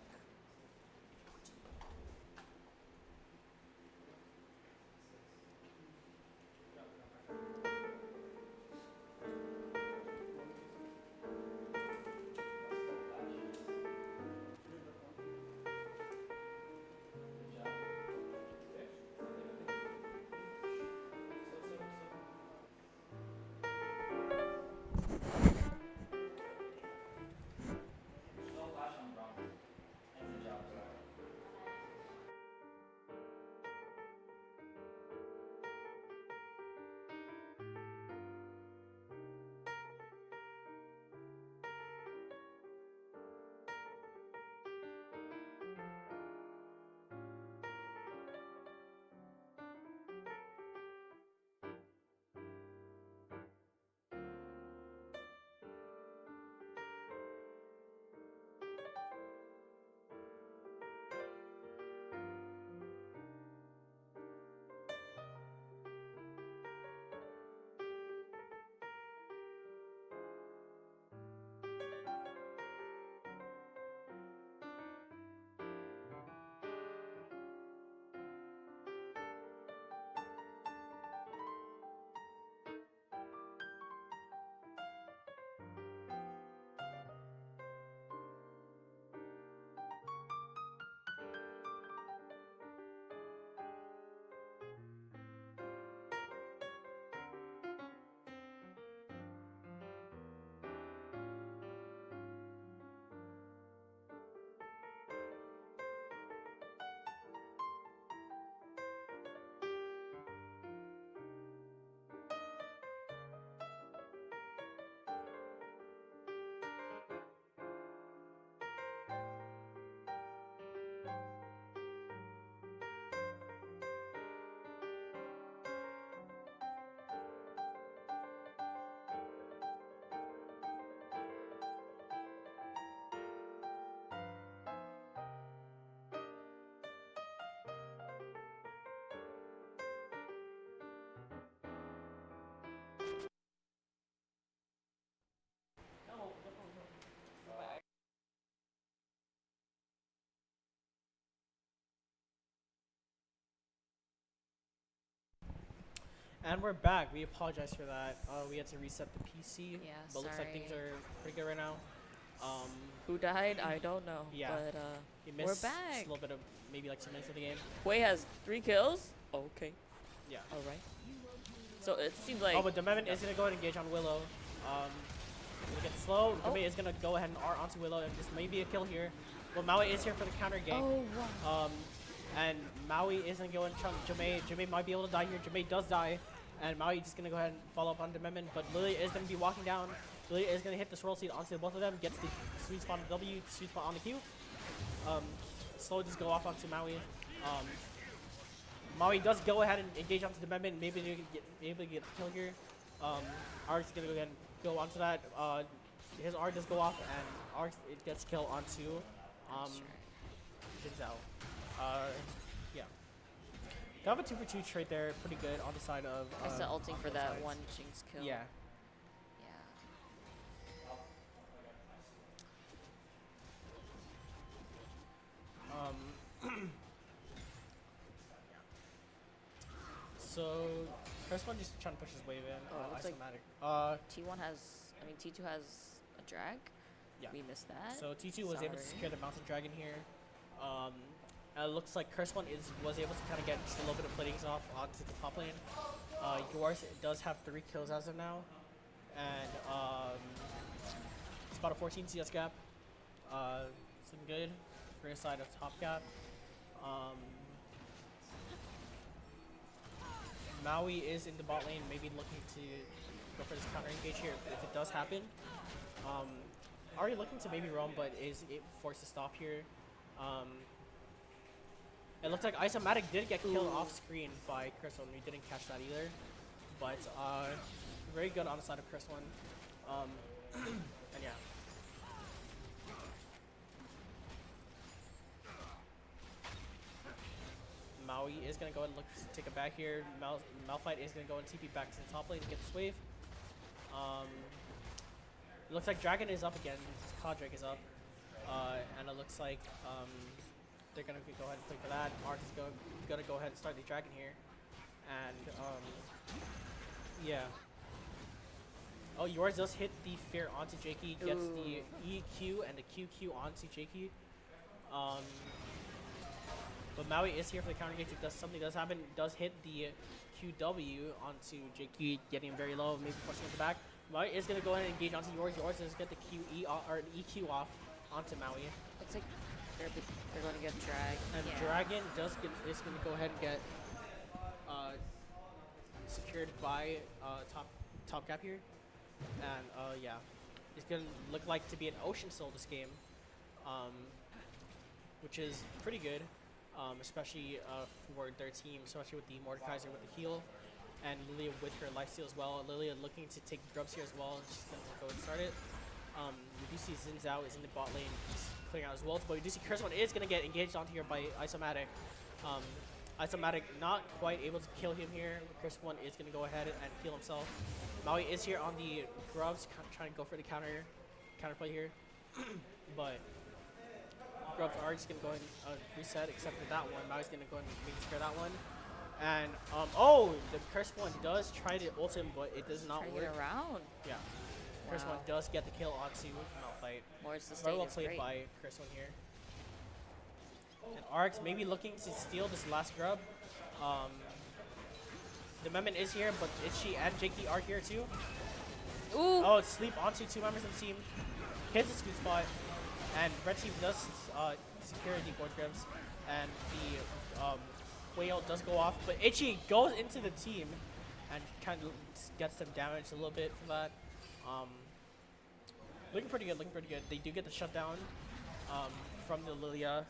And we're back. We apologize for that. We had to reset the PC. Yeah, But looks like things sorry. are pretty good right now. Um, Who died? I don't know. Yeah. But we we're missed just back. a little bit of maybe like 2 minutes of the game. Wei has 3 kills. Okay. Yeah. All right. So it seems like. Oh, but the Mevin is going to go ahead and engage on Willow. Gonna get slow. Oh. Jame is going to go ahead and R onto Willow, and this may be a kill here. Well, Maui is here for the counter gank. Oh wow. And Maui isn't going to chunk Jame. Jame might be able to die here. Jame does die. And Maui just going to go ahead and follow up on Dememon. But Lily is going to be walking down. Lily is going to hit the swirl seed onto both of them. Gets the sweet spot on the W, sweet spot on the Q. Slow just go off onto Maui. Maui does go ahead and engage onto Dememon. Maybe they get a kill here. Arx is going to go ahead and go onto that. His R does go off. And Arx it gets kill onto Jin Zhao. Yeah. Got a 2-for-2 trade there, pretty good on the side of. I said ulting on for both that sides. one Jinx kill. Yeah. So first one just trying to push his wave in. Oh, it looks like isomatic. T1 has. I mean T2 has a drag. Yeah. We missed that. So T2 was able to Sorry. secure the Mountain Dragon here. It looks like Curse One was able to kind of get just a little bit of plays off onto the top lane. Yours does have 3 kills as of now, and it's about a 14 CS gap. Looking good. Rear side of top gap. Maui is in the bot lane, maybe looking to go for this counter engage here if it does happen. Already looking to maybe roam, but is forced to stop here. It looks like Isomatic did get killed off screen by Chris One. We didn't catch that either, but very good on the side of Chris One. And yeah. Maui is going to go ahead and look to take it back here. Malphite is going to go and TP back to the top lane to get this wave. It looks like Dragon is up again. Drake is up. And it looks like they're going to go ahead and play for that. Mark is going to go ahead and start the Dragon here. And yeah. Oh, yours does hit the Fear onto Jakey. Gets the EQ and the QQ onto Jakey. But Maui is here for the counter gate. If something does happen, does hit the QW onto Jakey, getting very low, maybe pushing it back. Maui is going to go ahead and engage onto yours. Yours is get the QE or an EQ off onto Maui. Looks like they're going to get dragged. And Dragon is going to go ahead and get secured by top gap here. And yeah, it's going to look like to be an Ocean Soul this game, which is pretty good. Especially for their team, especially with the Mordekaiser with the heal, and Lilia with her lifesteal as well. Lilia looking to take the grubs here as well, and she's going to go and start it. We do see Xin Zhao is in the bot lane, he's clearing out as well, but we do see Curse One is going to get engaged onto here by Isomatic. Isomatic not quite able to kill him here. Curse One is going to go ahead and heal himself. Maui is here on the grubs, trying to go for the counterplay here, but Grubs are just going to go ahead and reset, except for that one. Maui's going to go ahead and maybe spare that one. And, oh, the Curse One does try to ult him, but it does not work. Get around. Yeah. Curse One does get the kill onto Malphite. More sustain Very well is played great. by Curse One here. And Arx maybe looking to steal this last grub. The Memon is here, but Itchy and Jakey are here too. Ooh. Oh, sleep onto 2 members of the team. Hits the sweet spot. And red team does secure the board grips, and the whale does go off, but Itchy goes into the team and kind of gets them damaged a little bit for that. Looking pretty good, They do get the shutdown from the Lilia.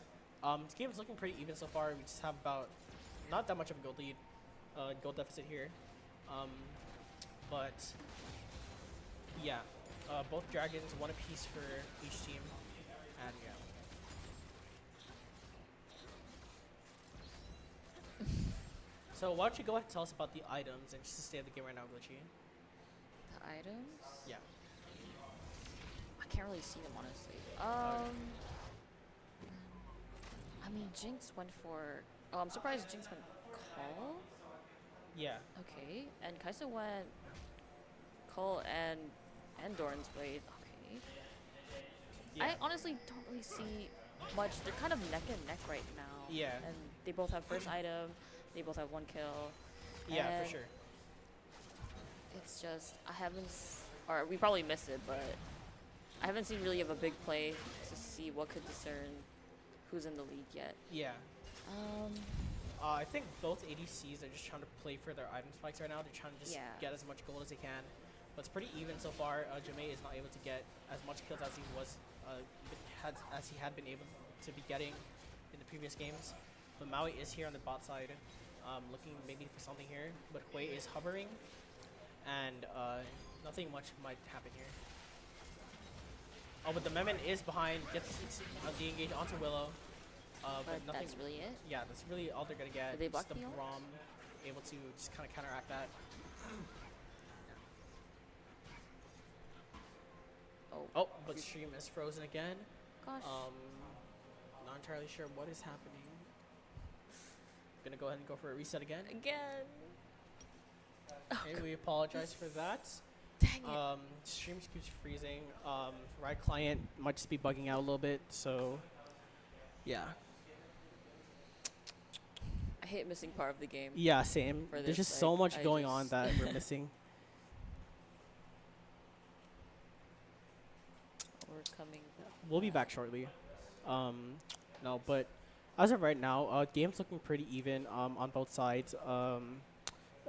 This game is looking pretty even so far. We just have about not that much of a gold lead, gold deficit here. But yeah, both dragons, 1 apiece for each team. And yeah. So why don't you go ahead and tell us about the items and just the state of the game right now, Glitchy? The items? Yeah. I can't really see them, honestly. I mean, Jinx went for... Oh, I'm surprised Jinx went call. Yeah. Okay, and Kaisa went Cole and Doran's Blade. Okay. Yeah. I honestly don't really see much. They're kind of neck and neck right now. Yeah. And they both have first item. They both have 1 kill. Yeah, for and sure. It's just I haven't, or we probably missed it, but I haven't seen really of a big play to see what could discern who's in the lead yet. Yeah. Um, I think both ADCs are just trying to play for their item spikes right now. They're trying to just Yeah. get as much gold as they can. But it's pretty even so far. Jamae is not able to get as much kills as he was, as he had been able to be getting in the previous games. But Maui is here on the bot side, looking maybe for something here. But Hui is hovering, and nothing much might happen here. Oh, but the Memon is behind, gets the engage onto Willow. But nothing. that's really it. Yeah, that's really all they're gonna get. Did they block Just the the ult? Braum able to just kind of counteract that. Oh, but stream is frozen again. Gosh. Not entirely sure what is happening. Gonna go ahead and go for a reset again. Again. Okay, we apologize for that. Dang it. Stream just keeps freezing. Riot client might just be bugging out a little bit, so yeah. I hate missing part of the game. Yeah, same. For There's this, just so like, much I going on just- that we're missing. We're coming. We'll be back shortly. No, but as of right now, game's looking pretty even on both sides.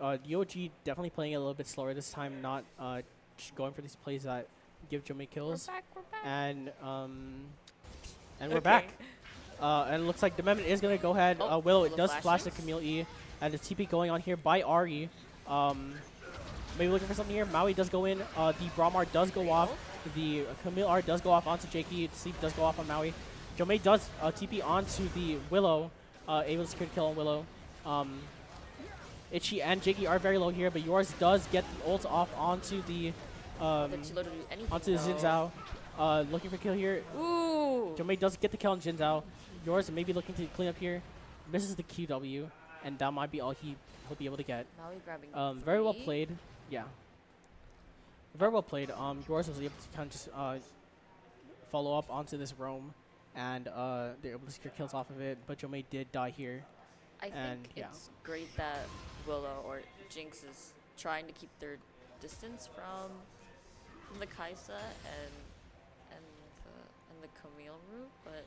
UOG definitely playing a little bit slower this time, not just going for these plays that give Jomei kills. We're back. And we're Okay. back. And it looks like the Memon is gonna go ahead. Oh, Willow, it Willow does flash the flashes. Camille E, and the TP going on here by Ari. Maybe looking for something here. Maui does go in. The Brahmar does go off. The Camille R does go off onto Jakey. Sleep does go off on Maui. Jomei does TP onto the Willow, able to secure the kill on Willow. Itchy and Jakey are very low here, but yours does get the ult off onto the Did she literally do anything? onto the though? Xin Zhao. Looking for kill here. Ooh. Jomei does get the kill on Jin Zhao. Yours may be looking to clean up here. Misses the QW, and that might be all he'll be able to get. Now we're grabbing. Very well 3. played. Yeah. Very well played. Yours was able to kind of just follow up onto this roam, and they're able to secure kills off of it. But Jomei did die here. I and, think yeah. it's great that Willow or Jinx is trying to keep their distance from the Kaisa and the Camille route, but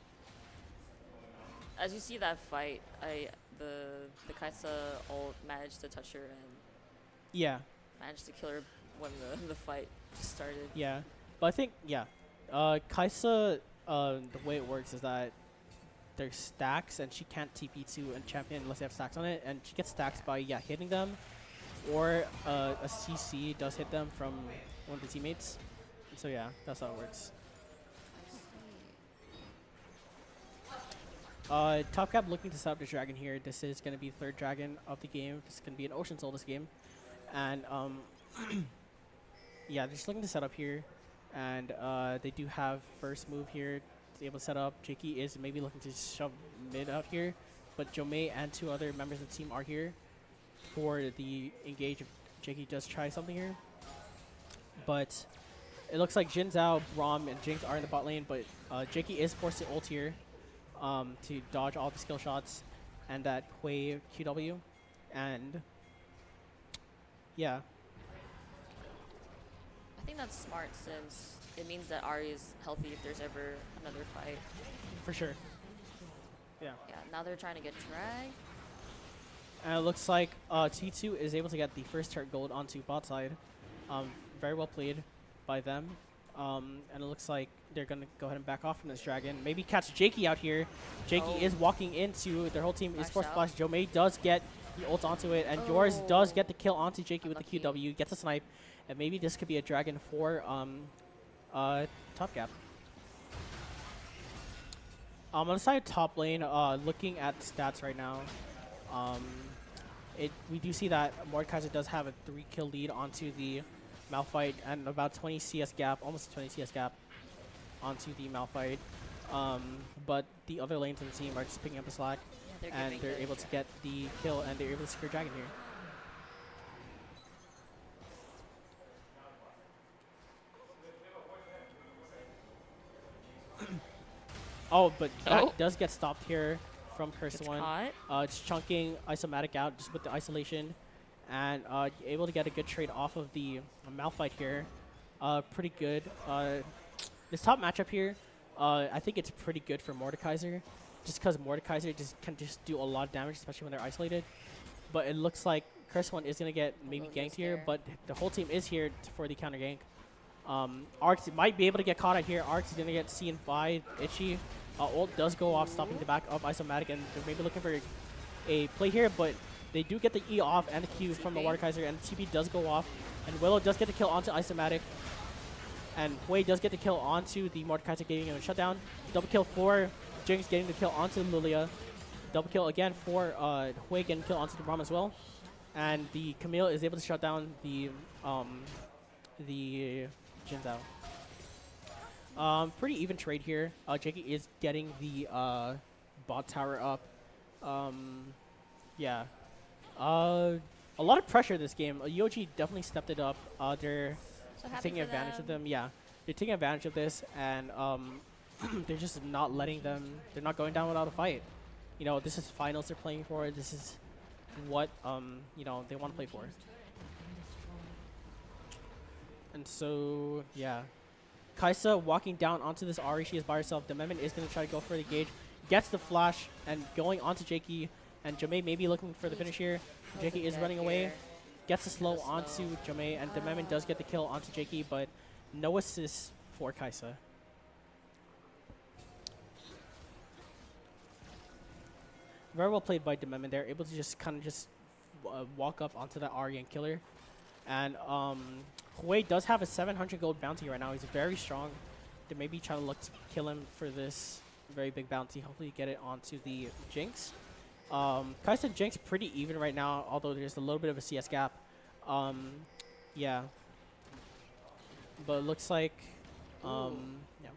as you see that fight, the Kaisa ult managed to touch her and Yeah. managed to kill her when the fight just started. Yeah. But I think Kaisa, the way it works is that there's stacks, and she can't TP to a champion unless they have stacks on it, and she gets stacks by hitting them, or a CC does hit them from one of the teammates. And so yeah, that's how it works. I see. Top Cap looking to set up the dragon here. This is going to be the third dragon of the game. This is going to be an Ocean Soul this game. And yeah, they're just looking to set up here. And they do have first move here to be able to set up. Jakey is maybe looking to shove mid out here. But Jomei and 2 other members of the team are here for the engage if Jakey does try something here. But it looks like Jin Zhao, Braum, and Jinx are in the bot lane. But Jakey is forced to ult here to dodge all the skill shots and that Hui QW. And yeah. I think that's smart since it means that Ari is healthy if there's ever another fight. For sure. Yeah. Yeah, now they're trying to get dragged. And it looks like T2 is able to get the first turret gold onto bot side. Very well played by them. And it looks like they're going to go ahead and back off from this dragon. Maybe catch Jakey out here. Jakey is walking into their whole team. Is forced Flashed flash. Jomei does get the ult onto it. And yours does get the kill onto Jakey with the Unlucky. QW. Gets a snipe. And maybe this could be a dragon for Top Gap. On the side top lane, looking at stats right now, we do see that Mordekaiser does have a 3-kill lead onto the Malphite and about 20 CS gap, almost 20 CS gap onto the Malphite. But the other lanes in the team are just picking up the slack, Yeah, and they're able to get the kill, and they're able to secure dragon here. Oh, but that Oh. does get stopped here from Gets Curse One. caught. It's chunking Isomatic out just with the isolation, and able to get a good trade off of the Malphite here. Pretty good. This top matchup here, I think it's pretty good for Mordekaiser, just because Mordekaiser can just do a lot of damage, especially when they're isolated. But it looks like Curse One is gonna get maybe Lilia's ganked here, there. but the whole team is here for the counter gank. Arx might be able to get caught out here. Arx is gonna get seen by Itchy. Ult does go off, stopping the back of Isomatic, and they're maybe looking for a play here, but they do get the E off and the Q from the Mordekaiser, and TP does go off, and Willow does get the kill onto Isomatic, and Hui does get the kill onto the Mordekaiser, getting him a shutdown. Double kill for Jinx, getting the kill onto Lilia. Double kill again for Hui, getting kill onto the Braum as well. And the Camille is able to shut down the Jin Zhao. Pretty even trade here. Jakey is getting the bot tower up. Yeah. A lot of pressure this game. UOG definitely stepped it up. They're So happy taking for advantage of them. them. Yeah, they're taking advantage of this, and they're just not letting them. They're not going down without a fight. You know, this is finals they're playing for. This is what you know, they want to play for. And so yeah, Kaisa walking down onto this Ahri. She is by herself. The Dememon is going to try to go for the gauge. Gets the flash and going onto Jakey, and Jamae may be looking for the finish here. Jakey is running away. Gets the slow onto Jamae, and Dememon does get the kill onto Jakey, but no assist for Kaisa. Very well played by Dememon. They're able to just kind of just walk up onto that Ahri and kill her. And Hui does have a 700 gold bounty right now. He's very strong. They may be trying to look to kill him for this very big bounty. Hopefully get it onto the Jinx. Kaisa and Jinx pretty even right now, although there's a little bit of a CS gap. Yeah. But it looks like, yeah.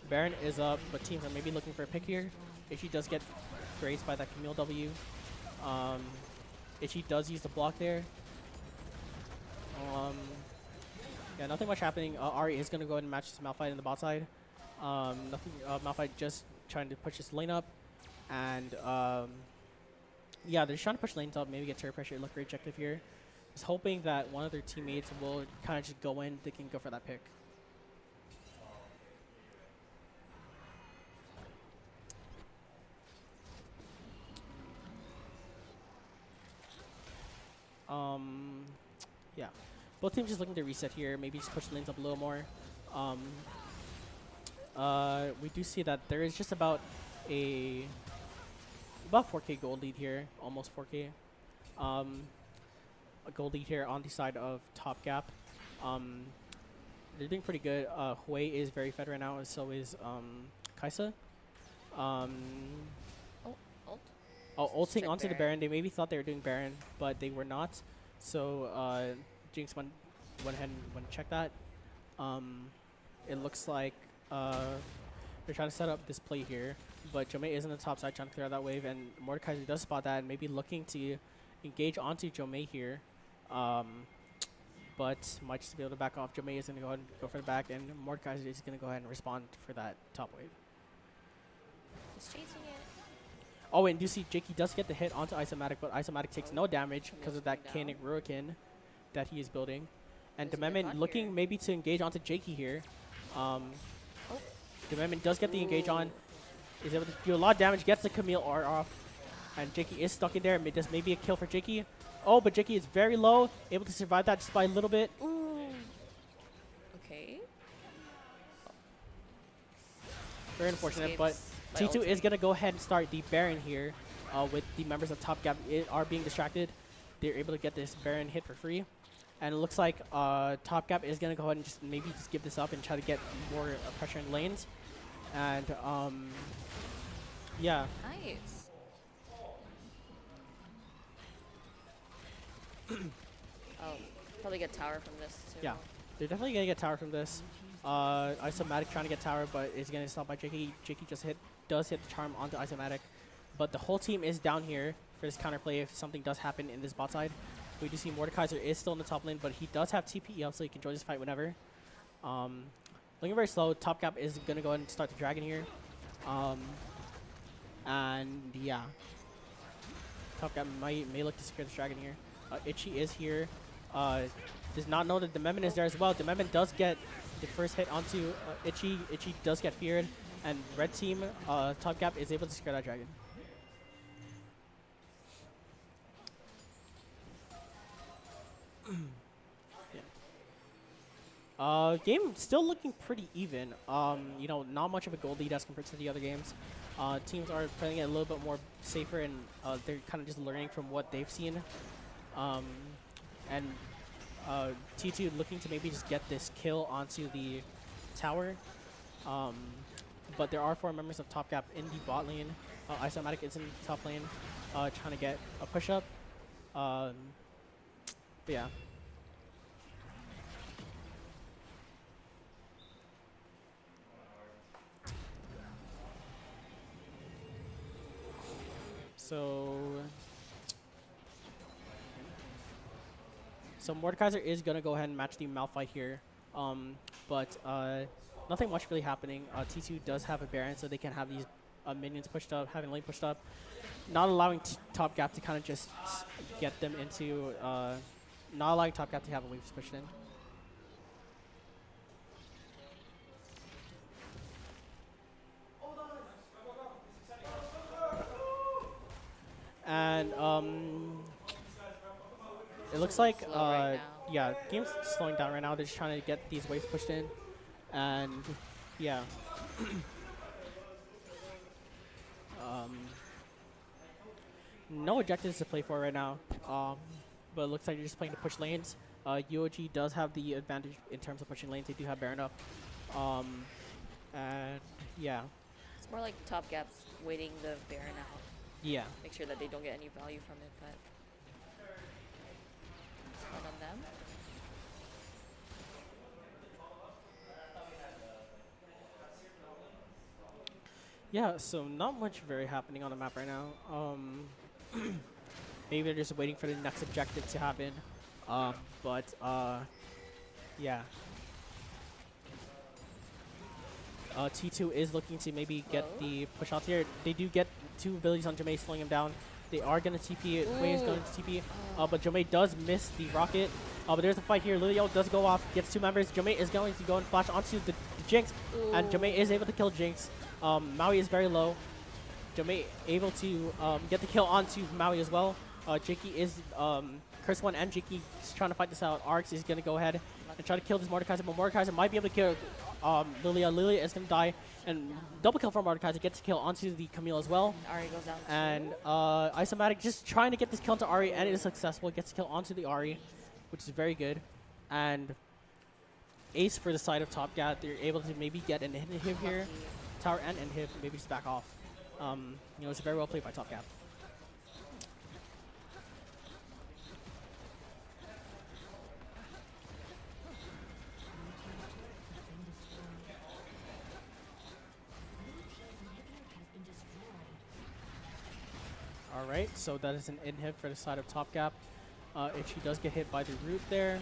Baron is up, but teams are maybe looking for a pick here. Itchy does get grazed by that Camille W. Itchy does use the block there. Yeah, nothing much happening. Ahri is going to go ahead and match this Malphite in the bot side. Nothing. Malphite just trying to push this lane up. And yeah, they're just trying to push lanes up, maybe get turret pressure, look for objective here. Just hoping that one of their teammates will kind of just go in, they can go for that pick. Yeah. Both teams just looking to reset here, maybe just push the lanes up a little more. We do see that there is just about 4K gold lead here, almost 4K. A gold lead here on the side of Top Gap. They're doing pretty good. Hui is very fed right now, and so is Kaisa. Ult. Ulting Check onto the Baron. Baron. They maybe thought they were doing Baron, but they were not. So Jinx went ahead and checked that. It looks like they're trying to set up this play here, but Jomei is on the top side trying to clear out that wave, and Mordekaiser does spot that and maybe looking to engage onto Jomei here. But might just be able to back off. Jomei is going to go ahead and go for the back, and Mordekaiser is going to go ahead and respond for that top wave. He's chasing it. Oh, and you see Jakey does get the hit onto Isomatic, but Isomatic takes no damage because of that Kainic Rurokin that he is building. And There's a good Dememon cut looking here. maybe to engage onto Jakey here. Dememon does get the engage on. Is able to do a lot of damage, gets the Camille R off. And Jakey is stuck in there. Just maybe a kill for Jakey. Oh, but Jakey is very low, able to survive that just by a little bit. Ooh. Okay. Very unfortunate, Escapes but by T2 is ulting. going to go ahead and start the Baron here with the members of Top Gap are being distracted. They're able to get this Baron hit for free. And it looks like Top Gap is going to go ahead and just maybe just give this up and try to get more pressure in lanes. And yeah. Nice. Oh, probably get tower from this too. Yeah, they're definitely going to get tower from this. Isomatic trying to get tower, but is going to stop by Jakey. Jakey just does hit the charm onto Isomatic. But the whole team is down here for this counterplay if something does happen in this bot side. We do see Mordekaiser is still in the top lane, but he does have TP up, so he can join this fight whenever. Looking very slow. Top Gap is going to go ahead and start the dragon here. And yeah. Top Gap may look to secure this dragon here. Itchy is here. Does not know that the Dememon is there as well. Dememon does get the first hit onto Itchy. Itchy does get feared. And red team, Top Gap is able to secure that dragon. Game still looking pretty even. You know, not much of a goal lead as compared to the other games. Teams are playing it a little bit more safer, and they're kind of just learning from what they've seen. And T2 looking to maybe just get this kill onto the tower. But there are 4 members of Top Gap in the bot lane. Isomatic is in the top lane, trying to get a push up. But yeah. So Mordekaiser is gonna go ahead and match the Malphite here, but nothing much really happening. T2 does have a Baron, so they can have these minions pushed up, having lane pushed up, not allowing Top Gap to kind of just get them into, not allowing Top Gap to have a waves pushed in. And it looks like yeah, game's slowing down right now. They're just trying to get these waves pushed in, and yeah. No objectives to play for right now, but it looks like they're just playing to push lanes. UOG does have the advantage in terms of pushing lanes. They do have Baron up, and yeah. It's more like Top Gap's waiting the Baron out. Yeah. Make sure that they don't get any value from it, but not on them. Yeah, so not much very happening on the map right now. Maybe they're just waiting for the next objective to happen. But yeah. T2 is looking to maybe get the push out here. They do get 2 abilities on Jomei, slowing him down. They are going to TP. Wei is going to TP. But Jomei does miss the rocket. But there's a fight here. Lilio does go off, gets 2 members. Jomei is going to go and flash onto the Jinx. And Jomei is able to kill Jinx. Maui is very low. Jomei able to get the kill onto Maui as well. Jakey is, Curse 1 and Jakey is trying to fight this out. Arx is going to go ahead and try to kill this Mordekaiser, but Mordekaiser might be able to kill Lilia. Lilia is going to die, and double kill from Mordekaiser, gets a kill onto the Camille as well. And Ari goes down and Isomatic just trying to get this kill onto Ari, and it is successful. Gets a kill onto the Ari, which is very good. And ace for the side of Top Gap. They're able to maybe get an inhib here. Tower and inhib, maybe just back off. You know, it's very well played by Top Gap. Alright, so that is an inhib for the side of Top Gap. If she does get hit by the root there.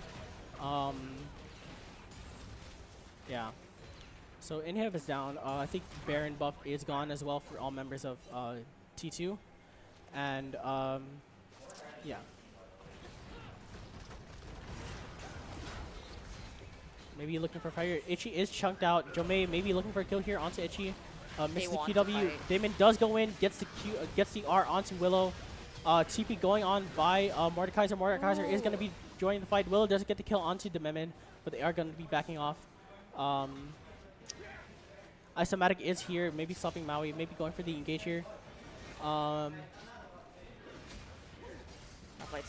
Yeah. So inhib is down. I think Baron buff is gone as well for all members of T2. And yeah. Maybe looking for fire. Itchy is chunked out. Jomei maybe looking for a kill here onto Itchy. Misses the QW. Damon does go in, gets the R onto Willow. TP going on by Mordekaiser. Mordekaiser is going to be joining the fight. Willow doesn't get the kill onto Dememon, but they are going to be backing off. Isomatic is here, maybe stopping Maui, maybe going for the engage here. Malphite's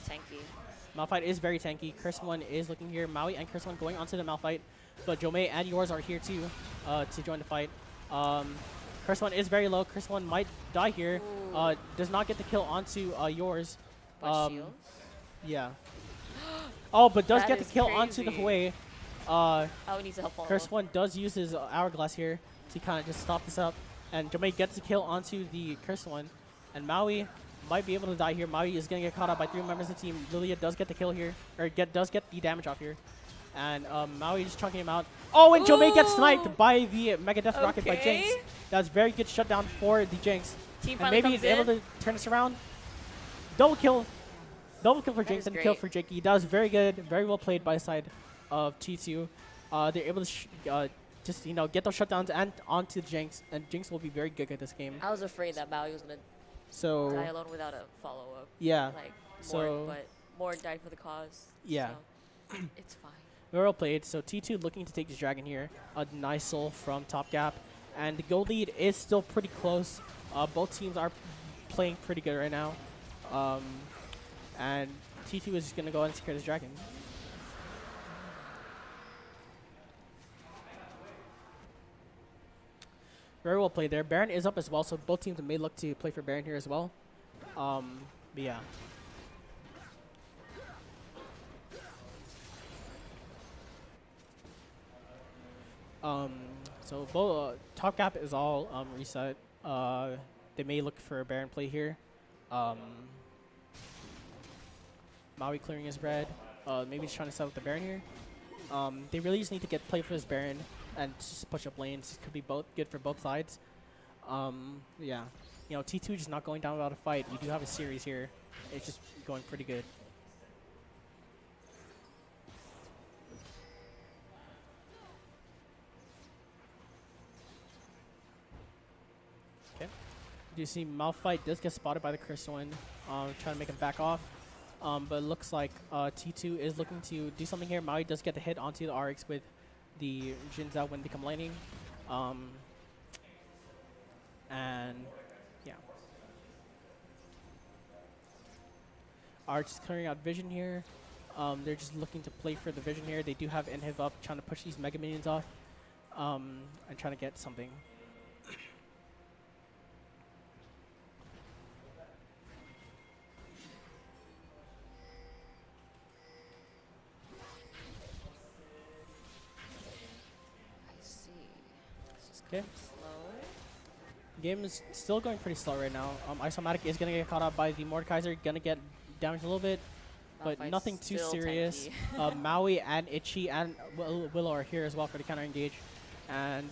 tanky. Malphite is very tanky. Curse 1 is looking here. Maui and Curse 1 going onto the Malphite, but Jomei and yours are here too to join the fight. Curse 1 is very low. Curse 1 might die here. Does not get the kill onto yours. Yeah. Oh, but does get the kill onto the Hwei. Needs to help follow. Curse 1 does use his hourglass here to kind of just stop this up. And Jomei gets the kill onto the Curse 1. And Maui might be able to die here. Maui is going to get caught out by 3 members of the team. Lilia does get the kill here, or does get the damage off here. And Maui just chunking him out. Oh, and Jomei gets sniped by the Mega Death Rocket by Jinx. That's very good shutdown for the Jinx. Team And maybe he's able to turn this around. Double kill. Double kill for Jinx and kill for Jakey. That was very good. Very well played by the side of T2. They're able to just, you know, get those shutdowns and onto the Jinx. And Jinx will be very good at this game. I was afraid that Maui was going to die alone without a follow-up. Yeah. Like, So but more died for the cause. Yeah. So it's fine. Very well played. So T2 looking to take this dragon here. A nice soul from top gap. And the gold lead is still pretty close. Both teams are playing pretty good right now. And T2 is just going to go ahead and secure this dragon. Very well played there. Baron is up as well, so both teams may look to play for Baron here as well. But yeah. So top gap is all reset. They may look for a Baron play here. Maui clearing his red. Maybe just trying to set up the Baron here. They really just need to get play for this Baron and just push up lanes. It could be both good for both sides. Yeah, you know, T2 just not going down without a fight. You do have a series here. It's just going pretty good. Okay. You see Malphite does get spotted by the Crystalline, trying to make him back off. But it looks like T2 is looking to do something here. Maui does get the hit onto the RX with the Jin Zhao when they come laning. And yeah. RX is clearing out vision here. They're just looking to play for the vision here. They do have inhib up, trying to push these Mega Minions off and trying to get something. Okay. Game is still going pretty slow right now. Isomatic is going to get caught up by the Mordekaiser, going to get damaged a little bit, but nothing too serious. Maui and Itchy and Willow are here as well for the counter engage. And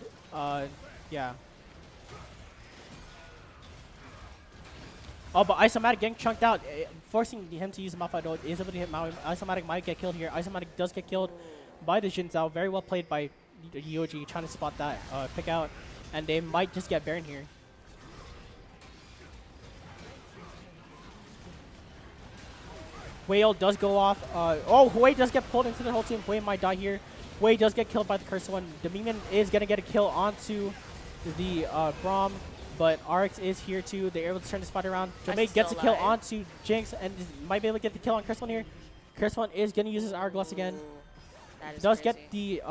yeah. Oh, but Isomatic getting chunked out, forcing him to use the Malphite. Is able to hit Maui. Isomatic might get killed here. Isomatic does get killed by the Jin Zhao. Very well played by UOG, trying to spot that pick out, and they might just get Baron here. Whale does go off. Oh, Hui does get pulled into the whole team. Hui might die here. Hui does get killed by the Cursed One. Dominion is going to get a kill onto the Braum, but RX is here too. They're able to turn this fight around. Jomei gets a kill onto Jinx and might be able to get the kill on Cursed One here. Cursed One is going to use his Hourglass again. Does get the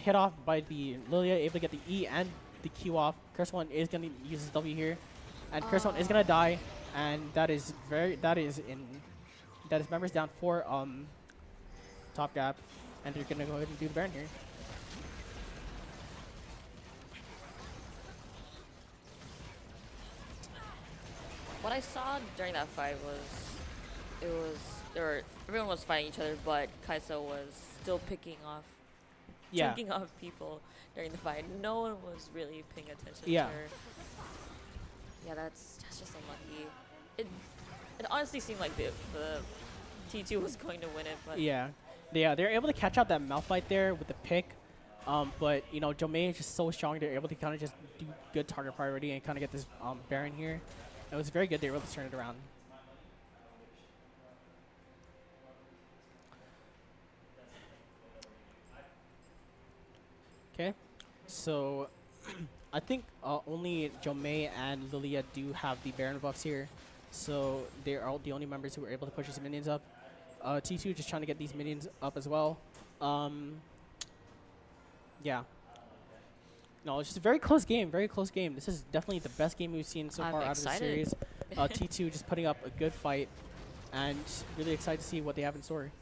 hit off by the Lilia, able to get the E and the Q off. Cursed One is going to use his W here, and Cursed One is going to die, and that is members down for top gap, and they're going to go ahead and do the Baron here. What I saw during that fight was everyone was fighting each other, but Kai'Sa was still picking off people during the fight. No one was really paying attention to her. Yeah, that's just unlucky. It honestly seemed like the T2 was going to win it, but they're able to catch out that Malphite there with the pick. But you know, Jomei is just so strong. They're able to kind of just do good target priority and kind of get this Baron here. It was very good. They were able to turn it around. Okay, so I think only Jomei and Lilia do have the Baron buffs here, so they're all the only members who were able to push these minions up. T2 just trying to get these minions up as well. Yeah. No, it's just a very close game, very close game. This is definitely the best game we've seen so far out of the series. T2 just putting up a good fight, and just really excited to see what they have in store.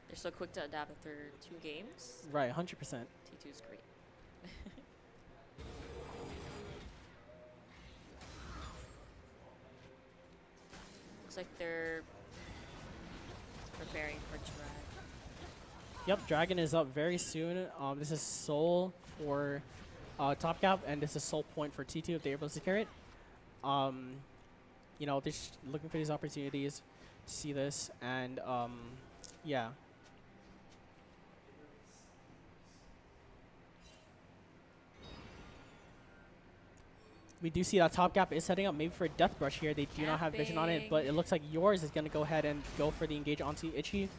They're so quick to adapt after 2 games. Right, 100%. T2's great. Looks like they're preparing for drag. Yep, Dragon is up very soon. This is Soul for Top Cap, and this is Soul Point for T2 if they're able to secure it. You know, they're just looking for these opportunities to see this, and yeah. We do see that Top Gap is setting up maybe for a Death Brush here. They do not have vision on it, but it looks like yours is going to go ahead and go for the engage onto Itchy.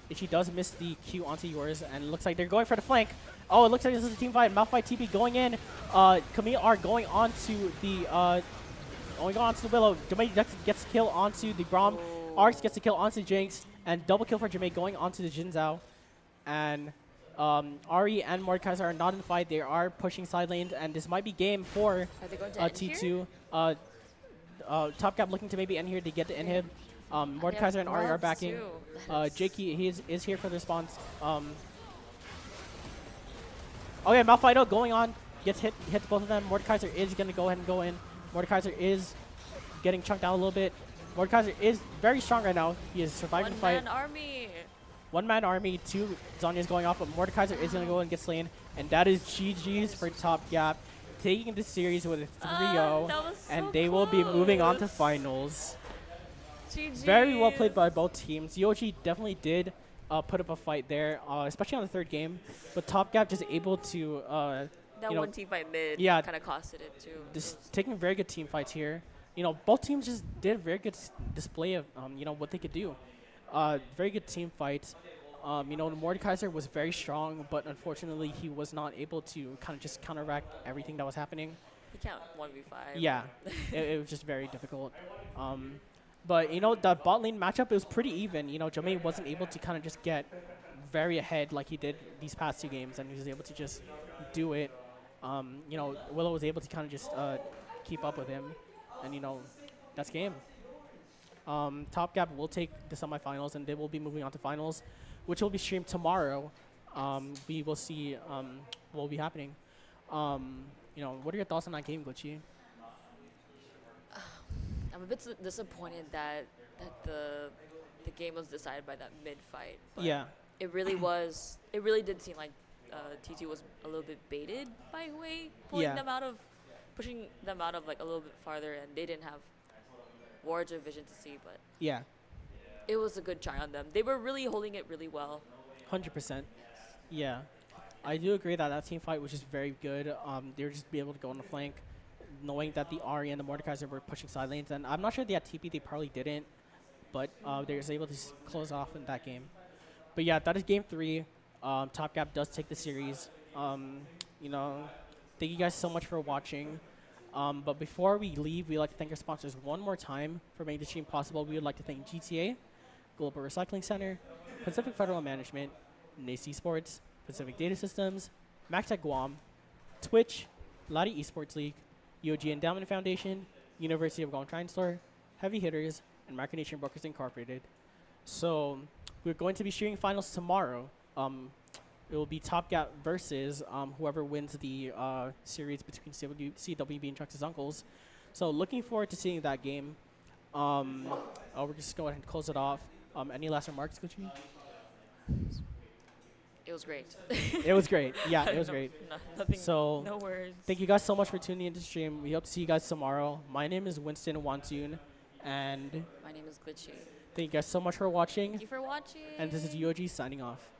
Itchy does miss the Q onto yours, and it looks like they're going for the flank. Oh, it looks like this is a team fight. Malphite TP going in. Camille are going on to the Willow. Jamae gets a kill onto the Braum. Arx gets a kill onto Jinx, and double kill for Jamae going onto the Jin Zhao. And Ari and Mordekaiser are not in the fight. They are pushing side lanes, and this might be game for T2. Top Cap looking to maybe end here. They get the inhib. Mordekaiser and Ari are backing. Jakey, he is here for the response. Okay, Malphite going on. Hits both of them. Mordekaiser is going to go ahead and go in. Mordekaiser is getting chunked out a little bit. Mordekaiser is very strong right now. He is surviving the fight. One-man army, 2 Zhonya's going off, but Mordekaiser is going to go and get slain. And that is GG's for Top Gap, taking the series with a 3-0. And they will be moving on to finals. Very well played by both teams. UOG definitely did put up a fight there, especially on the third game. But Top Gap just able to that one team fight mid kind of costed it too. Just taking very good team fights here. You know, both teams just did a very good display of you know, what they could do. Very good team fights. You know, Mordekaiser was very strong, but unfortunately he was not able to kind of just counteract everything that was happening. He can't 1v5. Yeah, it was just very difficult. But, you know, the bot lane matchup, it was pretty even. You know, Jamae wasn't able to kind of just get very ahead like he did these past 2 games, and he was able to just do it. You know, Willow was able to kind of just keep up with him, and, you know, that's game. Top Gap will take the semifinals, and they will be moving on to finals, which will be streamed tomorrow. We will see what will be happening. You know, what are your thoughts on that game, Glitchy? I'm a bit disappointed that the game was decided by that mid fight. Yeah. It really was. It really did seem like T2 was a little bit baited by Hui, pushing them out of like a little bit farther, and they didn't have wards or vision to see. But yeah, it was a good try on them. They were really holding it really well. 100%. Yeah, I do agree that that team fight was just very good. They were just be able to go on the flank, knowing that the Ari and the Mordekaiser were pushing side lanes, and I'm not sure they had TP. They probably didn't, but they were able to close off in that game. But yeah, that is game 3. Top Gap does take the series. You know, thank you guys so much for watching. But before we leave, we'd like to thank our sponsors one more time for making the stream possible. We would like to thank GTA, Global Recycling Center, Pacific Federal Management, NACE Esports, Pacific Data Systems, MaxTech Guam, Twitch, Lottie Esports League, UOG Endowment Foundation, University of Guam Triton Store, Heavy Hitters, and Micronation Brokers Incorporated. So we're going to be streaming finals tomorrow. It will be Top Gap versus whoever wins the series between CWB and Trucks' Uncles. So looking forward to seeing that game. We're just going to close it off. Any last remarks, Gucci? It was great. It was great. Yeah, it was great. Nothing, so no words. Thank you guys so much for tuning into the stream. We hope to see you guys tomorrow. My name is Winston Wantoon, and my name is Glitchy. Thank you guys so much for watching. Thank you for watching. And this is UOG signing off.